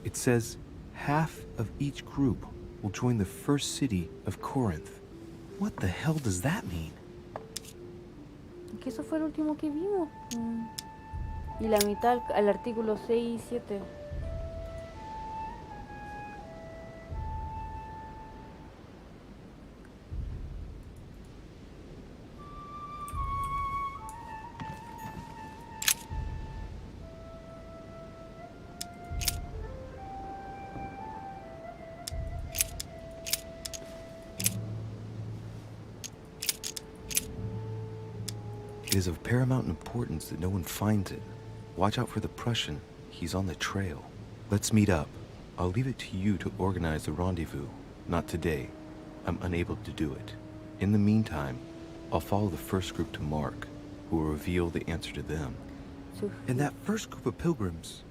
It says half of each group will join the first city of Corinth. What the hell does that mean? Que eso fue el último que vimos. Y la mitad al artículo 6 y 7. It is of paramount importance that no one finds it. Watch out for the Prussian. He's on the trail. Let's meet up. I'll leave it to you to organize the rendezvous. Not today. I'm unable to do it. In the meantime, I'll follow the first group to Mark, who will reveal the answer to them. And that first group of pilgrims,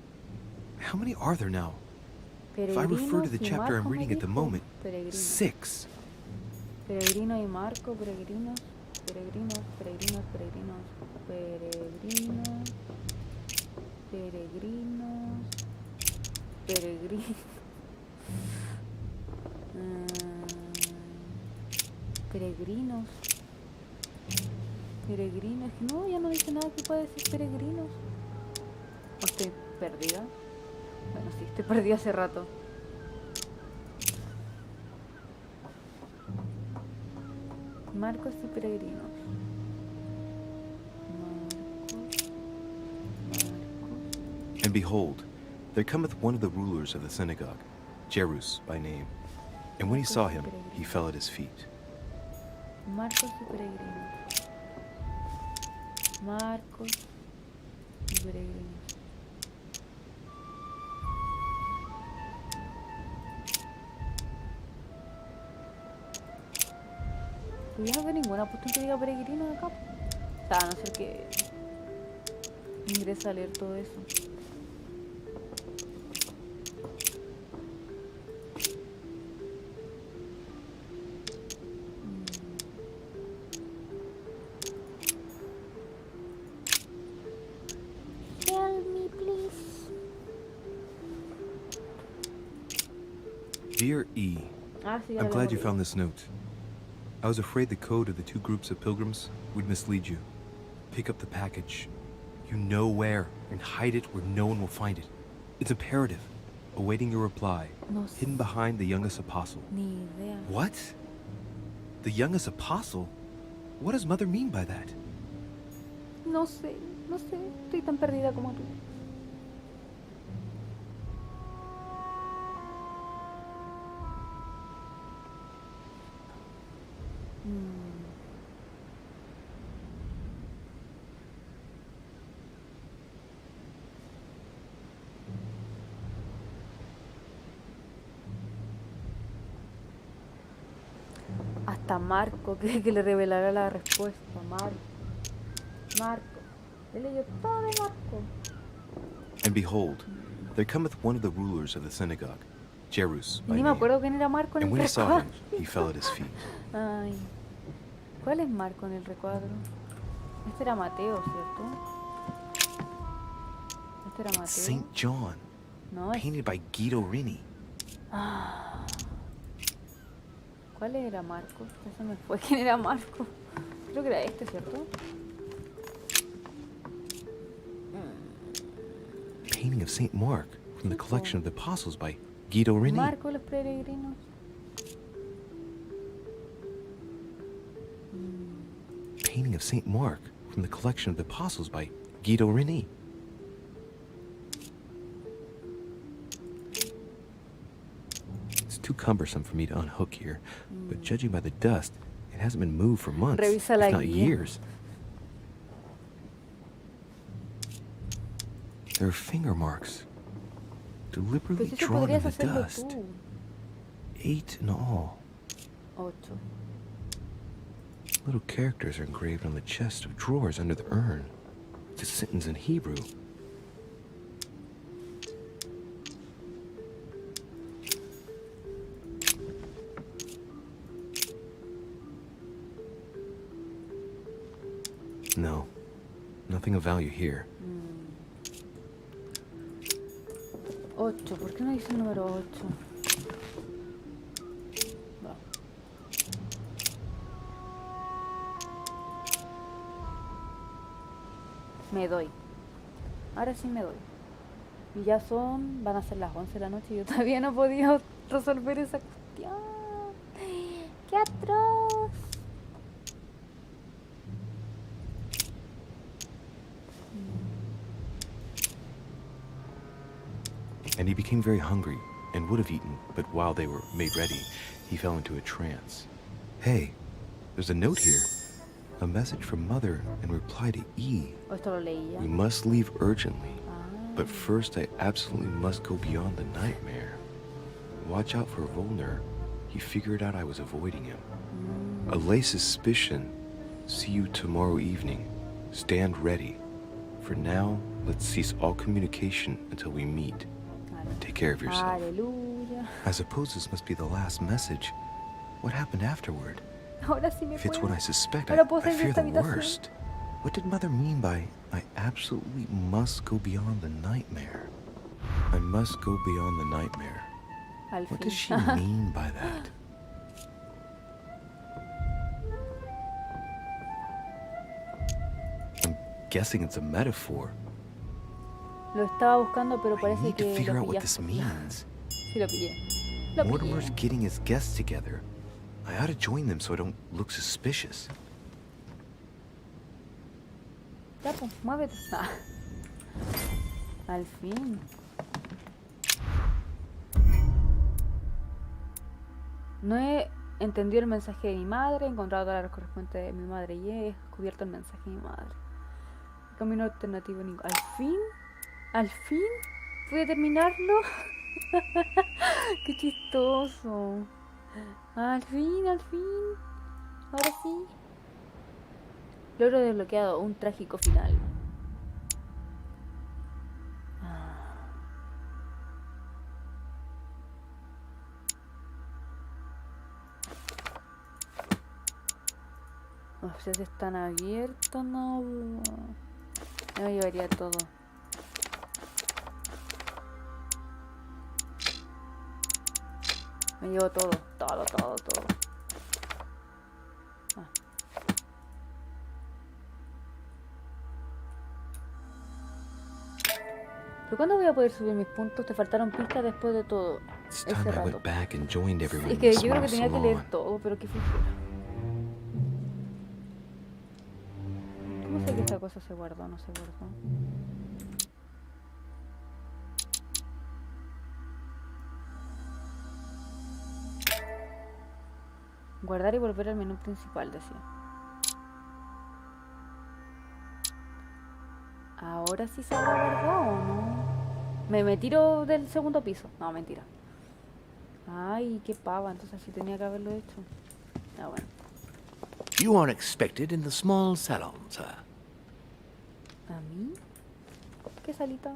how many are there now? If I refer to the chapter I'm reading at the moment, 6. Peregrino y Marco, peregrinos, peregrinos, peregrinos, peregrinos, peregrinos, peregrinos, peregrinos, peregrinos, peregrinos. No, ya no dice nada que pueda decir peregrinos. ¿O estoy perdida? Bueno, sí, estoy perdida hace rato. Marcos y peregrinos. And behold, there cometh one of the rulers of the synagogue, Jerus by name. And when he saw him, he fell at his feet. Marcos y peregrinos. Marcos y peregrinos. Yo no veo ninguna cuestión que diga peregrino acá. O sea, a no ser que ingrese a leer todo eso. Help me, please. Dear E, Ah, sí, ya I'm lo glad hemos you leído. found this note. I was afraid the code of the two groups of pilgrims would mislead you. Pick up the package. You know where, and hide it where no one will find it. It's imperative. Awaiting your reply. No sé. Hidden behind the youngest apostle. Ni idea. What? The youngest apostle? What does Mother mean by that? No sé, no sé. Estoy tan perdida como tú. Hasta Marco cree que le revelará la respuesta. Marco. Él leyó todo de Marco. And behold, there cometh one of the rulers of the synagogue, Jerus by Ni me name. acuerdo quién era Marco en And el when he saw him, recuadro. he fell at his feet. Ay. ¿Cuál es Marco en el recuadro? Este era Mateo, ¿cierto? Este era Mateo. St. John, No, es... painted by Guido Rini. Ah, ¿cuál era Marcos? Eso me fue. ¿Quién era Marcos? Creo que era este, ¿cierto? Painting of Saint Mark from the collection of the Apostles by Guido Reni. Marco los peregrinos. Painting of Saint Mark from the collection of the Apostles by Guido Reni. It's too cumbersome for me to unhook here, but judging by the dust, it hasn't been moved for months, Revisa la if not guía. years. There are finger marks, deliberately Pues eso drawn in podrías the hacerlo dust. tú. 8 in all. 8. Little characters are engraved on the chest of drawers under the urn. It's a sentence in Hebrew. No, nothing of value here. 8. ¿Por qué no dice el número 8? Va. Me doy. Ahora sí me doy. Y ya van a ser las 11 de la noche y yo todavía no he podido resolver esa cuestión. ¡Qué atroz! And he became very hungry and would have eaten, but while they were made ready, he fell into a trance. Hey, there's a note here. A message from Mother in reply to E. O esto lo leía. We must leave urgently, but first I absolutely must go beyond the nightmare. Watch out for Volner. He figured out I was avoiding him. Allay suspicion. See you tomorrow evening. Stand ready. For now, let's cease all communication until we meet. Take care of yourself. Aleluya. I suppose this must be the last message. What happened afterward? Ahora sí me If it's puedo. what I suspect, Ahora I puedo salir de fear esta the habitación. worst. What did Mother mean by, I absolutely must go beyond the nightmare? I must go beyond the nightmare. Al What fin. does she mean by that? I'm guessing it's a metaphor. Lo estaba buscando, pero I parece need to que figure lo out what this pillaste. means. Sí, lo pillé. Lo Mortimer's pillé. getting his guests together. I ought to join them so I don't look suspicious. Ya, pues, muévete. Ah. Al fin. No he entendido el mensaje de mi madre, he encontrado todas las correspondientes de mi madre y he descubierto el mensaje de mi madre. Camino alternativo ningún. Al fin, pude terminarlo. Qué chistoso. Al fin. Ahora sí. Logro desbloqueado, un trágico final. Los opciones están abiertos, no. Yo me llevaría todo. Me llevo todo. Ah. ¿Pero cuándo voy a poder subir mis puntos? Te faltaron pistas después de todo. It's Ese time I rato. went back and joined everyone Es in que the yo creo que small tenía que leer salon. todo, pero qué flojera. ¿Cómo sé que esta cosa se guardó o no se guardó? Guardar y volver al menú principal, decía. Ahora sí se habrá guardado o no. Me tiro del segundo piso. No, mentira. Ay, qué pava. Entonces sí tenía que haberlo hecho. Ah, bueno. You are expected in the small salon, sir. ¿A mí? ¿Qué salita?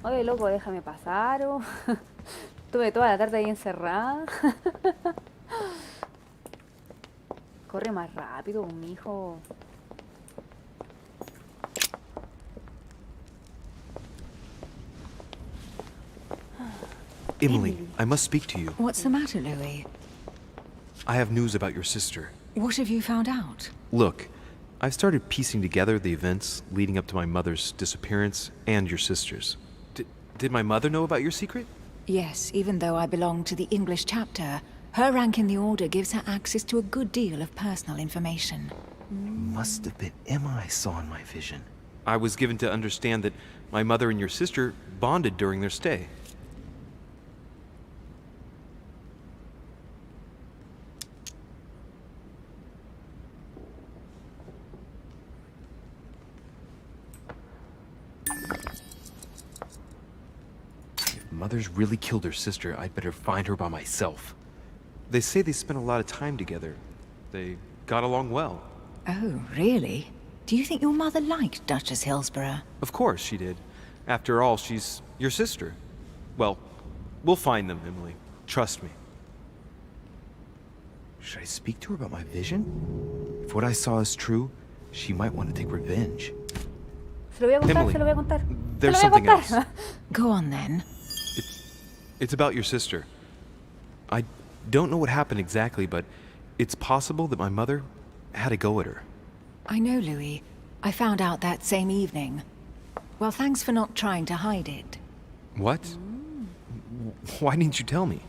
Oye, loco, déjame pasar. Oh. Estuve toda la tarde ahí encerrada. Corre más rápido, mi hijo. Emily, I must speak to you. What's the matter, Louis? I have news about your sister. What have you found out? Look, I've started piecing together the events leading up to my mother's disappearance and your sister's. Did my mother know about your secret? Yes, even though I belong to the English chapter, her rank in the Order gives her access to a good deal of personal information. Must have been Emma I saw in my vision. I was given to understand that my mother and your sister bonded during their stay. If Mother's really killed her sister, I'd better find her by myself. They say they spent a lot of time together. They got along well. Oh, really? Do you think your mother liked Duchess Hillsborough? Of course she did. After all, she's your sister. Well, we'll find them, Emily. Trust me. Should I speak to her about my vision? If what I saw is true, she might want to take revenge. Se lo voy a contar, Emily, se lo voy a contar. there's Se lo voy a something contar. else. Go on then. It's about your sister. I don't know what happened exactly, but it's possible that my mother had a go at her. I know, Louis. I found out that same evening. Well, thanks for not trying to hide it. What? Why didn't you tell me?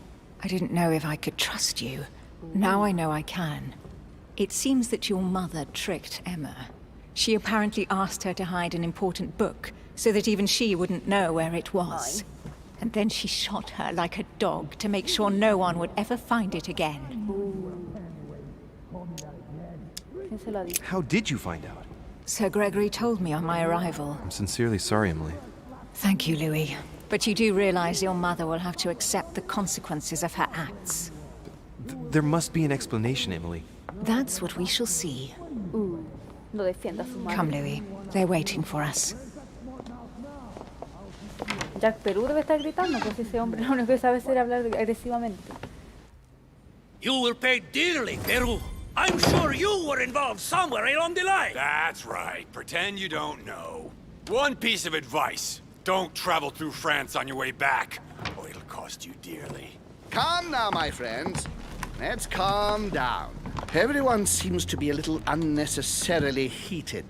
I didn't know if I could trust you. Now I know I can. It seems that your mother tricked Emma. She apparently asked her to hide an important book, so that even she wouldn't know where it was. And then she shot her like a dog to make sure no one would ever find it again. ¿Quién se lo ha dicho? How did you find out? Sir Gregory told me on my arrival. I'm sincerely sorry, Emily. Thank you, Louis. But you do realize your mother will have to accept the consequences of her acts. There must be an explanation, Emily. That's what we shall see. Lo defienda a su madre. Come, Louis. They're waiting for us. Jack Perú debe estar gritando, pues ese hombre lo único que sabe hacer es hablar agresivamente. You will pay dearly, Peru. I'm sure you were involved somewhere along the line. That's right. Pretend you don't know. One piece of advice. Don't travel through France on your way back, or it'll cost you dearly. Calm now, my friends. Let's calm down. Everyone seems to be a little unnecessarily heated.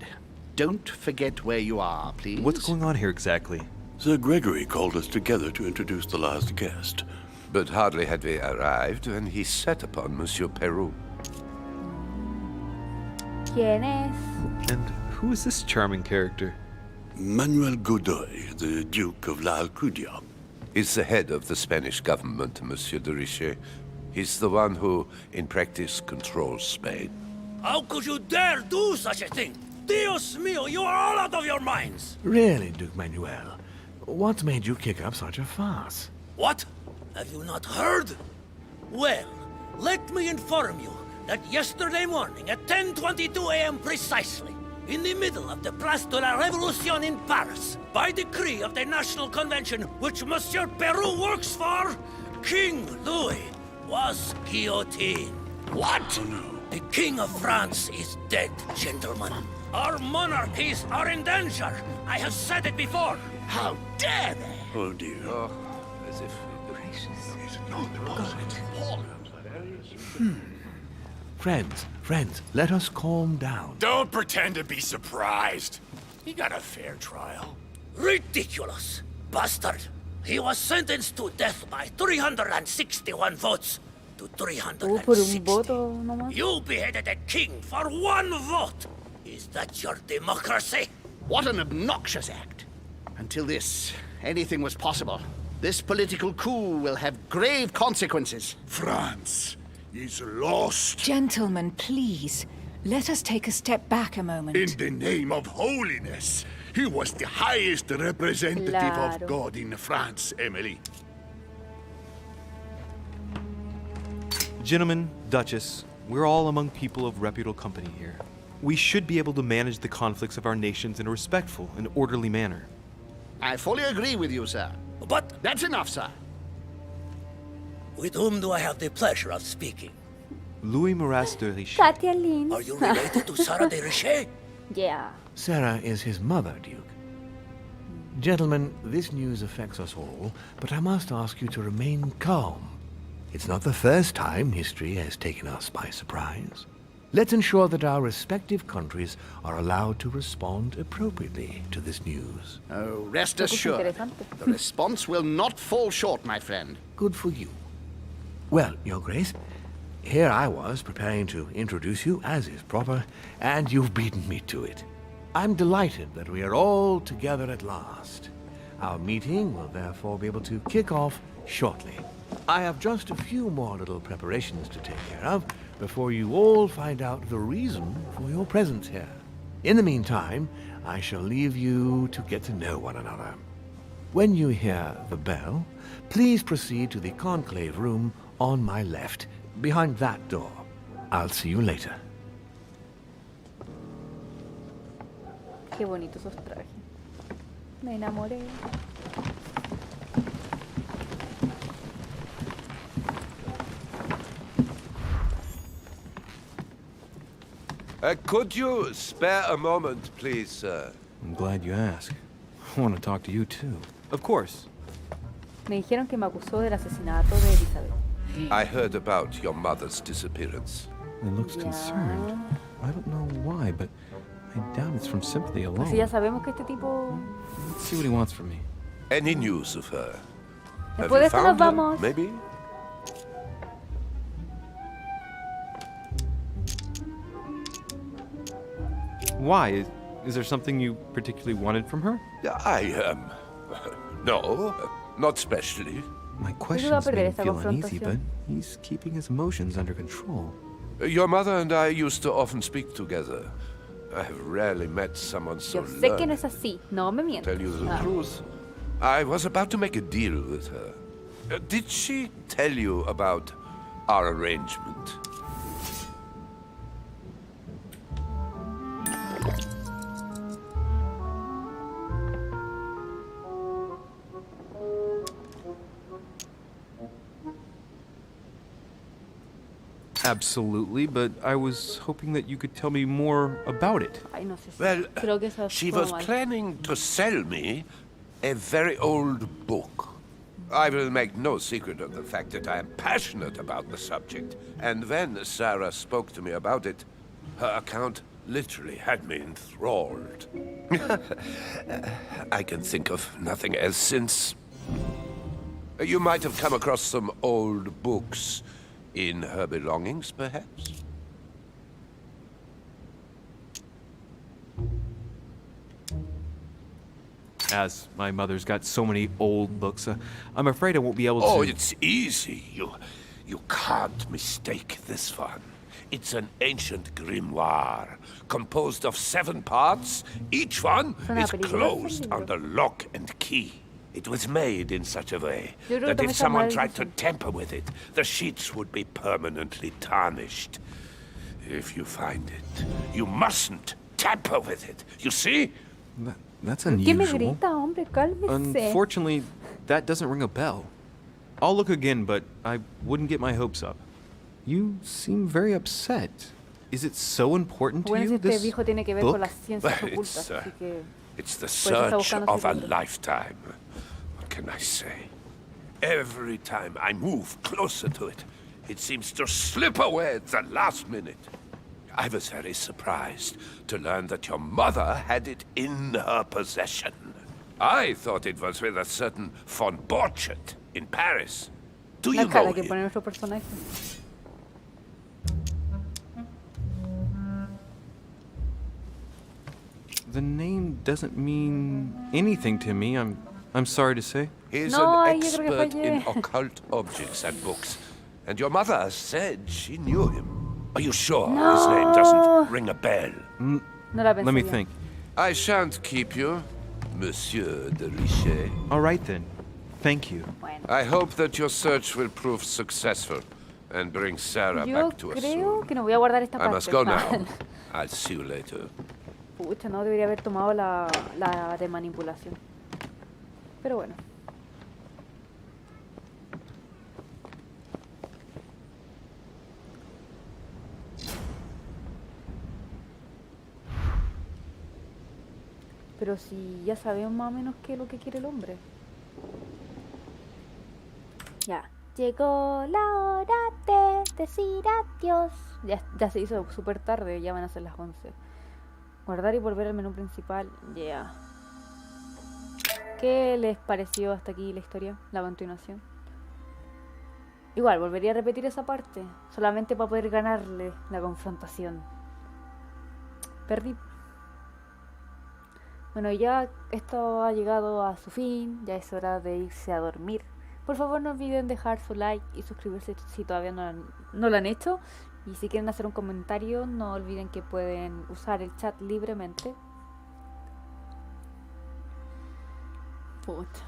Don't forget where you are, please. What's going on here exactly? Sir Gregory called us together to introduce the last guest. But hardly had we arrived when he set upon Monsieur Peru. ¿Quién es? And who is this charming character? Manuel Godoy, the Duke of La Alcudia. He's the head of the Spanish government, Monsieur de Richet. He's the one who, in practice, controls Spain. How could you dare do such a thing? Dios mío, you are all out of your minds! Really, Duke Manuel? What made you kick up such a fuss? What? Have you not heard? Well, let me inform you that yesterday morning at 10:22 a.m. precisely, in the middle of the Place de la Révolution in Paris, by decree of the National Convention which Monsieur Peru works for, King Louis was guillotined. What? Oh, no. The King of France is dead, gentlemen. Our monarchies are in danger. I have said it before. How dare they? Oh, dear. Oh, as if... Friends, let us calm down. Don't pretend to be surprised. He got a fair trial. Ridiculous! Bastard! He was sentenced to death by 361 votes to Por un 360. voto nomás. You beheaded a king for one vote! Is that your democracy? What an obnoxious act. Until this, anything was possible. This political coup will have grave consequences. France is lost. Gentlemen, please. Let us take a step back a moment. In the name of holiness. He was the highest representative Claro. of God in France, Emily. Gentlemen, Duchess, we're all among people of reputable company here. We should be able to manage the conflicts of our nations in a respectful and orderly manner. I fully agree with you, sir. But That's enough, sir. with whom do I have the pleasure of speaking? Louis de Richet. Katia Lynn. Are you related to Sarah de Richet? Yeah. Sarah is his mother, Duke. Gentlemen, this news affects us all, but I must ask you to remain calm. It's not the first time history has taken us by surprise. Let's ensure that our respective countries are allowed to respond appropriately to this news. Oh, rest assured, the response will not fall short, my friend. Good for you. Well, Your Grace, here I was preparing to introduce you as is proper, and you've beaten me to it. I'm delighted that we are all together at last. Our meeting will therefore be able to kick off shortly. I have just a few more little preparations to take care of before you all find out the reason for your presence here. In the meantime, I shall leave you to get to know one another. When you hear the bell, please proceed to the conclave room on my left, behind that door. I'll see you later. Qué bonitos esos trajes. Me enamoré. Could you spare a moment, please, sir? I'm glad you asked. I want to talk to you too. Of course. Me dijeron que me acusó del asesinato de Elizabeth. I heard about your mother's disappearance. It looks concerned. I don't know why, but I doubt it's from sympathy alone. Pues ya sabemos que este tipo... Let's see what he wants from me. Any news of her? Después de esto nos vamos. Maybe? Why? Is there something you particularly wanted from her? No, not specially. My questions made him feel uneasy, but he's keeping his emotions under control. Your mother and I used to often speak together. I have rarely met someone so Yo sé que no es así. No me mientas. Tell you the truth, I was about to make a deal with her. Did she tell you about our arrangement? Absolutely, but I was hoping that you could tell me more about it. Ay, no sé si... Well, Creo que eso she fue was mal. planning to sell me a very old book. I will make no secret of the fact that I am passionate about the subject. And when Sarah spoke to me about it, her account literally had me enthralled. I can think of nothing else since. You might have come across some old books in her belongings, perhaps? As my mother's got so many old books, I'm afraid I won't be able to... Oh, it's easy. You can't mistake this one. It's an ancient grimoire, composed of 7 parts. Each one is closed under lock and key. It was made in such a way that if someone tried to tamper with it, the sheets would be permanently tarnished. If you find it, you mustn't tamper with it. You see? That's ¿Qué me unusual. grita, hombre? Cálmese. Unfortunately, that doesn't ring a bell. I'll look again, but I wouldn't get my hopes up. You seem very upset. Is it so important to Bueno, si you, este this viejo tiene que ver con book? las ciencias ocultas, así que... It's the Pues está search buscando of su a libro. lifetime. What can I say? Every time I move closer to it, it seems to slip away at the last minute. I was very surprised to learn that your mother had it in her possession. I thought it was with a certain von Borchet in Paris. Do La you cara know que him? pone nuestro personaje. The name doesn't mean anything to me, I'm sorry to say. He's No, an yo creo que expert in fallé. occult objects and books. And your mother said she knew him. Are you sure his No. name doesn't ring a bell? No la pensé Let me bien. think. I shan't keep you, Monsieur de Richet. All right then. Thank you. Bueno. I hope that your search will prove successful and bring Sarah Yo back to us creo soon. que no voy a guardar esta I parte. must go now. I'll see you later. Pucha, no debería haber tomado la de manipulación. Pero bueno. Pero si ya sabemos más o menos qué es lo que quiere el hombre. Ya. Llegó la hora de decir adiós. Ya se hizo súper tarde, ya van a ser las 11. Guardar y volver al menú principal. Ya. ¿Qué les pareció hasta aquí la historia? La continuación. Igual, volvería a repetir esa parte. Solamente para poder ganarle la confrontación. Perdí. Bueno, ya esto ha llegado a su fin. Ya es hora de irse a dormir. Por favor, no olviden dejar su like y suscribirse si todavía no lo han hecho. Y si quieren hacer un comentario, no olviden que pueden usar el chat libremente. Pucha.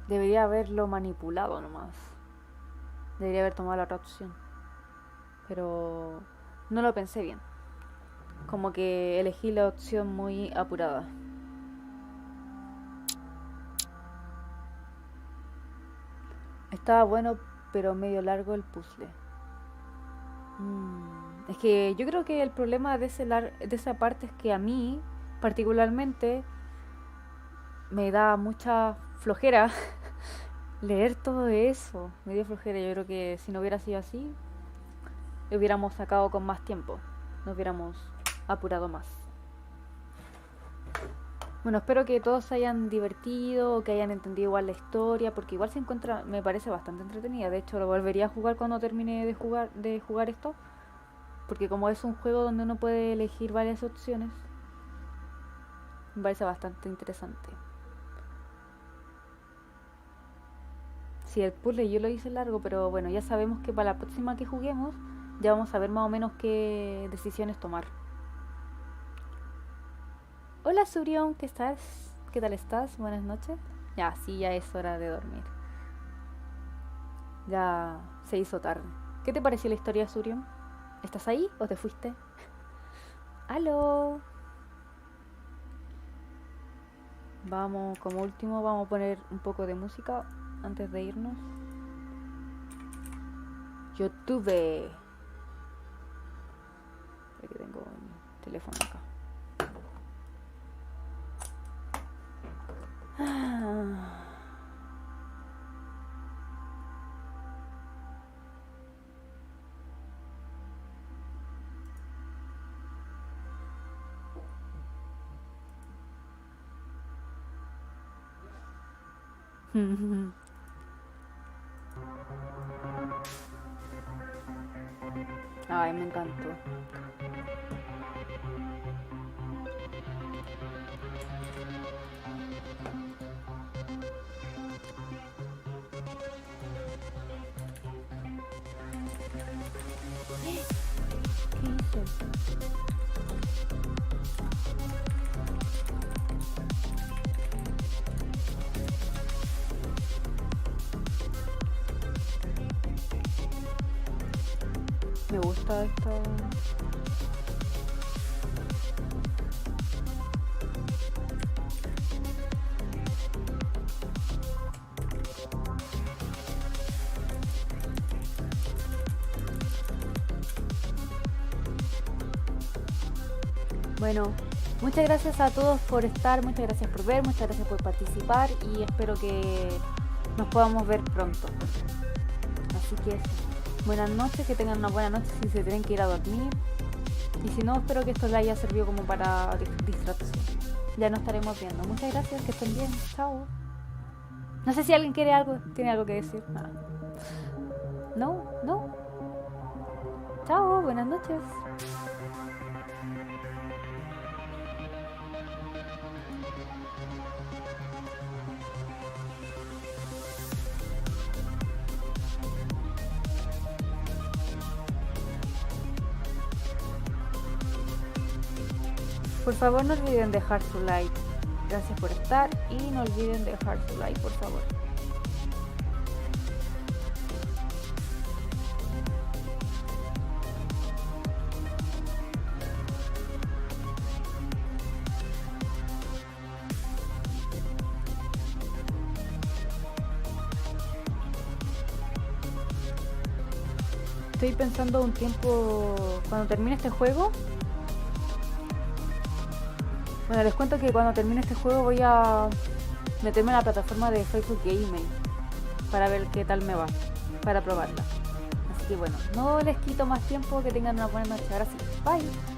Debería haberlo manipulado nomás. Debería haber tomado la otra opción. Pero no lo pensé bien. Como que elegí la opción muy apurada. Estaba bueno, pero medio largo el puzzle. Es que yo creo que el problema de esa parte es que a mí, particularmente, me da mucha flojera leer todo eso. Me dio flojera. Yo creo que si no hubiera sido así, lo hubiéramos sacado con más tiempo. Nos hubiéramos apurado más. Bueno, espero que todos se hayan divertido, que hayan entendido igual la historia, porque igual se encuentra, me parece bastante entretenida. De hecho, lo volvería a jugar cuando termine de jugar esto, porque como es un juego donde uno puede elegir varias opciones, me parece bastante interesante. Sí, el puzzle yo lo hice largo, pero bueno, ya sabemos que para la próxima que juguemos, ya vamos a ver más o menos qué decisiones tomar. Hola Surion, ¿qué estás? ¿Qué tal estás? Buenas noches. Ya, sí, ya es hora de dormir. Ya se hizo tarde. ¿Qué te pareció la historia, Surion? ¿Estás ahí o te fuiste? ¡Aló! Vamos, como último, vamos a poner un poco de música antes de irnos. YouTube. Aquí tengo un teléfono acá. Ay, me encantó. ¿Qué hice? Me gusta esto. Bueno, muchas gracias a todos por estar, muchas gracias por ver, muchas gracias por participar y espero que nos podamos ver pronto. Así que eso. Buenas noches, que tengan una buena noche si se tienen que ir a dormir. Y si no, espero que esto les haya servido como para distracción. Ya nos estaremos viendo. Muchas gracias, que estén bien. Chao. No sé si alguien tiene algo que decir. No. Chao, buenas noches. Por favor, no olviden dejar su like. Gracias por estar y no olviden dejar su like, por favor. Estoy pensando un tiempo, cuando termine este juego, Bueno, les cuento que cuando termine este juego voy a meterme en la plataforma de Facebook Gaming para ver qué tal me va, para probarla. Así que bueno, no les quito más tiempo, que tengan una buena noche. Ahora sí, bye.